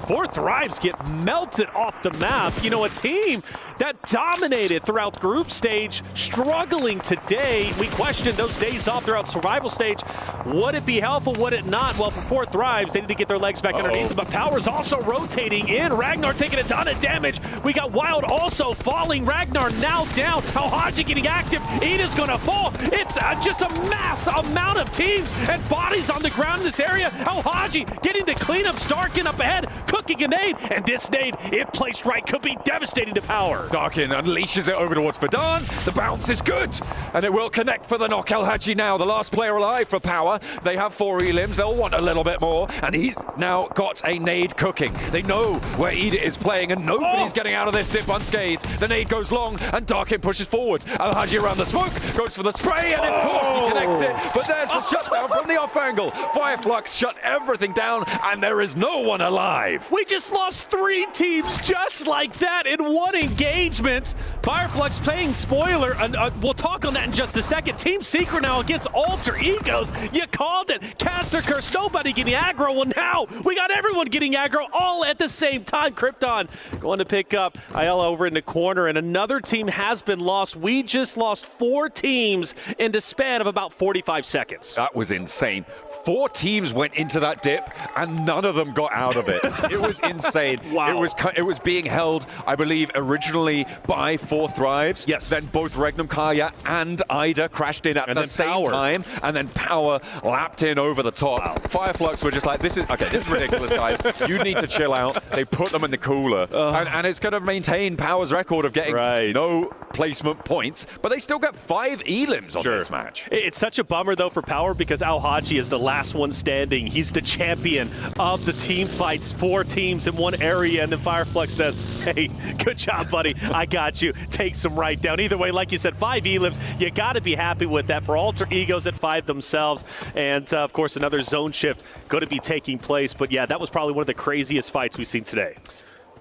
4 Thrives get melted off the map. You know, a team that dominated throughout group stage, struggling today. We questioned those days off throughout survival stage. Would it be helpful? Would it not? Well, for 4 Thrives, they need to get their legs back underneath them. But Power's also rotating in. Ragnar taking a ton of damage. We got Wild also falling. Ragnar now down. Alhaji getting active. Ida's going to fall. It's just a mass amount of teams and bodies on the ground in this area. Alhaji getting the cleanup. Starkin up ahead. Cooking a nade. And this nade, if placed right, could be devastating to Power. Darkin unleashes it over towards Fadan. The bounce is good. And it will connect for the knock. Alhaji now, the last player alive for Power. They have 4 elims. They'll want a little bit more. And he's now got a nade cooking. They know where Ida is playing, and nobody's getting out of this dip unscathed. The nade goes long, and Darkin pushes forwards. Alhaji around the smoke, goes for the spray, and of course he connects it. But there's the shutdown from the off angle. Fireflux shut everything down, and there is no one alive. We just lost 3 teams just like that in one engagement. Fireflux playing spoiler, and we'll talk on that in just a second. Team Secret now against Alter Egos. You called it. Caster Curse, nobody getting aggro. Well, now we got everyone getting aggro all at the same time. Krypton going to pick up Ayala over in the corner, and another team has been lost. We just lost 4 teams in the span of about 45 seconds. That was insane. 4 teams went into that dip, and none of them got out of it. It was insane. Wow. It was being held, I believe, originally by 4 Thrives. Yes. Then both Regnum Karya and Ida crashed in at the same time, and then Power lapped in over the top. Wow. Fireflux were just like, this is ridiculous, guys. You need to chill out. They put them in the cooler, and it's going to maintain Power's record of getting no placement points, but they still get 5 elims on this match. It's such a bummer, though, for Power, because Alhaji is the last one standing. He's the champion of the team fights. 4 teams in one area, and then Fireflux says, hey, good job, buddy. I got you. Takes him right down. Either way, like you said, 5 elims. You got to be happy with that. For Alter Egos at 5 themselves, and of course, another zone shift going to be taking place. But yeah, that was probably one of the craziest fights we've seen today.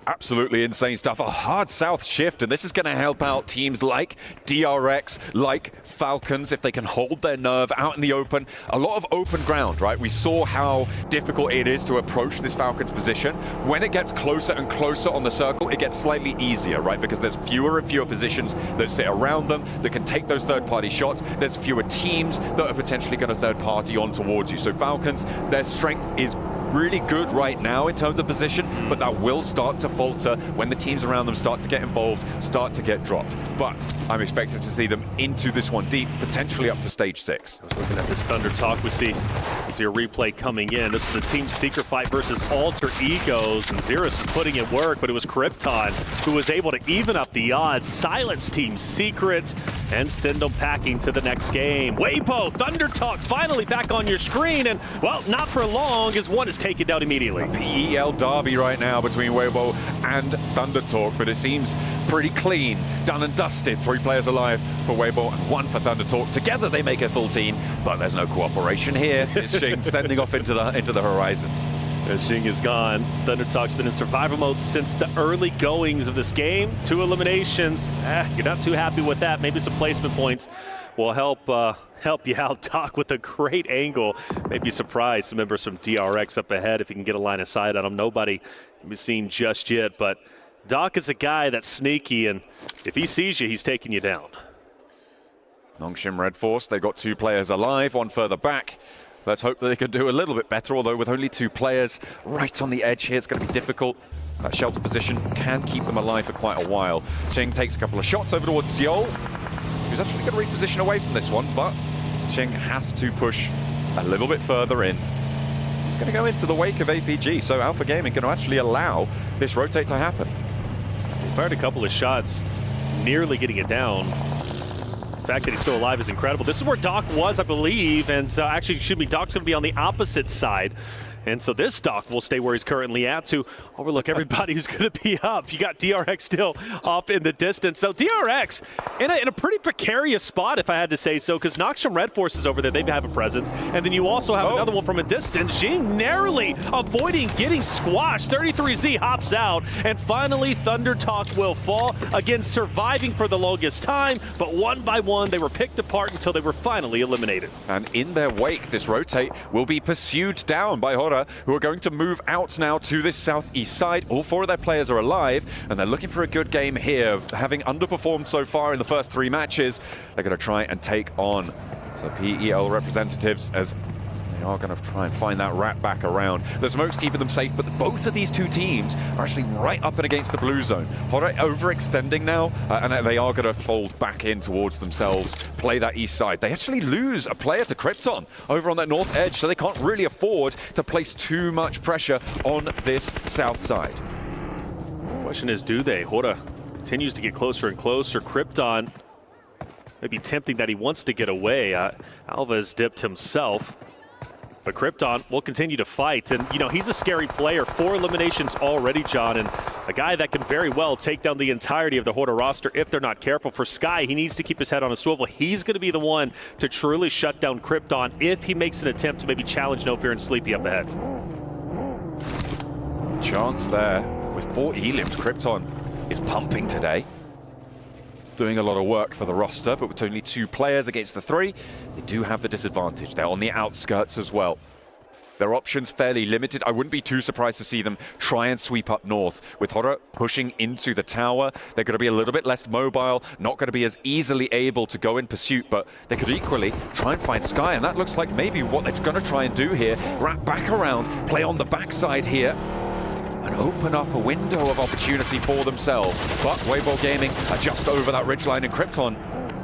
Absolutely insane stuff. A hard south shift, and this is going to help out teams like DRX, like Falcons, if they can hold their nerve out in the open. A lot of open ground, right? We saw how difficult it is to approach this Falcons position. When it gets closer and closer on the circle, it gets slightly easier, right? Because there's fewer and fewer positions that sit around them that can take those third-party shots. There's fewer teams that are potentially going to third-party on towards you. So Falcons, their strength is really good right now in terms of position, but that will start to falter when the teams around them start to get involved, start to get dropped. But I'm expecting to see them into this one deep, potentially up to stage 6. I was looking at this Thunder Talk. We see a replay coming in. This is the Team Secret fight versus Alter Egos, and Xerus is putting in work, but it was Krypton who was able to even up the odds, silence Team Secret, and send them packing to the next game. Weibo, Thunder Talk finally back on your screen, and well, not for long as one is taken down immediately. A PEL derby right now between Weibo and Thunder Talk, but it seems pretty clean, done and dusted. 3 players alive for Weibo and 1 for Thunder Talk. Together they make a full team, but there's no cooperation here. It's Xing sending off into the horizon. As Xing is gone, Thunder Talk's been in survival mode since the early goings of this game. 2 eliminations. You're not too happy with that. Maybe some placement points will help you out. Doc with a great angle. Maybe surprise some members from DRX up ahead if you can get a line of sight on them. Nobody can be seen just yet, but Doc is a guy that's sneaky, and if he sees you, he's taking you down. Nongshim Red Force, they've got 2 players alive, 1 further back. Let's hope that they can do a little bit better, although with only 2 players right on the edge here, it's going to be difficult. That shelter position can keep them alive for quite a while. Xing takes a couple of shots over towards Seoul, who's actually going to reposition away from this one, but Xing has to push a little bit further in. He's going to go into the wake of APG, so Alpha Gaming going to actually allow this rotate to happen. He fired a couple of shots, nearly getting it down. The fact that he's still alive is incredible. This is where Doc was, I believe, and actually, excuse me, Doc's going to be on the opposite side. And so this Doc will stay where he's currently at to overlook everybody who's going to be up. You got DRX still off in the distance. So DRX in a pretty precarious spot, if I had to say so, because Nongshim Red Force is over there. They have a presence. And then you also have another one from a distance. Xing narrowly avoiding getting squashed. 33Z hops out. And finally, Thunder Talk will fall. Again, surviving for the longest time. But one by one, they were picked apart until they were finally eliminated. And in their wake, this rotate will be pursued down by Hora, who are going to move out now to this southeast side. All 4 of their players are alive, and they're looking for a good game here. Having underperformed so far in the first 3 matches, they're going to try and take on some PEL representatives as they are going to try and find that rat back around. The smoke's keeping them safe, but both of these 2 teams are actually right up and against the blue zone. Hora overextending now, and they are going to fold back in towards themselves, play that east side. They actually lose a player to Krypton over on that north edge, so they can't really afford to place too much pressure on this south side. The question is, do they? Hora continues to get closer and closer. Krypton may be tempting that he wants to get away. Alva's dipped himself. But Krypton will continue to fight, and you know, he's a scary player. 4 eliminations already, John, and a guy that can very well take down the entirety of the Hora roster if they're not careful. For Sky, he needs to keep his head on a swivel. He's going to be the one to truly shut down Krypton if he makes an attempt to maybe challenge No Fear and Sleepy up ahead. Chance there with 4 elims. Krypton is pumping today, doing a lot of work for the roster, but with only 2 players against the 3, they do have the disadvantage. They're on the outskirts as well. Their options fairly limited. I wouldn't be too surprised to see them try and sweep up north. With Hora pushing into the tower, they're going to be a little bit less mobile, not going to be as easily able to go in pursuit, but they could equally try and find Sky, and that looks like maybe what they're going to try and do here. Wrap back around, play on the backside here, and open up a window of opportunity for themselves. But Weibo Gaming are just over that ridgeline, and Krypton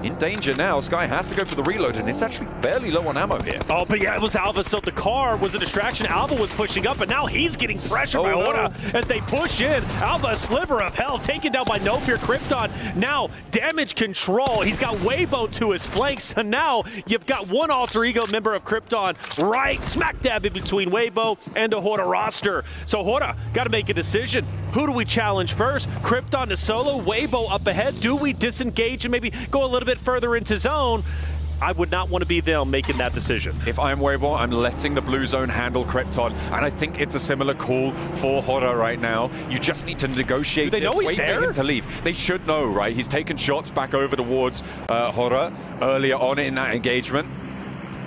in danger now. Sky has to go for the reload, and it's actually barely low on ammo here. Oh, but yeah, it was Alva, so the car was a distraction. Alva was pushing up, and now he's getting pressured by Hora as they push in. Alva, a sliver of hell, taken down by No Fear. Krypton now damage control. He's got Weibo to his flanks, and now you've got one alter ego member of Krypton right smack dab in between Weibo and the Hora roster. So Hora got to make a decision. Who do we challenge first? Krypton to solo, Weibo up ahead. Do we disengage and maybe go a little bit further into zone? I would not want to be them making that decision. If I'm Weibo, I'm letting the blue zone handle Krypton, and I think it's a similar call for Hora right now. You just need to negotiate. Do they know he's wait there? for him to leave. They should know, right? He's taken shots back over towards Hora earlier on in that engagement.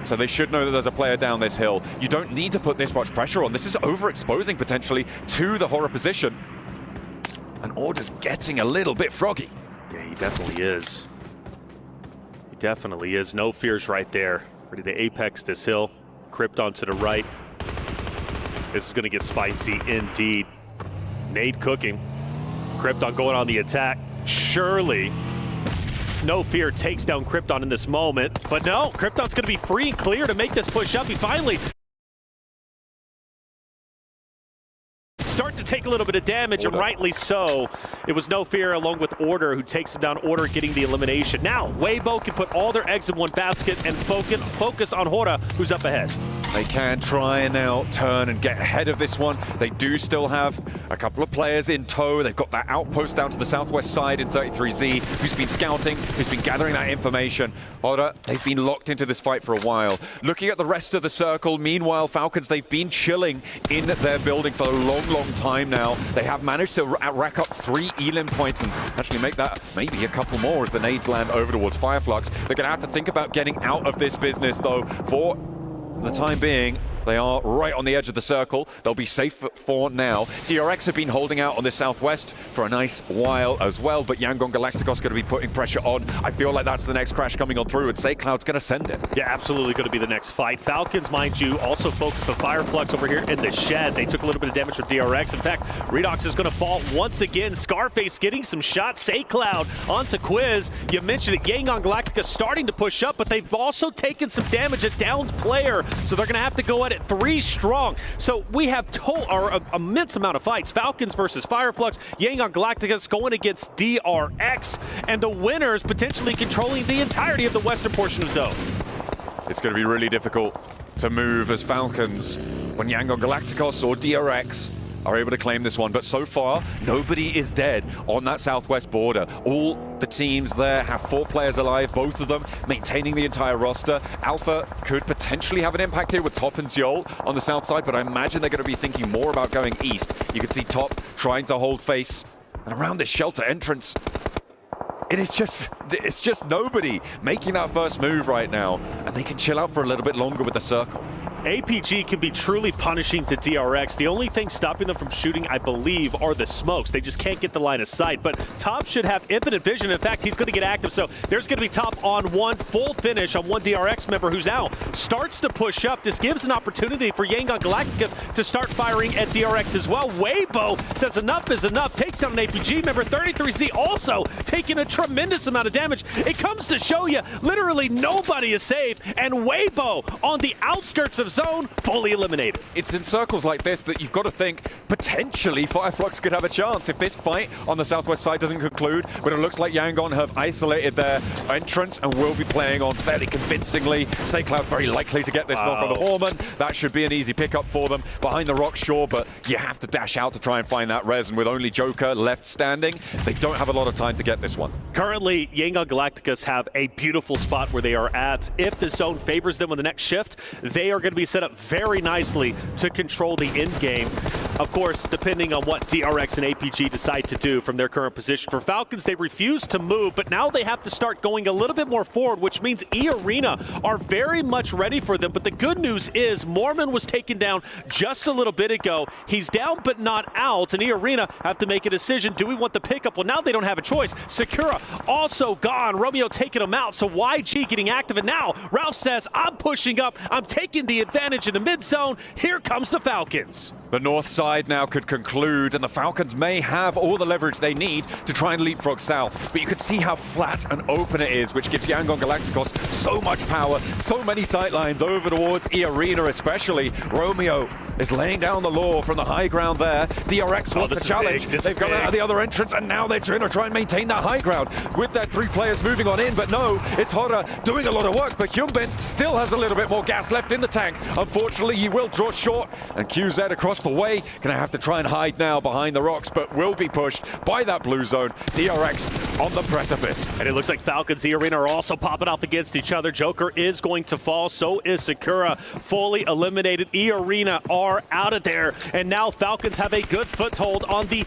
So they should know that there's a player down this hill. You don't need to put this much pressure on. This is overexposing potentially to the Hora position. And Order's getting a little bit froggy. Yeah, he definitely is. He definitely is. No fears right there. Ready to apex this hill. Krypton to the right. This is going to get spicy indeed. Nade cooking. Krypton going on the attack. Surely No Fear takes down Krypton in this moment. But no, Krypton's going to be free and clear to make this push up. He finally start to take a little bit of damage, and rightly so. It was No Fear along with Order who takes him down. Order getting the elimination. Now, Weibo can put all their eggs in one basket and focus on Hora, who's up ahead. They can try and now turn and get ahead of this one. They do still have a couple of players in tow. They've got that outpost down to the southwest side in 33Z, who's been scouting, who's been gathering that information. Hora, they've been locked into this fight for a while. Looking at the rest of the circle, meanwhile, Falcons, they've been chilling in their building for a long time now. They have managed to rack up 3 Elim points and actually make that maybe a couple more as the nades land over towards Fireflux. They're going to have to think about getting out of this business, though, for the time being. They are right on the edge of the circle. They'll be safe for now. DRX have been holding out on the southwest for a nice while as well, but Yangon Galacticos going to be putting pressure on. I feel like that's the next crash coming on through, and SayCloud's going to send it. Yeah, absolutely going to be the next fight. Falcons, mind you, also focused on Fireflux over here in the shed. They took a little bit of damage from DRX. In fact, Redox is going to fall once again. Scarface getting some shots. SayCloud onto Quiz. You mentioned it, Yangon Galacticos starting to push up, but they've also taken some damage, a downed player, so they're going to have to go at it 3 strong. So we have an immense amount of fights. Falcons versus Fireflux, Yangon Galacticos going against DRX, and the winners potentially controlling the entirety of the western portion of Zone. It's going to be really difficult to move as Falcons when Yangon Galacticos or DRX are able to claim this one, but so far, nobody is dead on that southwest border. All the teams there have 4 players alive, both of them maintaining the entire roster. Alpha could potentially have an impact here with Top and Seoul on the south side, but I imagine they're going to be thinking more about going east. You can see Top trying to hold face, and around this shelter entrance, it's just nobody making that first move right now, and they can chill out for a little bit longer with the circle. APG can be truly punishing to DRX. The only thing stopping them from shooting, I believe, are the smokes. They just can't get the line of sight. But Top should have infinite vision. In fact, he's going to get active. So there's going to be Top on one full finish on one DRX member who's now starts to push up. This gives an opportunity for Yangon Galacticos to start firing at DRX as well. Weibo says enough is enough. Takes down an APG member. 33Z also taking a tremendous amount of damage. It comes to show you literally nobody is safe. And Weibo on the outskirts of Zone, fully eliminated. It's in circles like this that you've got to think potentially Fireflux could have a chance if this fight on the southwest side doesn't conclude, but it looks like Yangon have isolated their entrance and will be playing on fairly convincingly. SayCloud very likely to get this knock on the Horman. That should be an easy pickup for them behind the rock, sure, but you have to dash out to try and find that res, and with only Joker left standing, they don't have a lot of time to get this one. Currently, Yangon Galacticos have a beautiful spot where they are at. If the zone favors them on the next shift, they are going to be set up very nicely to control the end game. Of course, depending on what DRX and APG decide to do from their current position. For Falcons, they refuse to move, but now they have to start going a little bit more forward, which means E-Arena are very much ready for them. But the good news is Mormon was taken down just a little bit ago. He's down but not out, and E-Arena have to make a decision. Do we want the pickup? Well, now they don't have a choice. Sakura also gone. Romeo taking him out, so YG getting active, and now Ralph says, I'm pushing up. I'm taking the advantage in the mid zone. Here comes the Falcons. The north side now could conclude, and the Falcons may have all the leverage they need to try and leapfrog south. But you can see how flat and open it is, which gives Yangon Galacticos so much power, so many sightlines over towards E-Arena especially. Romeo is laying down the law from the high ground there. DRX wants the challenge. They've gone out of the other entrance, and now they're trying to try and maintain that high ground with their 3 players moving on in. But no, it's Hora doing a lot of work, but Hyunbin still has a little bit more gas left in the tank. Unfortunately, he will draw short, and QZ across the way gonna have to try and hide now behind the rocks, but will be pushed by that blue zone. DRX on the precipice. And it looks like Falcons, the Arena are also popping up against each other. Joker is going to fall, so is Sakura. Fully eliminated. E-Arena are out of there. And now Falcons have a good foothold on the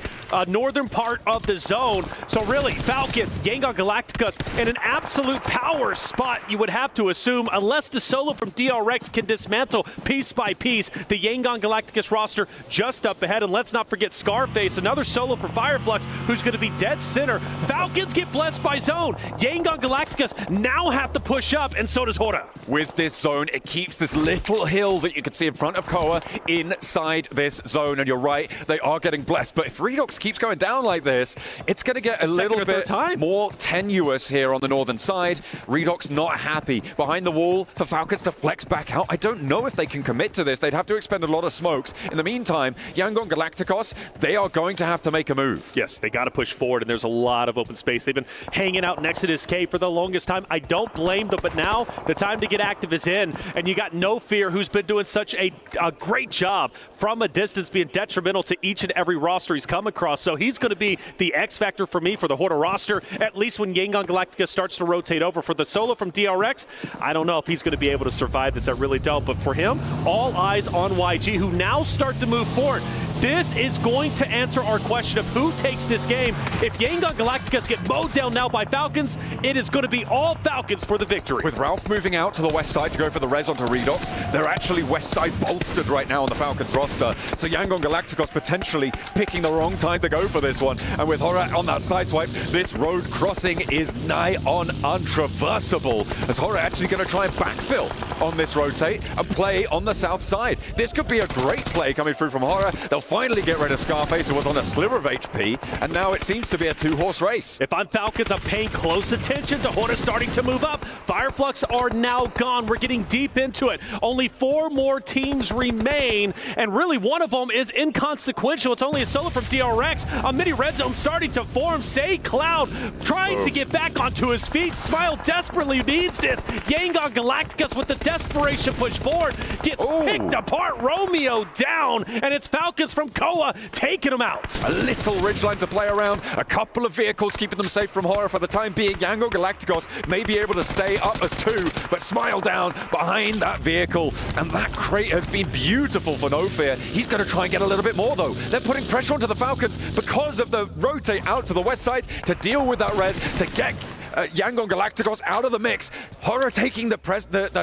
northern part of the zone. So really, Falcons, Yangon Galacticos in an absolute power spot, you would have to assume, unless the solo from DRX can dismantle piece by piece the Yangon Galacticos roster just up ahead. And let's not forget Scarface, another solo for Fireflux, who's going to be dead center. Falcons get blessed by zone. Yangon Galacticos now have to push up, and so does Hora. With this zone, it keeps this little hill that you can see in front of Koa inside this zone. And you're right, they are getting blessed. But if Redox keeps going down like this, it's going to get a little bit more tenuous here on the northern side. Redox not happy. Behind the wall for Falcons to flex back out. I don't know if they can commit to this. They'd have to expend a lot of smokes. In the meantime, Yangon Galacticos, they are going to have to make a move. Yes, they got to push forward, and there's a lot of open space. They've been hanging out next to this cave for the longest time. I don't blame them, but now the time to get active is in, and you got No Fear, who's been doing such a great job from a distance, being detrimental to each and every roster he's come across. So he's going to be the X factor for me for the Horde roster, at least when Yangon Galactica starts to rotate over. For the solo from DRX, I don't know if he's going to be able to survive this. I really don't. But for him, all eyes on YG, who now start to move forward. This is going to answer our question of who takes this game. If Yangon Galacticos get mowed down now by Falcons, it is going to be all Falcons for the victory. With Ralph moving out to the west side to go for the res onto Redox, they're actually west side bolstered right now on the Falcons roster. So Yangon Galacticos potentially picking the wrong time to go for this one. And with Hora on that side swipe, this road crossing is nigh on untraversable. As Hora actually going to try and backfill on this rotate and play on the south side. This could be a great play coming through from Hora. They'll finally get rid of Scarface, who was on a sliver of HP, and now it seems to be a two-horse race. If I'm Falcons, I'm paying close attention to Hora starting to move up. Fireflux are now gone. We're getting deep into it. Only 4 more teams remain, and really one of them is inconsequential. It's only a solo from DRX. A mini red zone starting to form. Say Cloud trying to get back onto his feet. Smile desperately needs this. Yangon Galacticos with the desperation push forward gets picked apart. Romeo down, and it's Falcons from Koa taking them out. A little ridgeline to play around, a couple of vehicles keeping them safe from Hora for the time being. Yangon Galacticos may be able to stay up as 2, but Smile down behind that vehicle, and that crate has been beautiful for No Fear. He's going to try and get a little bit more though. They're putting pressure onto the Falcons because of the rotate out to the west side to deal with that res, to get Yangon Galacticos out of the mix. Hora taking the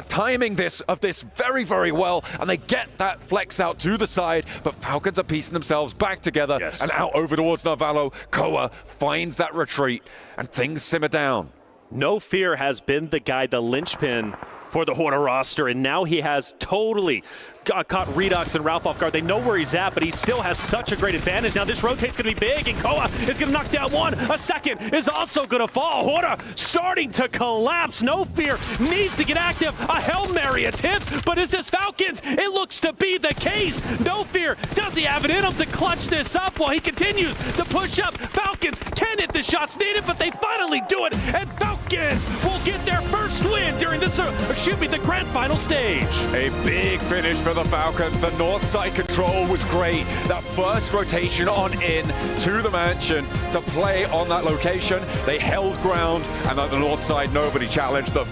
timing of this very, very well, and they get that flex out to the side, but Falcons are piecing themselves back together and out over towards Narvalo. Koa finds that retreat, and things simmer down. No Fear has been the guy, the linchpin for the Horde roster, and now he has totally caught Redox and Ralph off guard. They know where he's at, but he still has such a great advantage. Now this rotate's going to be big, and Koa is going to knock down one. A second is also going to fall. Horde starting to collapse. No Fear needs to get active. A Hail Mary attempt, but is this Falcons? It looks to be the case. No Fear, does he have it in him to clutch this up while he continues to push up? Falcons can hit the shots needed, but they finally do it, and Falcons will get their first win during this, the grand final stage. A big finish for the Falcons. The north side control was great. That first rotation on in to the mansion to play on that location. They held ground, and on the north side, nobody challenged them.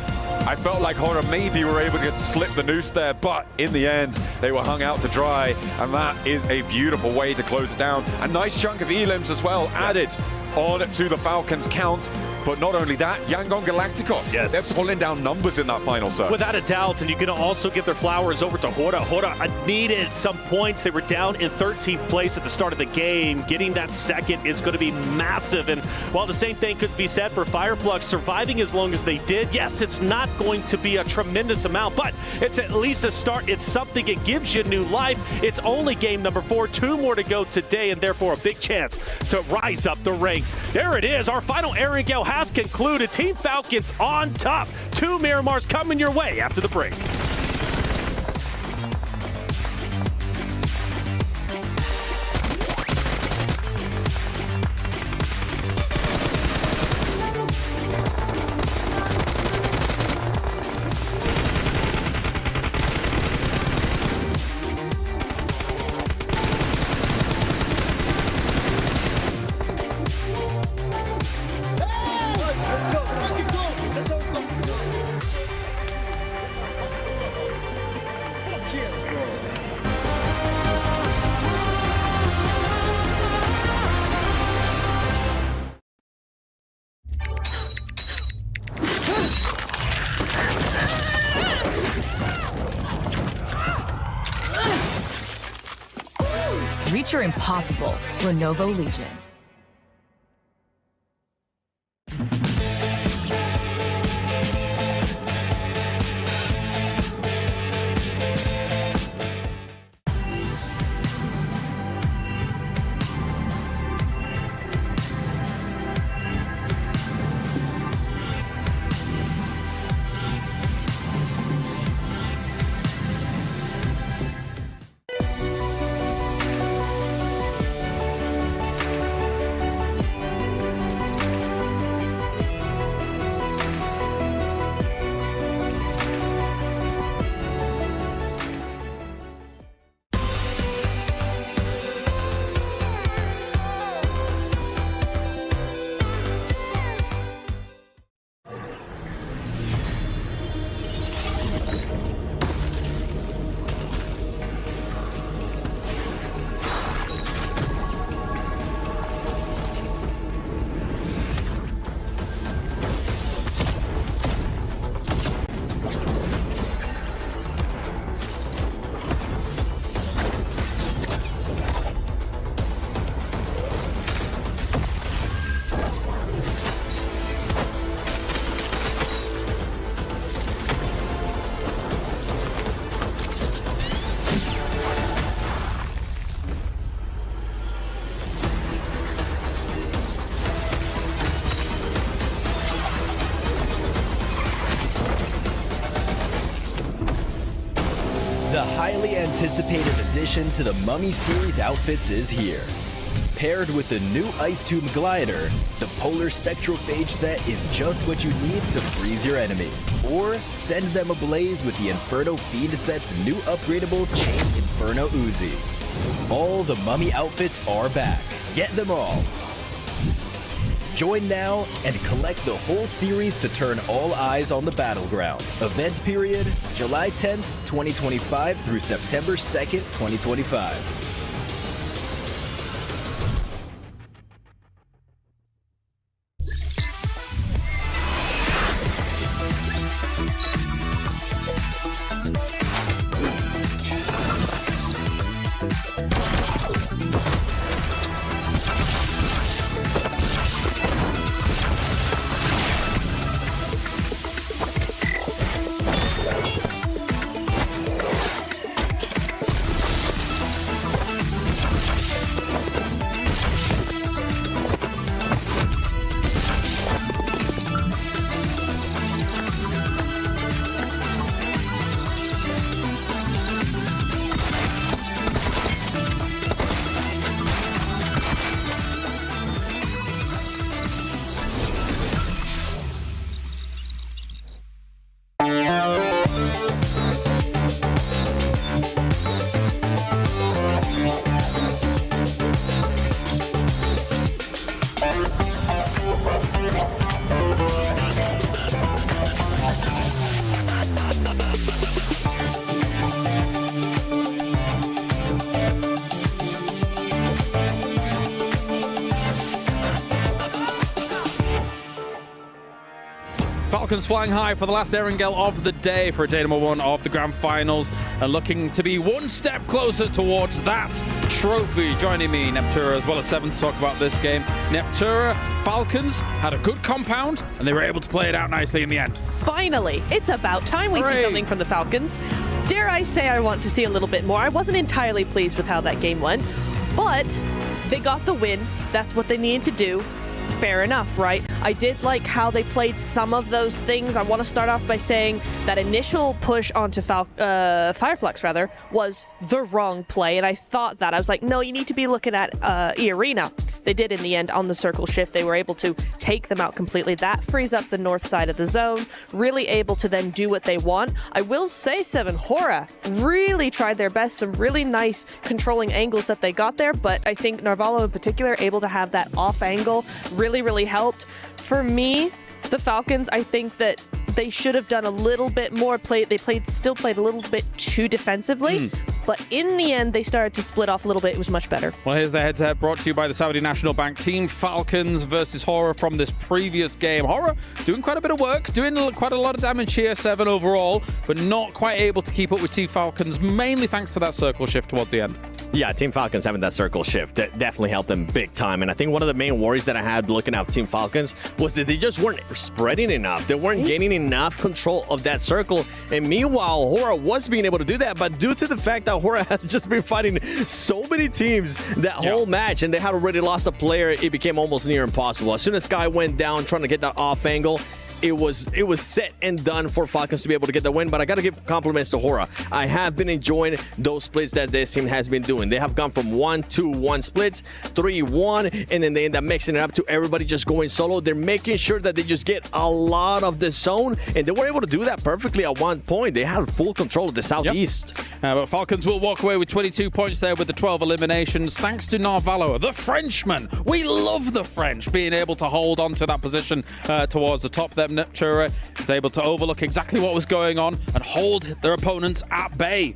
I felt like Hora maybe were able to slip the noose there, but in the end, they were hung out to dry, and that is a beautiful way to close it down. A nice chunk of elims as well added on to the Falcons count. But not only that, Yangon Galacticos, they're pulling down numbers in that final serve. Without a doubt, and you're going to also give their flowers over to Hora. Hora needed some points. They were down in 13th place at the start of the game. Getting that second is going to be massive. And while the same thing could be said for Fireflux, surviving as long as they did, yes, it's not going to be a tremendous amount, but it's at least a start. It's something. It gives you new life. It's only game number 4. 2 more to go today, and therefore a big chance to rise up the ranks. There it is. Our final Erangel has concluded. Team Falcons on top. 2 Miramars coming your way after the break. Reach your impossible. Lenovo Legion. The highly anticipated addition to the Mummy series outfits is here. Paired with the new Ice Tomb Glider, the Polar Spectrophage set is just what you need to freeze your enemies. Or send them ablaze with the Inferno Fiend set's new upgradable Chain Inferno Uzi. All the Mummy outfits are back. Get them all. Join now and collect the whole series to turn all eyes on the Battleground. Event period, July 10th, 2025 through September 2nd, 2025. Falcons flying high for the last Erangel of the day for day number 1 of the grand finals and looking to be one step closer towards that trophy. Joining me, Neptura, as well as Seven to talk about this game. Neptura, Falcons had a good compound and they were able to play it out nicely in the end. Finally, it's about time we see something from the Falcons. Dare I say I want to see a little bit more. I wasn't entirely pleased with how that game went, but they got the win. That's what they needed to do. Fair enough, right? I did like how they played some of those things. I want to start off by saying that initial push onto Fireflux, rather, was the wrong play, and I thought that. I was like, no, you need to be looking at E-Arena. They did in the end on the circle shift. They were able to take them out completely. That frees up the north side of the zone, really able to then do what they want. I will say, Seven, Hora really tried their best. Some really nice controlling angles that they got there, but I think Narvalo in particular, able to have that off angle, really helped. For me, the Falcons, I think that they should have done a little bit more play. They still played a little bit too defensively, but in the end, they started to split off a little bit. It was much better. Well, here's the head-to-head brought to you by the Saudi National Bank team. Falcons versus Horror from this previous game. Horror doing quite a bit of work, doing quite a lot of damage here, 7 overall, but not quite able to keep up with Team Falcons, mainly thanks to that circle shift towards the end. Yeah, Team Falcons having that circle shift, that definitely helped them big time. And I think one of the main worries that I had looking at Team Falcons was that they just weren't spreading enough. They weren't gaining enough control of that circle. And meanwhile, Hora was being able to do that. But due to the fact that Hora has just been fighting so many teams that whole match, and they had already lost a player, it became almost near impossible. As soon as Sky went down trying to get that off angle, it was set and done for Falcons to be able to get the win. But I got to give compliments to Hora. I have been enjoying those splits that this team has been doing. They have gone from 1-2-1 splits, 3-1, and then they end up mixing it up to everybody just going solo. They're making sure that they just get a lot of the zone, and they were able to do that perfectly at one point. They had full control of the southeast. But Falcons will walk away with 22 points there with the 12 eliminations, thanks to Narvalo, the Frenchman. We love the French being able to hold on to that position towards the top there. Neptura is able to overlook exactly what was going on and hold their opponents at bay.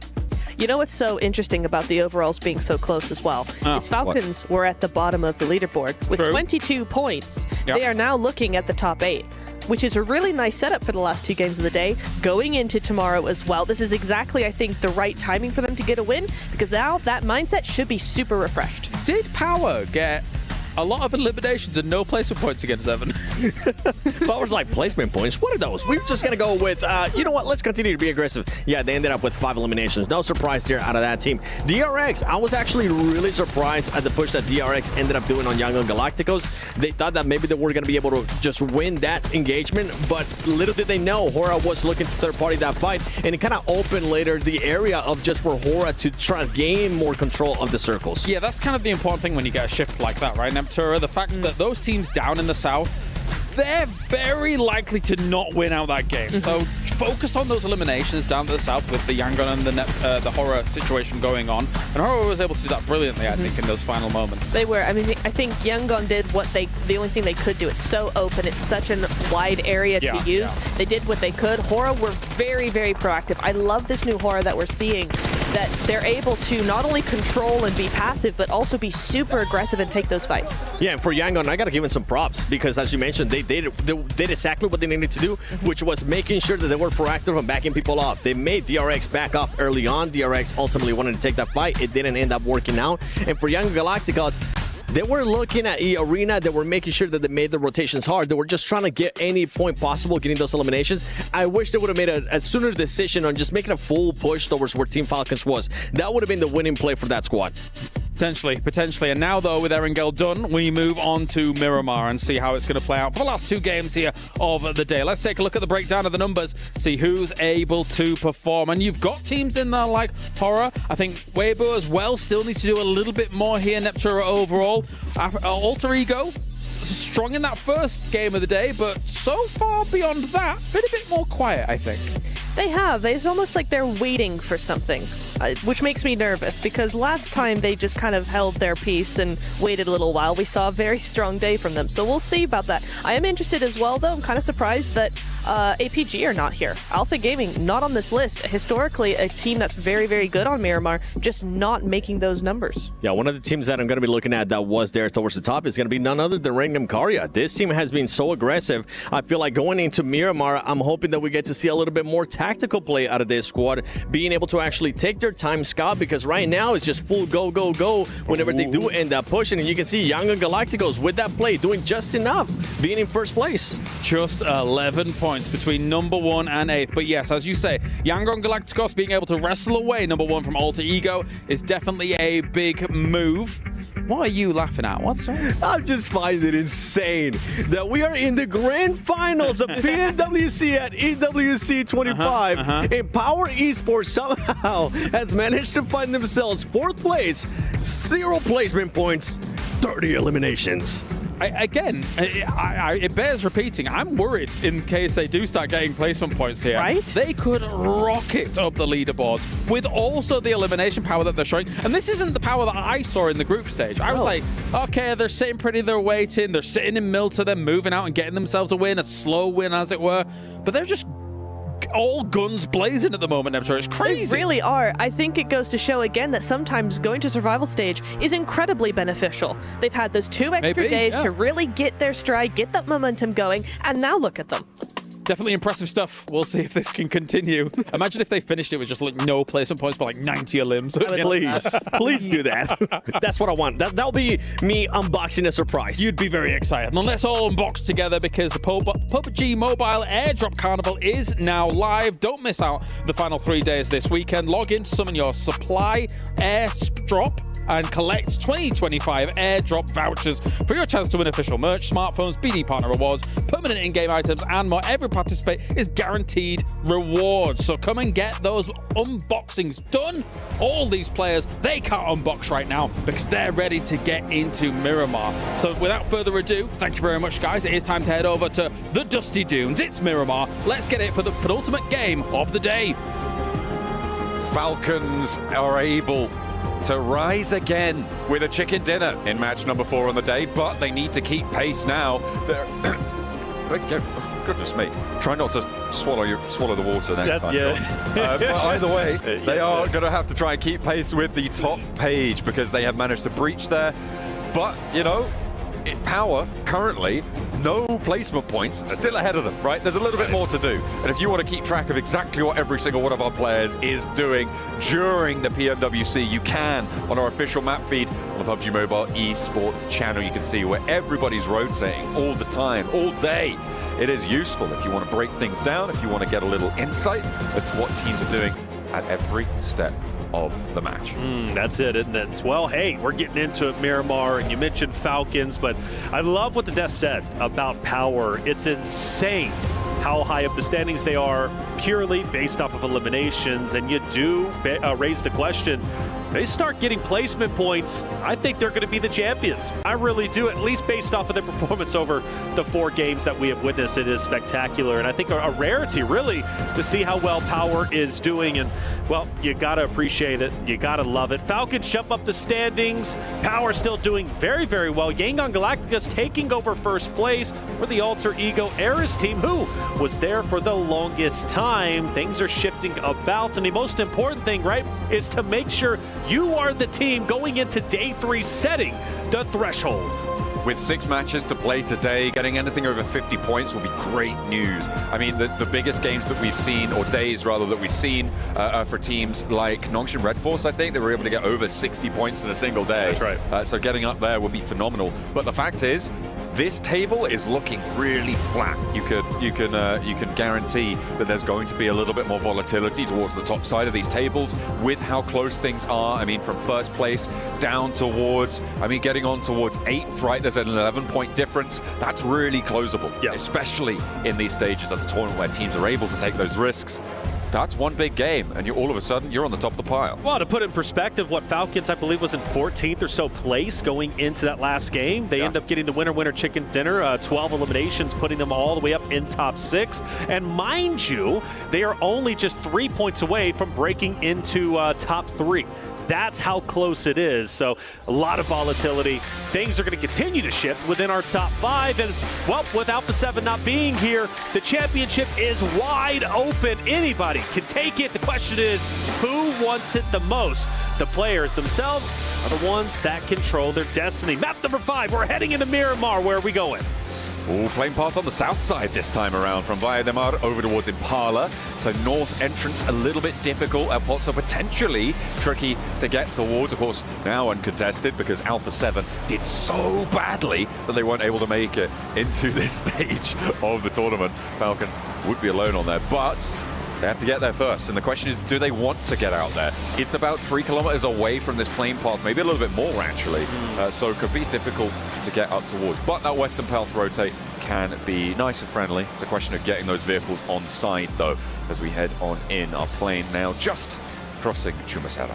You know what's so interesting about the overalls being so close as well? Is Falcons were at the bottom of the leaderboard with 22 points. They are now looking at the top 8, which is a really nice setup for the last 2 games of the day, going into tomorrow as well. This is exactly, I think, the right timing for them to get a win, because now that mindset should be super refreshed. Did Power get a lot of eliminations and no placement points against Evan? Power's like placement points. What are those? We're just going to go with, you know what? Let's continue to be aggressive. Yeah, they ended up with 5 eliminations. No surprise there out of that team. DRX, I was actually really surprised at the push that DRX ended up doing on Young Galacticos. They thought that maybe they were going to be able to just win that engagement, but little did they know Hora was looking to third party that fight, and it kind of opened later the area of just for Hora to try to gain more control of the circles. Yeah, that's kind of the important thing when you get a shift like that, right, Neptura? The fact that those teams down in the south, they're very likely to not win out that game. So focus on those eliminations down to the south with the Yangon and the Hora situation going on. And Hora was able to do that brilliantly, I think, in those final moments. They were. I mean, I think Yangon did the only thing they could do. It's so open. It's such a wide area to use. They did what they could. Hora were very, very proactive. I love this new Hora that we're seeing, that they're able to not only control and be passive, but also be super aggressive and take those fights. Yeah, and for Yangon, I got to give them some props, because as you mentioned, they did exactly what they needed to do, which was making sure that they were proactive and backing people off. They made DRX back off early on. DRX ultimately wanted to take that fight. It didn't end up working out. And for Young Galacticos, they were looking at E-Arena. They were making sure that they made the rotations hard. They were just trying to get any point possible getting those eliminations. I wish they would have made a sooner decision on just making a full push towards where Team Falcons was. That would have been the winning play for that squad. Potentially. And now, though, with Erangel done, we move on to Miramar and see how it's going to play out for the last 2 games here of the day. Let's take a look at the breakdown of the numbers, see who's able to perform. And you've got teams in there like Hora. I think Weibo as well still needs to do a little bit more here. Neptura overall. Alter Ego, strong in that first game of the day, but so far beyond that, been a bit more quiet, I think. They have. It's almost like they're waiting for something, which makes me nervous, because last time they just kind of held their peace and waited a little while. We saw a very strong day from them, so we'll see about that. I am interested as well, though. I'm kind of surprised that APG are not here. Alpha Gaming, not on this list. Historically, a team that's very, very good on Miramar, just not making those numbers. Yeah, one of the teams that I'm going to be looking at that was there towards the top is going to be none other than Rangam Karya. This team has been so aggressive. I feel like going into Miramar, I'm hoping that we get to see a little bit more tactical play out of this squad, being able to actually take their time, Scott, because right now it's just full go, go, go whenever they do end up pushing. And you can see Young and Galacticos with that play doing just enough, being in first place. Just 11 points between number 1 and 8th. But yes, as you say, Yangon Galacticos being able to wrestle away number 1 from Alter Ego is definitely a big move. What are you laughing at? What's wrong? I just find it insane that we are in the grand finals of PMWC at EWC 25, and Power Esports somehow has managed to find themselves 4th place, 0 placement points, 30 eliminations. It bears repeating. I'm worried in case they do start getting placement points here. Right? They could rocket up the leaderboards with also the elimination power that they're showing. And this isn't the power that I saw in the group stage. I was like, okay, they're sitting pretty, they're waiting, they're sitting in Milta, they're moving out and getting themselves a win, a slow win as it were. But they're just all guns blazing at the moment, Neptura. It's crazy. They really are. I think it goes to show again that sometimes going to survival stage is incredibly beneficial. They've had those 2 extra days to really get their stride, get that momentum going, and now look at them. Definitely impressive stuff. We'll see if this can continue. Imagine if they finished it with just like no placement points, but like 90 limbs. Please, please do that. That's what I want. That'll be me unboxing a surprise. You'd be very excited. And let's all unbox together because the PUBG Mobile Airdrop Carnival is now live. Don't miss out the final 3 days this weekend. Log in to summon your supply airdrop and collect 2025 airdrop vouchers for your chance to win official merch, smartphones, BD partner rewards, permanent in-game items, and more. Every participate is guaranteed rewards. So come and get those unboxings done. All these players, they can't unbox right now because they're ready to get into Miramar. So without further ado, thank you very much, guys. It is time to head over to the Dusty Dunes. It's Miramar. Let's get it for the penultimate game of the day. Falcons are able to rise again with a chicken dinner in match number 4 on the day, but they need to keep pace now. Oh, goodness me. Try not to swallow the water next time. Yeah. But either way, they are going to have to try and keep pace with the top page because they have managed to breach there. But, you know, Power currently no placement points, still ahead of them, right? There's a little bit more to do. And if you want to keep track of exactly what every single one of our players is doing during the PMWC, you can on our official map feed on the PUBG Mobile esports channel. You can see where everybody's rotating all the time, all day. It is useful if you want to break things down, if you want to get a little insight as to what teams are doing at every step of the match. That's it, isn't it? Well, hey, we're getting into it, Miramar, and you mentioned Falcons, but I love what the desk said about Power. It's insane how high up the standings they are purely based off of eliminations, and you do raise the question, they start getting placement points, I think they're going to be the champions. I really do, at least based off of their performance over the 4 games that we have witnessed. It is spectacular, and I think a rarity, really, to see how well Power is doing, and, well, you got to appreciate it. You got to love it. Falcons jump up the standings. Power still doing very, very well. Yangon Galacticus taking over first place for the Alter Ego Eris team, who was there for the longest time. Things are shifting about, and the most important thing, right, is to make sure you are the team going into day 3 setting the threshold. With 6 matches to play today, getting anything over 50 points will be great news. I mean, the biggest games that we've seen, or days rather, that we've seen for teams like Nongshim Red Force, I think, they were able to get over 60 points in a single day. That's right. So getting up there would be phenomenal. But the fact is, this table is looking really flat. You can guarantee that there's going to be a little bit more volatility towards the top side of these tables with how close things are. I mean, from first place down towards, getting on towards 8th, right? There's an 11-point difference. That's really closable, especially in these stages of the tournament where teams are able to take those risks. That's one big game, and all of a sudden, you're on the top of the pile. Well, to put in perspective, what Falcons, I believe, was in 14th or so place going into that last game. They end up getting the winner chicken dinner, 12 eliminations, putting them all the way up in top 6. And mind you, they are only just 3 points away from breaking into top 3. That's how close it is. So a lot of volatility. Things are going to continue to shift within our top 5. And, well, with Alpha 7 not being here, the championship is wide open. Anybody can take it. The question is, who wants it the most? The players themselves are the ones that control their destiny. Map number 5, we're heading into Miramar. Where are we going? Playing path on the south side this time around, from Valle de Mar over towards Impala. So north entrance a little bit difficult, also potentially tricky to get towards. Of course, now uncontested because Alpha 7 did so badly that they weren't able to make it into this stage of the tournament. Falcons would be alone on there, but they have to get there first, and the question is, do they want to get out there? It's about 3 kilometers away from this plane path, maybe a little bit more actually, so it could be difficult to get up towards. But that western path rotate can be nice and friendly. It's a question of getting those vehicles on side though, as we head on in. Our plane now just crossing Chumasera.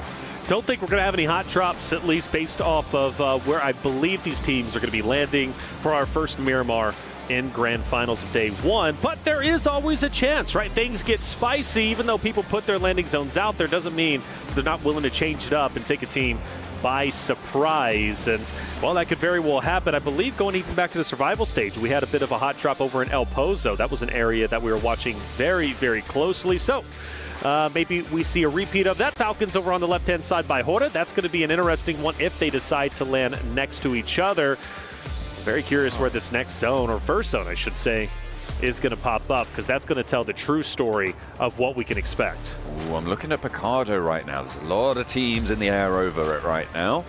Don't think we're going to have any hot drops, at least based off of where I believe these teams are going to be landing for our first Miramar in grand finals of day 1, but there is always a chance, right? Things get spicy. Even though people put their landing zones out there, doesn't mean they're not willing to change it up and take a team by surprise. And, well, that could very well happen. I believe going even back to the survival stage, we had a bit of a hot drop over in El Pozo. That was an area that we were watching very, very closely. So maybe we see a repeat of that. Falcons over on the left-hand side by Hora. That's going to be an interesting one if they decide to land next to each other. Very curious where this next zone, or first zone, I should say, is going to pop up, because that's going to tell the true story of what we can expect. Ooh, I'm looking at Picardo right now. There's a lot of teams in the air over it right now.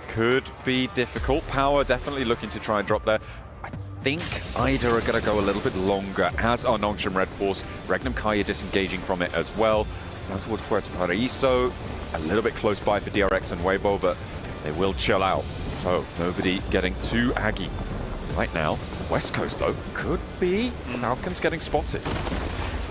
Could be difficult. Power definitely looking to try and drop there. I think Ida are going to go a little bit longer, as are Nongshim Red Force. Regnum Kaya disengaging from it as well. Down towards Puerto Paraíso. A little bit close by for DRX and Weibo, but they will chill out. So nobody getting too aggy right now. West Coast, though, could be Falcons getting spotted.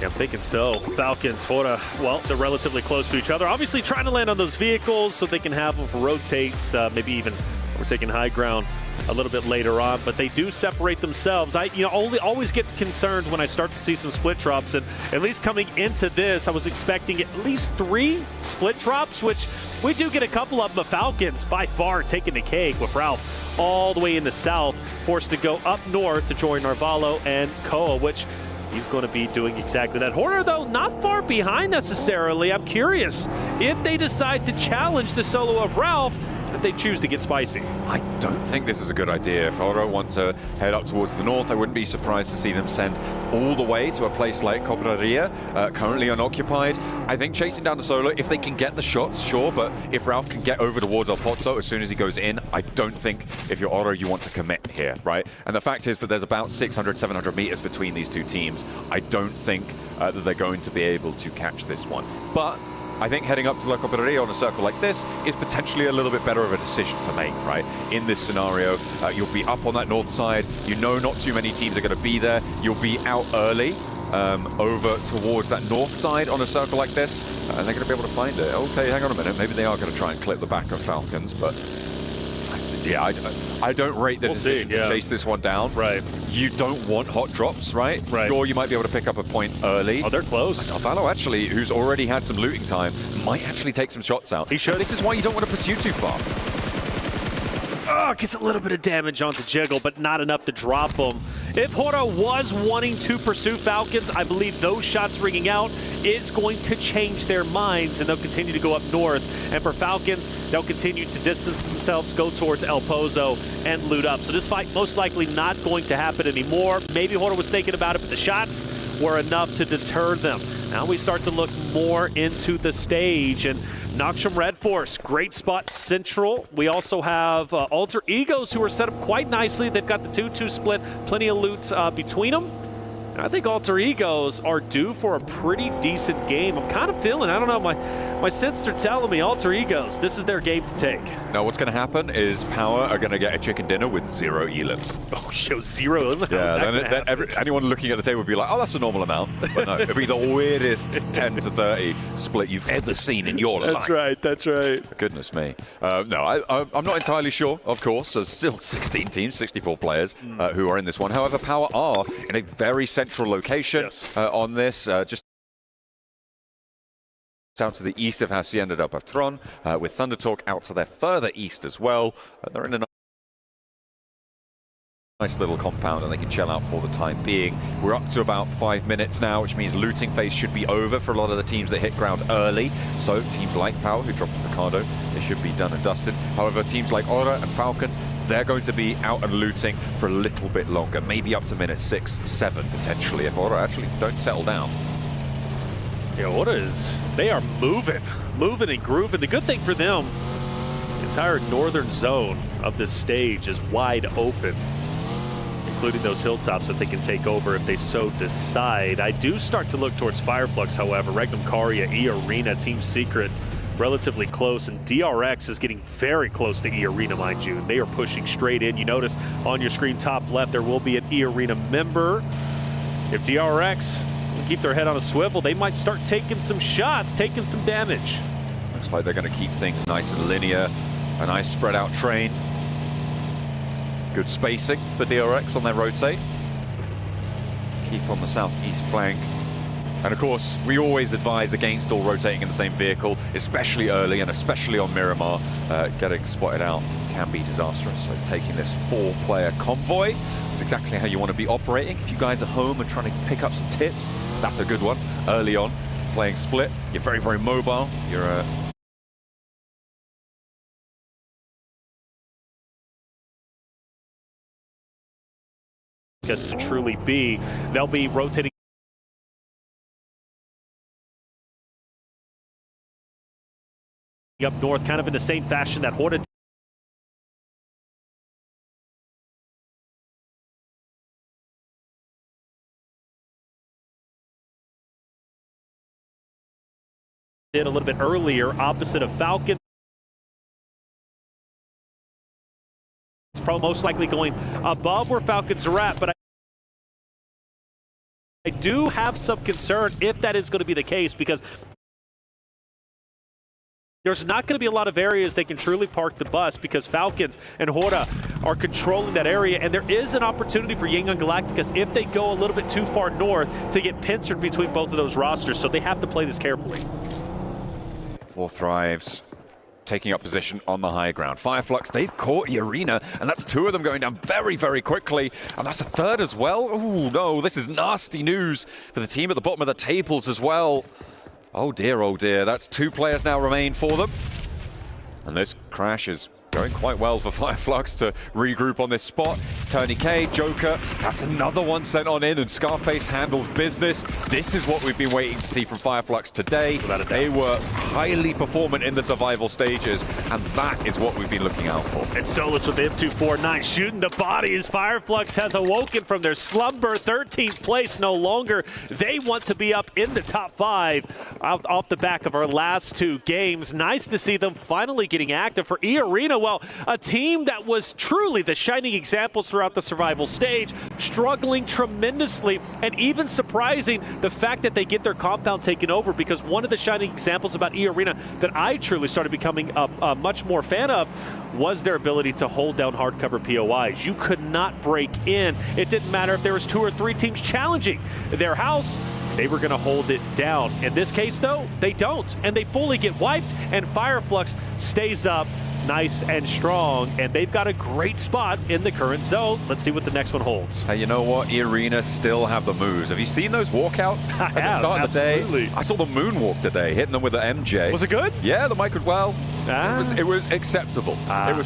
Yeah, I'm thinking so. Falcons, Hora, well, they're relatively close to each other. Obviously trying to land on those vehicles so they can have them rotate, maybe even we're taking high ground a little bit later on, but they do separate themselves. I always gets concerned when I start to see some split drops, and at least coming into this, I was expecting at least 3 split drops, which we do get a couple of them. The Falcons by far taking the cake with Ralph all the way in the south, forced to go up north to join Narvalo and Koa, which he's going to be doing exactly that. Horner, though, not far behind necessarily. I'm curious if they decide to challenge the solo of Ralph, if they choose to get spicy. I don't think this is a good idea. If Oro want to head up towards the north, I wouldn't be surprised to see them send all the way to a place like Cobraria, currently unoccupied. I think chasing down the solo, if they can get the shots, sure, but if Ralph can get over towards El Pozzo as soon as he goes in, I don't think if you're Oro, you want to commit here, right? And the fact is that there's about 600, 700 meters between these two teams. I don't think that they're going to be able to catch this one. But I think heading up to La Cobraria on a circle like this is potentially a little bit better of a decision to make, right? In this scenario, you'll be up on that north side. You know not too many teams are going to be there. You'll be out early over towards that north side on a circle like this, and they're going to be able to find it. Okay, hang on a minute. Maybe they are going to try and clip the back of Falcons, but yeah, I don't rate the decision to chase this one down. Right. You don't want hot drops, right? Right. Sure, you might be able to pick up a point early. Oh, they're close. Alvaro, actually, who's already had some looting time, might actually take some shots out. He should. This is why you don't want to pursue too far. Oh, gets a little bit of damage onto Jiggle, but not enough to drop him. If Hora was wanting to pursue Falcons, I believe those shots ringing out is going to change their minds, and they'll continue to go up north. And for Falcons, they'll continue to distance themselves, go towards El Pozo, and loot up. So this fight most likely not going to happen anymore. Maybe Hora was thinking about it, but the shots were enough to deter them. Now we start to look more into the stage, and Nongshim Red Force, great spot central. We also have Alter Egos, who are set up quite nicely. They've got the 2-2 split, plenty of loot between them. And I think Alter Egos are due for a pretty decent game. I'm kind of feeling, I don't know, my sense are telling me Alter Egos, this is their game to take. Now what's going to happen is Power are going to get a chicken dinner with 0 elims. Oh, show 0 elims? Yeah, then anyone looking at the table would be like, oh, that's a normal amount. But no, it'll be the weirdest 10 to 30 split you've ever seen in your life. That's right, that's right. Goodness me. No, I'm not entirely sure, of course. There's still 16 teams, 64 players who are in this one. However, Power are in a very central location on this, just down to the east of Hacienda del Patron, with Thunder Talk out to their further east as well. They're in a nice little compound, and they can chill out for the time being. We're up to about 5 minutes now, which means looting phase should be over for a lot of the teams that hit ground early. So teams like Power, who dropped Ricardo, they should be done and dusted. However, teams like Aura and Falcons, they're going to be out and looting for a little bit longer, maybe up to minute 6, 7 potentially, if Aura actually don't settle down. Yeah, they are moving and grooving. The good thing for them, the entire northern zone of this stage is wide open, including those hilltops that they can take over if they so decide. I do start to look towards Fireflux, however. Regnum Caria, E-Arena, Team Secret, relatively close, and DRX is getting very close to E-Arena, mind you. They are pushing straight in. You notice on your screen top left, there will be an E-Arena member. If DRX can keep their head on a swivel, they might start taking some shots, taking some damage. Looks like they're going to keep things nice and linear. A nice spread out train. Good spacing for DRX on their rotate. Keep on the southeast flank. And of course, we always advise against all rotating in the same vehicle, especially early and especially on Miramar. Getting spotted out can be disastrous. So taking this 4-player convoy is exactly how you want to be operating. If you guys are home and trying to pick up some tips, that's a good one. Early on, playing split, you're very, very mobile. You're us to truly be. They'll be rotating up north, kind of in the same fashion that Horda did a little bit earlier, opposite of Falcon. It's probably most likely going above where Falcons are at, but I do have some concern if that is going to be the case, because there's not going to be a lot of areas they can truly park the bus, because Falcons and Horda are controlling that area, and there is an opportunity for Yangon Galacticos if they go a little bit too far north to get pincered between both of those rosters, so they have to play this carefully. 4 Thrives taking up position on the high ground. Fireflux, they've caught Arena, and that's 2 of them going down very, very quickly, and that's a 3rd as well. Oh no, this is nasty news for the team at the bottom of the tables as well. Oh dear, that's 2 players now remain for them. And this crash is going quite well for Fireflux to regroup on this spot. Tony K, Joker, that's another one sent on in, and Scarface handles business. This is what we've been waiting to see from Fireflux today. They were highly performant in the survival stages, and that is what we've been looking out for. And Solus with the M249 shooting the bodies. Fireflux has awoken from their slumber. 13th place no longer. They want to be up in the top 5 off the back of our last 2 games. Nice to see them finally getting active for E-Arena. Well, a team that was truly the shining examples throughout the survival stage, struggling tremendously, and even surprising the fact that they get their compound taken over, because one of the shining examples about E-Arena that I truly started becoming a much more fan of was their ability to hold down hardcover POIs. You could not break in. It didn't matter if there was 2 or 3 teams challenging their house. They were going to hold it down. In this case, though, they don't, and they fully get wiped, and Fireflux stays up nice and strong, and they've got a great spot in the current zone. Let's see what the next one holds. Hey, you know what? E-Arena still have the moves. Have you seen those walkouts at the start of the day? I saw the moonwalk today, hitting them with the MJ. Was it good? Yeah, the mic was well. It was acceptable. It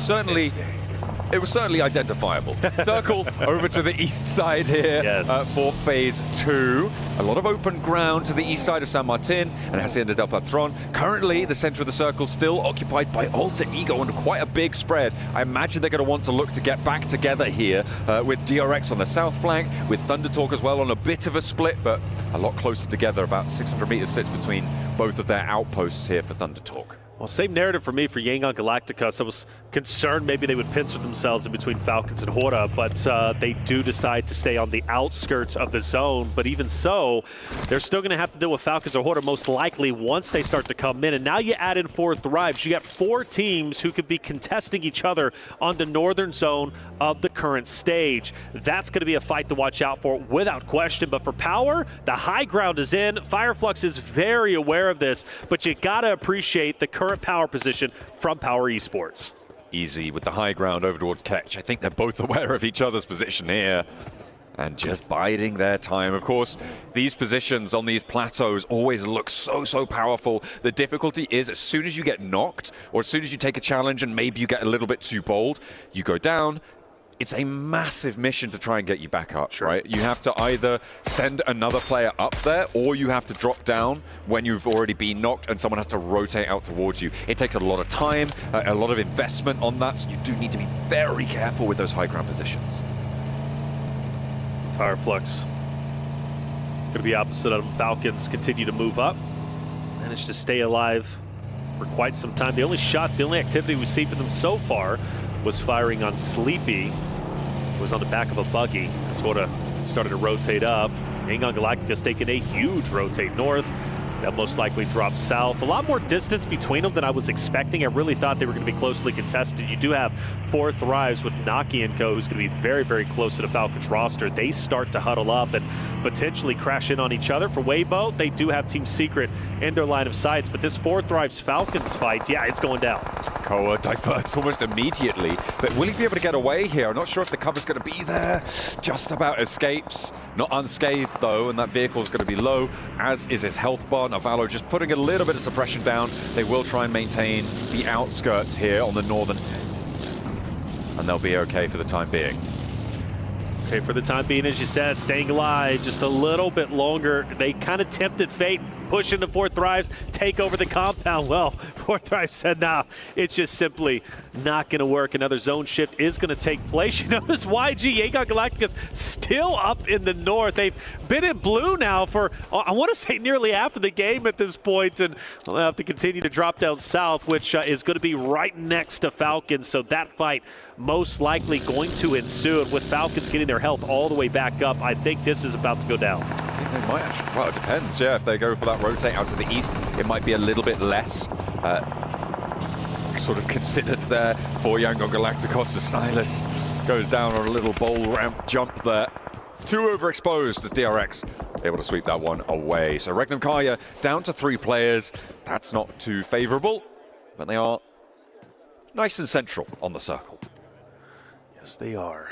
was certainly identifiable. Circle over to the east side here for phase 2. A lot of open ground to the east side of San Martin and Hacienda del Patron. Currently, the center of the circle still occupied by Alter Ego and quite a big spread. I imagine they're going to want to look to get back together here with DRX on the south flank, with Thunder Talk as well on a bit of a split, but a lot closer together. About 600 meters sits between both of their outposts here for Thunder Talk. Well, same narrative for me for Yangon Galacticos. I was concerned maybe they would pincer themselves in between Falcons and Horda, but they do decide to stay on the outskirts of the zone. But even so, they're still going to have to deal with Falcons or Horda most likely once they start to come in. And now you add in 4 Thrives. You got 4 teams who could be contesting each other on the northern zone of the current stage. That's going to be a fight to watch out for without question. But for Power, the high ground is in. Fireflux is very aware of this, but you got to appreciate the current power position from Power Esports. Easy with the high ground over towards Ketch. I think they're both aware of each other's position here and just biding their time. Of course, these positions on these plateaus always look so powerful. The difficulty is as soon as you get knocked or as soon as you take a challenge and maybe you get a little bit too bold, you go down. It's a massive mission to try and get you back up, right? You have to either send another player up there or you have to drop down when you've already been knocked and someone has to rotate out towards you. It takes a lot of time, a lot of investment on that, so you do need to be very careful with those high ground positions. Fireflux going to be opposite of them. Falcons continue to move up, managed to stay alive for quite some time. The only shots, the only activity we see from them so far was firing on Sleepy. It was on the back of a buggy. Sort of started to rotate up. Yangon Galacticos taking a huge rotate north. That most likely drops south. A lot more distance between them than I was expecting. I really thought they were going to be closely contested. You do have 4 Thrives with Naki and Co, who's going to be very close to the Falcons roster. They start to huddle up and potentially crash in on each other. For Weibo, they do have Team Secret in their line of sights, but this 4 Thrives Falcons fight, yeah, it's going down. Koa diverts almost immediately, but will he be able to get away here? I'm not sure if the cover's going to be there. Just about escapes. Not unscathed, though, and that vehicle's going to be low, as is his health bar. Navallo just putting a little bit of suppression down. They will try and maintain the outskirts here on the northern end, and they'll be okay for the time being. Okay, for the time being, as you said, staying alive just a little bit longer. They kind of tempted fate, push into 4 Thrives, take over the compound. Well, 4 Thrives said, nah, it's just simply not going to work. Another zone shift is going to take place. You notice YG, Yangon Galacticus, still up in the north. They've been in blue now for, I want to say, nearly half of the game at this point, and they'll have to continue to drop down south, which is going to be right next to Falcons. So that fight most likely going to ensue. And with Falcons getting their health all the way back up, I think this is about to go down. I think they might actually, well, it depends, yeah. If they go for that rotate out to the east, it might be a little bit less sort of considered there for Yangon Galacticos as Silas goes down on a little bowl ramp jump there. Too overexposed as DRX able to sweep that one away. So Regnum Kaya down to 3 players. That's not too favorable, but they are nice and central on the circle. Yes, they are.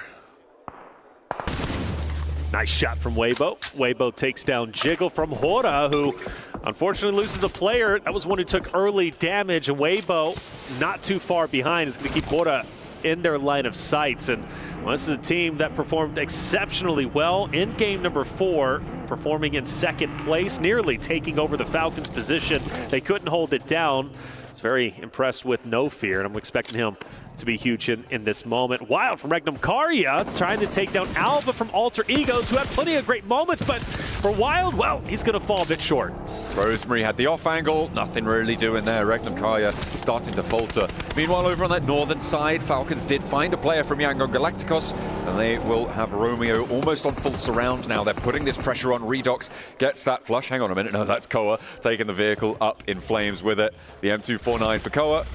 Nice shot from Weibo. Weibo takes down Jiggle from Hora, who unfortunately loses a player. That was one who took early damage, and Weibo, not too far behind, is going to keep Hora in their line of sights. And well, this is a team that performed exceptionally well in game number 4, performing in 2nd place, nearly taking over the Falcons' position. They couldn't hold it down. I was very impressed with No Fear, and I'm expecting him to be huge in this moment. Wild from Regnum Karya, trying to take down Alva from Alter Egos, who had plenty of great moments, but for Wild, well, he's going to fall a bit short. Rosemary had the off angle, nothing really doing there. Regnum Karya starting to falter. Meanwhile, over on that northern side, Falcons did find a player from Yangon Galacticos, and they will have Romeo almost on full surround now. They're putting this pressure on. Redox gets that flush. Hang on a minute, no, that's Koa taking the vehicle up in flames with it. The M249 for Koa.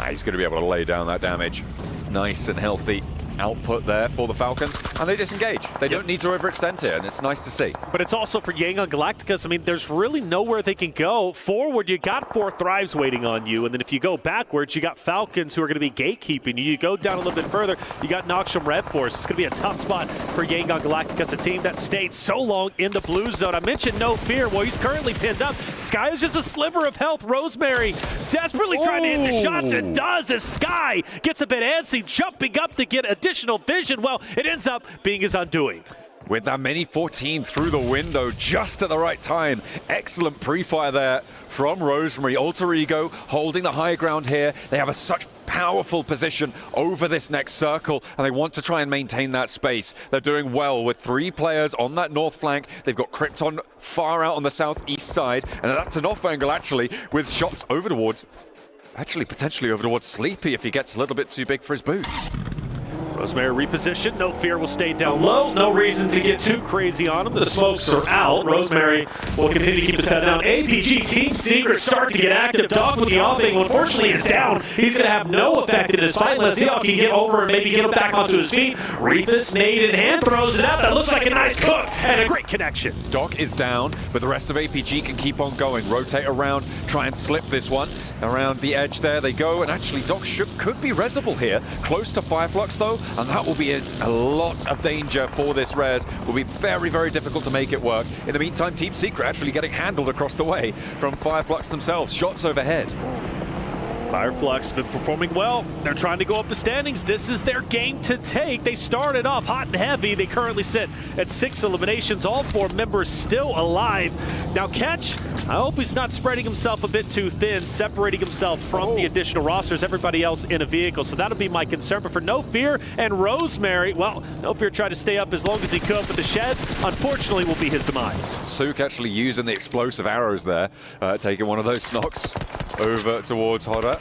He's going to be able to lay down that damage. Nice and healthy output there for the Falcons, and they disengage. They don't need to overextend here, and it's nice to see. But it's also for Yangon Galacticus. I mean, there's really nowhere they can go. Forward, you got 4 Thrives waiting on you, and then if you go backwards, you got Falcons who are going to be gatekeeping you. You go down a little bit further, you got Noxium Red Force. It's going to be a tough spot for Yangon Galacticus, a team that stayed so long in the blue zone. I mentioned No Fear. Well, he's currently pinned up. Sky is just a sliver of health. Rosemary desperately trying to hit the shots, and does as Sky gets a bit antsy, jumping up to get additional vision. Well, it ends up being his undoing. With that mini 14 through the window just at the right time. Excellent pre-fire there from Rosemary. Alter Ego holding the high ground here. They have such powerful position over this next circle, and they want to try and maintain that space. They're doing well with 3 players on that north flank. They've got Krypton far out on the southeast side, and that's an off angle actually, with shots over towards, actually potentially over towards Sleepy if he gets a little bit too big for his boots. Rosemary repositioned. No Fear will stay down low. No reason to get too crazy on him. The smokes are out. Rosemary will continue to keep his head down. APG Team Secret start to get active. Dog with the off angle, unfortunately, is down. He's going to have no effect in this fight unless Zeal can get over and maybe get him back onto his feet. Reefus, nade in hand, throws it out. That looks like a nice cook and a great connection. Doc is down, but the rest of APG can keep on going. Rotate around, try and slip this one. Around the edge there they go, and actually Doc could be resable here. Close to Fireflux though, and that will be a lot of danger for this Res. Will be very, very difficult to make it work. In the meantime, Team Secret actually getting handled across the way from Fireflux themselves. Shots overhead. Fireflux been performing well. They're trying to go up the standings. This is their game to take. They started off hot and heavy. They currently sit at 6 eliminations. All 4 members still alive. Now Catch, I hope he's not spreading himself a bit too thin, separating himself from the additional rosters, everybody else in a vehicle. So that'll be my concern. But for No Fear and Rosemary, well, No Fear tried to stay up as long as he could, but the shed, unfortunately, will be his demise. Sook actually using the explosive arrows there, taking one of those knocks over towards Hodder.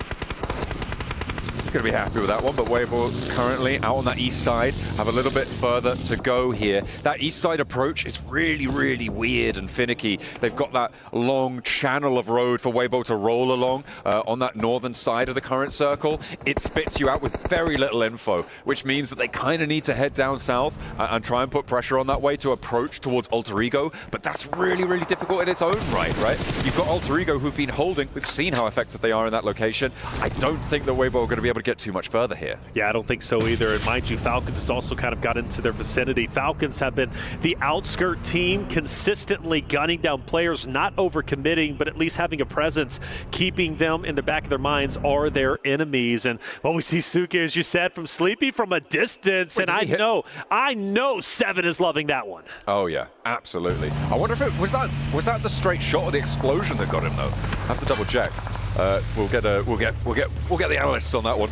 He's going to be happy with that one, but Weibo currently out on that east side, have a little bit further to go here. That east side approach is really, really weird and finicky. They've got that long channel of road for Weibo to roll along on that northern side of the current circle. It spits you out with very little info, which means that they kind of need to head down south and try and put pressure on that way to approach towards Alter Ego, but that's really, really difficult in its own right? You've got Alter Ego who've been holding. We've seen how effective they are in that location. I don't think that Weibo are going to be able able to get too much further here. Yeah, I don't think so either. And mind you, Falcons has also kind of got into their vicinity. Falcons have been the outskirt team, consistently gunning down players, not overcommitting, but at least having a presence, keeping them in the back of their minds are their enemies. And well, we see Suke, as you said, from Sleepy from a distance. Wait, and I know Seven is loving that one. Oh yeah, absolutely. I wonder if it was that the straight shot or the explosion that got him though. I have to double check. We'll get the analysts on that one,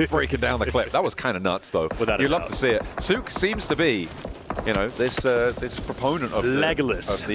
breaking down the clip. That was kind of nuts though. You'd love to see it. Sook seems to be, you know, this proponent of Legolas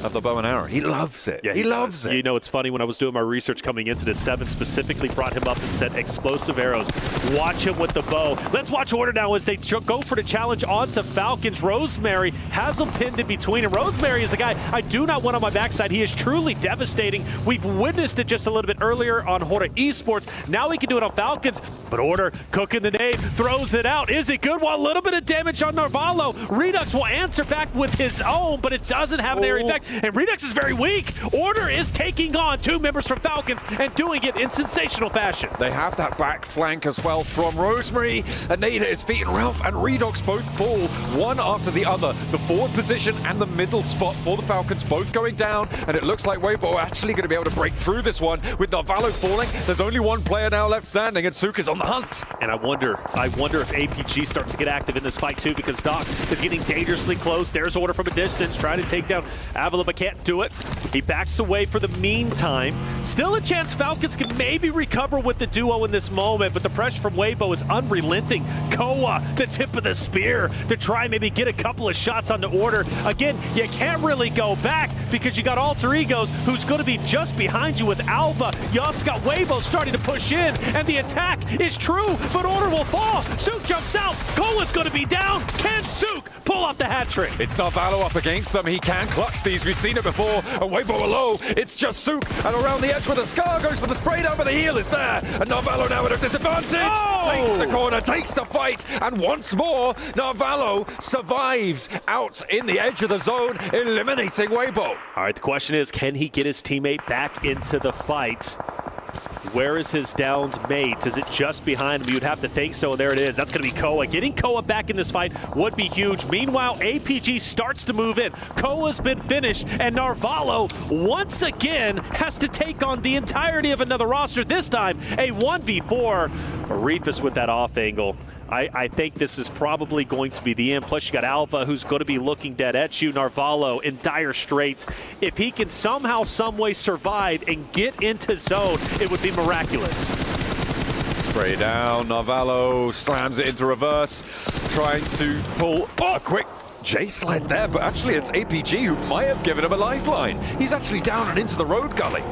of the bow and arrow. He loves it. Yeah, he loves it. You know, it's funny, when I was doing my research coming into this, Seven specifically brought him up and said explosive arrows. Watch him with the bow. Let's watch Order now as they go for the challenge onto Falcons. Rosemary has him pinned in between, and Rosemary is a guy I do not want on my backside. He is truly devastating. We've witnessed it just a little bit earlier on Horda Esports. Now he can do it on Falcons, but Order cooking the nade, throws it out. Is it good? Well, a little bit of damage on Narvalo. Redux will answer back with his own, but it doesn't have an area effect. And Redux is very weak. Order is taking on two members from Falcons and doing it in sensational fashion. They have that back flank as well from Rosemary. Anita is feet, and Ralph and Redux both fall, one after the other. The forward position and the middle spot for the Falcons both going down, and it looks like Weibo are actually going to be able to break through this one. With Narvalo falling, there's only one player now left standing, and Sook is on the hunt. And I wonder if APG starts to get active in this fight too, because Doc is getting dangerously close. There's Order from a distance, trying to take down Avila, but can't do it. He backs away for the meantime. Still a chance Falcons can maybe recover with the duo in this moment, but the pressure from Weibo is unrelenting. Koa, the tip of the spear, to try and maybe get a couple of shots on the Order. Again, you can't really go back because you got Alter Egos, who's going to be just behind you with Alva. You also got Weibo starting to push in, and the attack is true, but Order will fall. Sook jumps out. Koa's going to be down. Can Sook pull off the hat trick? It's Narvalo up against them. He can clutch these. We've seen it before. And Weibo low. It's just Sook. And around the edge with a Scar goes for the spray down, but the heel is there. And Narvalo now at a disadvantage. Takes the corner, takes the fight. And once more, Narvalo survives out in the edge of the zone, eliminating Weibo. All right, the question is, can he get his teammate back into the fight? Where is his downed mate? Is it just behind him? You'd have to think so. There it is. That's going to be Koa. Getting Koa back in this fight would be huge. Meanwhile, APG starts to move in. Koa's been finished, and Narvalo once again has to take on the entirety of another roster. This time, a 1v4. Reapus with that off angle. I think this is probably going to be the end. Plus, you got Alpha, who's going to be looking dead at you. Narvalo in dire straits. If he can somehow, someway survive and get into zone, it would be miraculous. Spray down. Narvalo slams it into reverse, trying to pull a quick J-sled there, but actually it's APG who might have given him a lifeline. He's actually down and into the road gully.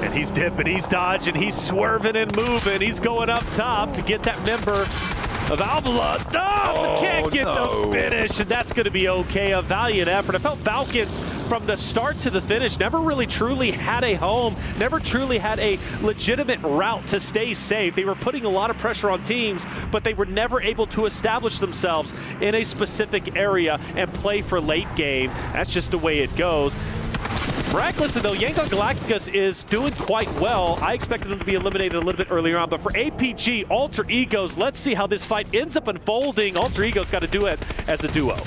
And he's dipping, he's dodging, he's swerving and moving. He's going up top to get that member of Avila. But can't get the finish, and that's going to be okay. A valiant effort. I felt Falcons from the start to the finish never really truly had a home, never truly had a legitimate route to stay safe. They were putting a lot of pressure on teams, but they were never able to establish themselves in a specific area and play for late game. That's just the way it goes. Miraculously, though, Yangon Galacticus is doing quite well. I expected them to be eliminated a little bit earlier on, but for APG, Alter Egos, let's see how this fight ends up unfolding. Alter Egos got to do it as a duo.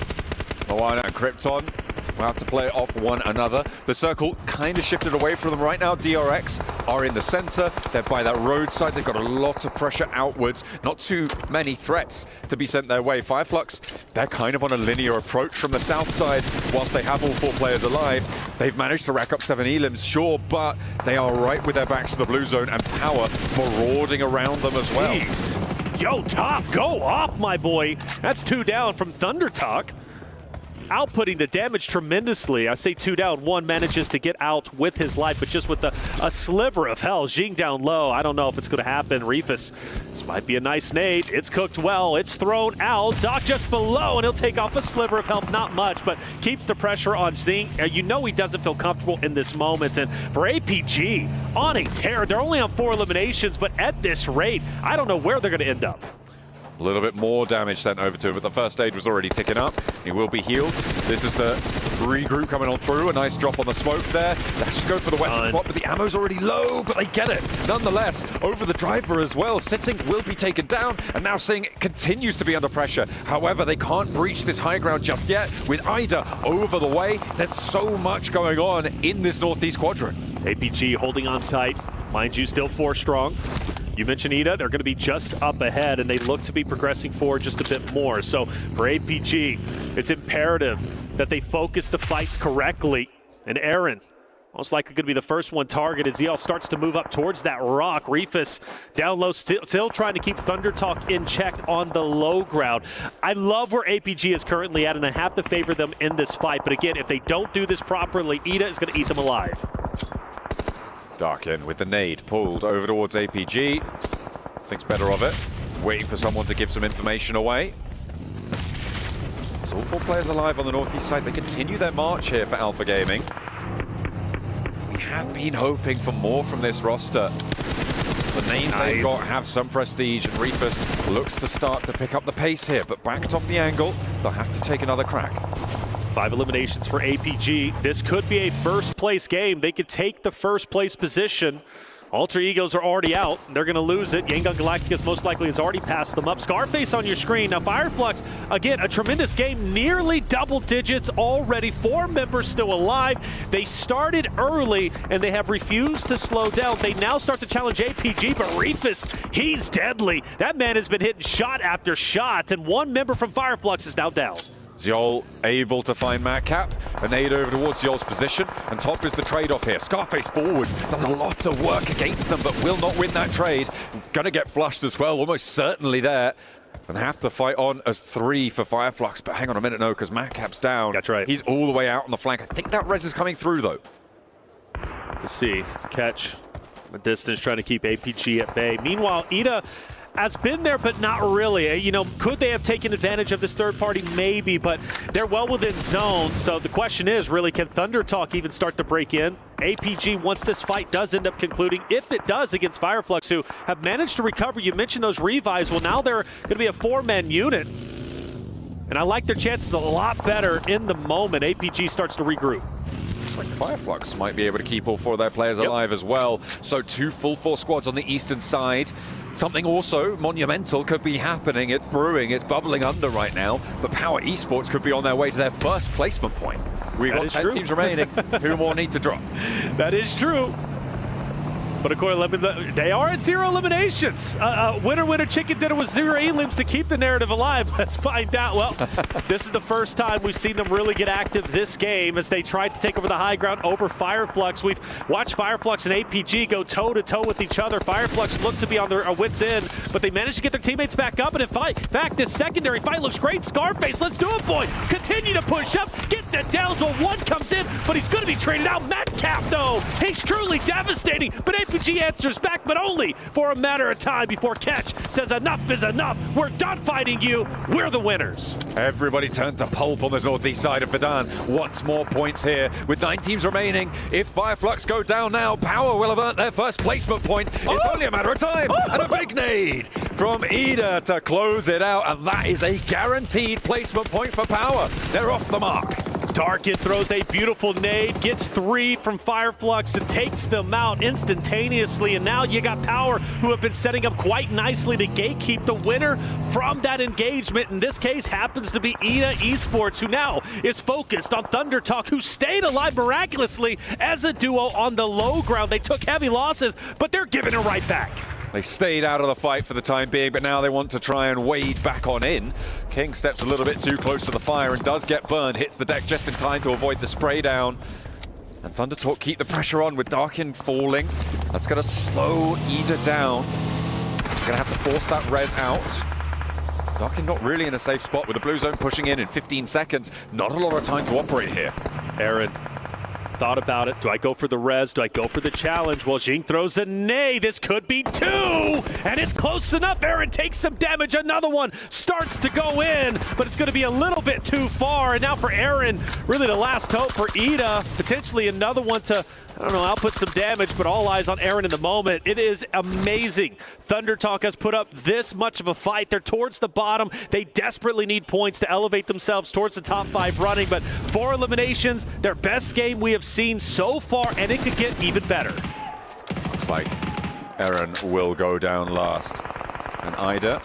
Moana and Krypton will have to play off one another. The circle kind of shifted away from them right now. DRX are in the center. They're by that roadside. They've got a lot of pressure outwards. Not too many threats to be sent their way. Fireflux, they're kind of on a linear approach from the south side. Whilst they have all 4 players alive, they've managed to rack up 7 elims, sure, but they are right with their backs to the blue zone, and Power marauding around them as well. Jeez. Yo, Top, go off, my boy. That's 2 down from Thunder Talk. Outputting the damage tremendously. I say 2 down, 1 manages to get out with his life, but just with a sliver of health. Jing down low. I don't know if it's going to happen. Reefus, this might be a nice nade. It's cooked well. It's thrown out. Doc just below, and he'll take off a sliver of health. Not much, but keeps the pressure on Zing. You know he doesn't feel comfortable in this moment. And for APG, on a tear. They're only on 4 eliminations, but at this rate, I don't know where they're going to end up. A little bit more damage sent over to him, but the first aid was already ticking up. He will be healed. This is the regroup coming on through. A nice drop on the smoke there. Let's go for the weapon spot, but the ammo's already low, but they get it. Nonetheless, over the driver as well. Sitting will be taken down, and now Sing continues to be under pressure. However, they can't breach this high ground just yet. With Ida over the way, there's so much going on in this northeast quadrant. APG holding on tight. Mind you, still 4 strong. You mentioned Ida, they're going to be just up ahead, and they look to be progressing forward just a bit more. So for APG, it's imperative that they focus the fights correctly. And Aaron, most likely going to be the first one targeted. ZL starts to move up towards that rock. Reefus down low, still trying to keep Thunder Talk in check on the low ground. I love where APG is currently at, and I have to favor them in this fight. But again, if they don't do this properly, Ida is going to eat them alive. Darkin with the nade pulled over towards APG. Thinks better of it. Waiting for someone to give some information away. So all 4 players alive on the northeast side. They continue their march here for Alpha Gaming. We have been hoping for more from this roster. The names they've got have some prestige, and Reefus looks to start to pick up the pace here, but backed off the angle. They'll have to take another crack. 5 eliminations for APG. This could be a first place game. They could take the first place position. Alter Egos are already out. They're going to lose it. Yangon Galacticus most likely has already passed them up. Scarface on your screen. Now Fireflux, again, a tremendous game. Nearly double digits already. 4 members still alive. They started early, and they have refused to slow down. They now start to challenge APG, but Reefus, he's deadly. That man has been hitting shot after shot, and 1 member from Fireflux is now down. Zyol able to find Madcap. A nade over towards Zyol's position, and top is the trade-off here. Scarface forwards, does a lot of work against them, but will not win that trade. Gonna get flushed as well, almost certainly there. And have to fight on as 3 for Fireflux, but hang on a minute, no, because Madcap's down. That's right. He's all the way out on the flank. I think that res is coming through, though. To see, catch the distance, trying to keep APG at bay. Meanwhile, Ida has been there, but not really. You know, could they have taken advantage of this third party? Maybe, but they're well within zone. So the question is, really, can Thunder Talk even start to break in? APG, once this fight does end up concluding, if it does against Fireflux, who have managed to recover, you mentioned those revives, well, now they're going to be a 4-man unit. And I like their chances a lot better in the moment APG starts to regroup. Like Fireflux might be able to keep all 4 of their players alive as well. So 2 full force squads on the eastern side. Something also monumental could be happening. It's brewing, it's bubbling under right now. But Power Esports could be on their way to their first placement point. We've got 10 teams remaining. 2 more need to drop. That is true. But of course, they are at 0 eliminations. Winner, chicken dinner with 0 elims to keep the narrative alive. Let's find out. Well, this is the first time we've seen them really get active this game as they tried to take over the high ground over Fireflux. We've watched Fireflux and APG go toe-to-toe with each other. Fireflux looked to be on their wits' end, but they managed to get their teammates back up. And in fact, this secondary fight looks great. Scarface, let's do it, boy. Continue to push up, get the downs while 1 comes in, but he's going to be traded out. Madcap, though, he's truly devastating, but APG answers back, but only for a matter of time before Catch says enough is enough. We're done fighting you. We're the winners. Everybody turned to pulp on this northeast side of Verdan. Wants more points here with 9 teams remaining. If Fireflux go down now, Power will have earned their first placement point. It's only a matter of time. And a big nade from Ida to close it out. And that is a guaranteed placement point for Power. They're off the mark. Darkin throws a beautiful nade, gets 3 from Fireflux and takes them out instantaneously. And now you got Power, who have been setting up quite nicely to gatekeep the winner from that engagement. In this case, happens to be Ida Esports, who now is focused on Thunder Talk, who stayed alive miraculously as a duo on the low ground. They took heavy losses, but they're giving it right back. They stayed out of the fight for the time being, but now they want to try and wade back on in. King steps a little bit too close to the fire and does get burned. Hits the deck just in time to avoid the spray down. And Thunder Talk keep the pressure on with Darkin falling. That's going to slow Ida down. Going to have to force that res out. Darkin not really in a safe spot with the blue zone pushing in 15 seconds. Not a lot of time to operate here. Aaron thought about it. Do I go for the res? Do I go for the challenge? Well, Jing throws a nay. This could be 2, and it's close enough. Aaron takes some damage. Another one starts to go in, but it's going to be a little bit too far. And now for Aaron, really the last hope for Ida. Potentially another one to I don't know, output some damage, but all eyes on Aaron in the moment. It is amazing. Thunder Talk has put up this much of a fight. They're towards the bottom. They desperately need points to elevate themselves towards the top 5 running, but 4 eliminations, their best game we have seen so far, and it could get even better. Looks like Aaron will go down last. And Ida,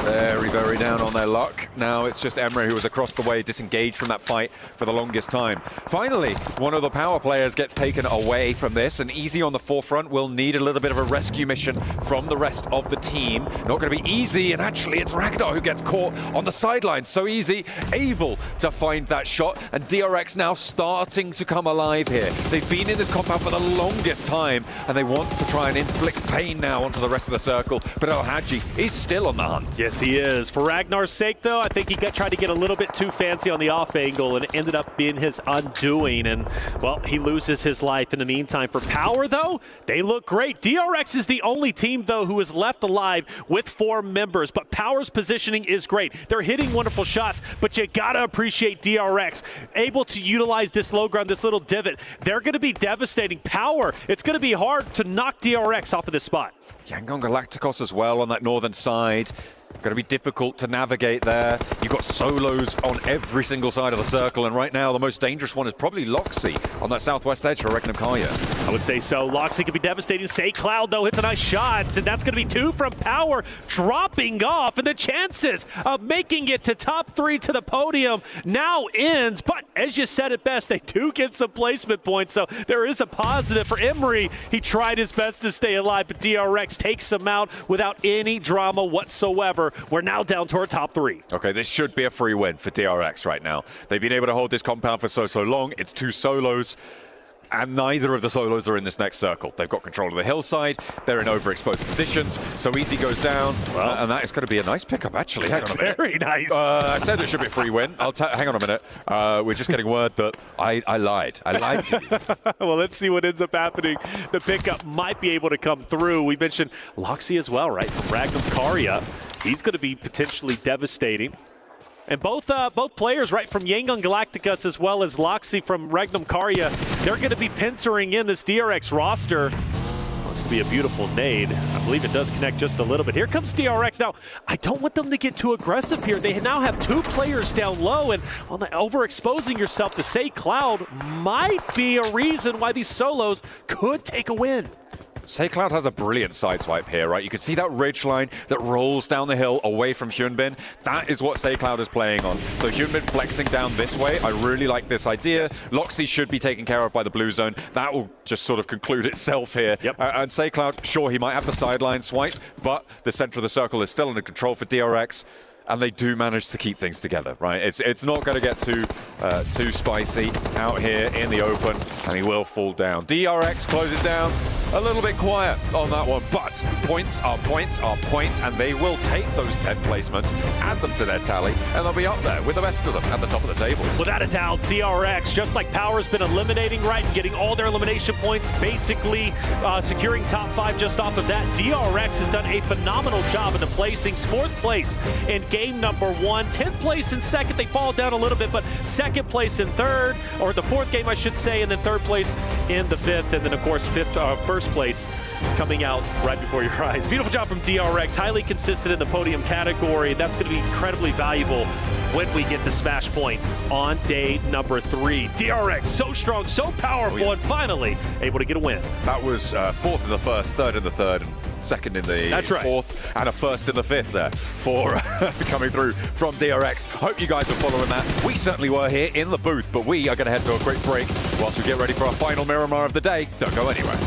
very, very down on their luck. Now it's just Emre who was across the way, disengaged from that fight for the longest time. Finally, one of the power players gets taken away from this, and Easy on the forefront will need a little bit of a rescue mission from the rest of the team. Not going to be easy, and actually it's Ragnar who gets caught on the sidelines. So Easy able to find that shot, and DRX now starting to come alive here. They've been in this compound for the longest time, and they want to try and inflict pain now onto the rest of the circle, but El Hadji is still on the hunt. Yes, he is. For Ragnar's sake, though, I think he tried to get a little bit too fancy on the off angle, and it ended up being his undoing. And, well, he loses his life in the meantime. For Power, though, they look great. DRX is the only team, though, who is left alive with 4 members. But Power's positioning is great. They're hitting wonderful shots, but you gotta appreciate DRX. Able to utilize this low ground, this little divot. They're going to be devastating. Power, it's going to be hard to knock DRX off of this spot. Yangon Galacticos as well on that northern side. Going to be difficult to navigate there. You've got solos on every single side of the circle, and right now the most dangerous one is probably Loxy on that southwest edge for Regnum Karya. I would say so. Loxy could be devastating. Say Cloud, though, hits a nice shot, and that's going to be 2 from Power, dropping off, and the chances of making it to top 3 to the podium now ends. But as you said it best, they do get some placement points, so there is a positive for Emery. He tried his best to stay alive, but DRX takes him out without any drama whatsoever. We're now down to our top 3. Okay, this should be a free win for DRX right now. They've been able to hold this compound for so long. It's 2 solos, and neither of the solos are in this next circle. They've got control of the hillside. They're in overexposed positions. So Easy goes down, and that is going to be a nice pickup, actually. Hang on a minute. Very nice. I said it should be a free win. Hang on a minute. We're just getting word that I lied. I lied to you. Well, let's see what ends up happening. The pickup might be able to come through. We mentioned Loxy as well, right? From Regnum Karya. He's going to be potentially devastating. And both players, right, from Yangon Galacticos as well as Loxy from Regnum Karya, they're going to be pincering in this DRX roster. Looks to be a beautiful nade. I believe it does connect just a little bit. Here comes DRX. Now, I don't want them to get too aggressive here. They now have 2 players down low, and overexposing yourself to Say Cloud might be a reason why these solos could take a win. Say Cloud has a brilliant sideswipe here, right? You can see that ridge line that rolls down the hill away from Hyunbin. That is what Say Cloud is playing on. So Hyunbin flexing down this way. I really like this idea. Loxy should be taken care of by the blue zone. That will just sort of conclude itself here. Yep. And Say Cloud, sure, he might have the sideline swipe, but the center of the circle is still under control for DRX. And they do manage to keep things together, right? It's not going to get too spicy out here in the open, and he will fall down. DRX close it down. A little bit quiet on that one, but points are points are points, and they will take those 10 placements, add them to their tally, and they'll be up there with the best of them at the top of the table. Without a doubt, DRX, just like Power's been eliminating, right, and getting all their elimination points, basically securing top 5 just off of that. DRX has done a phenomenal job in the placings. 4th place in game number 1, 10th place in 2nd. They fall down a little bit, but 2nd place in 3rd, or the 4th game, I should say, and then 3rd place in the 5th, and then, of course, 1st place coming out right before your eyes. Beautiful job from DRX, highly consistent in the podium category. That's going to be incredibly valuable when we get to Smash Point on day number 3. DRX, so strong, so powerful, and finally able to get a win. That was 4th in the 1st, 3rd in the 3rd, and 2nd in the 4th, and a 1st in the 5th there for coming through from DRX. Hope you guys are following that. We certainly were here in the booth, but we are going to head to a quick break whilst we get ready for our final Miramar of the day. Don't go anywhere.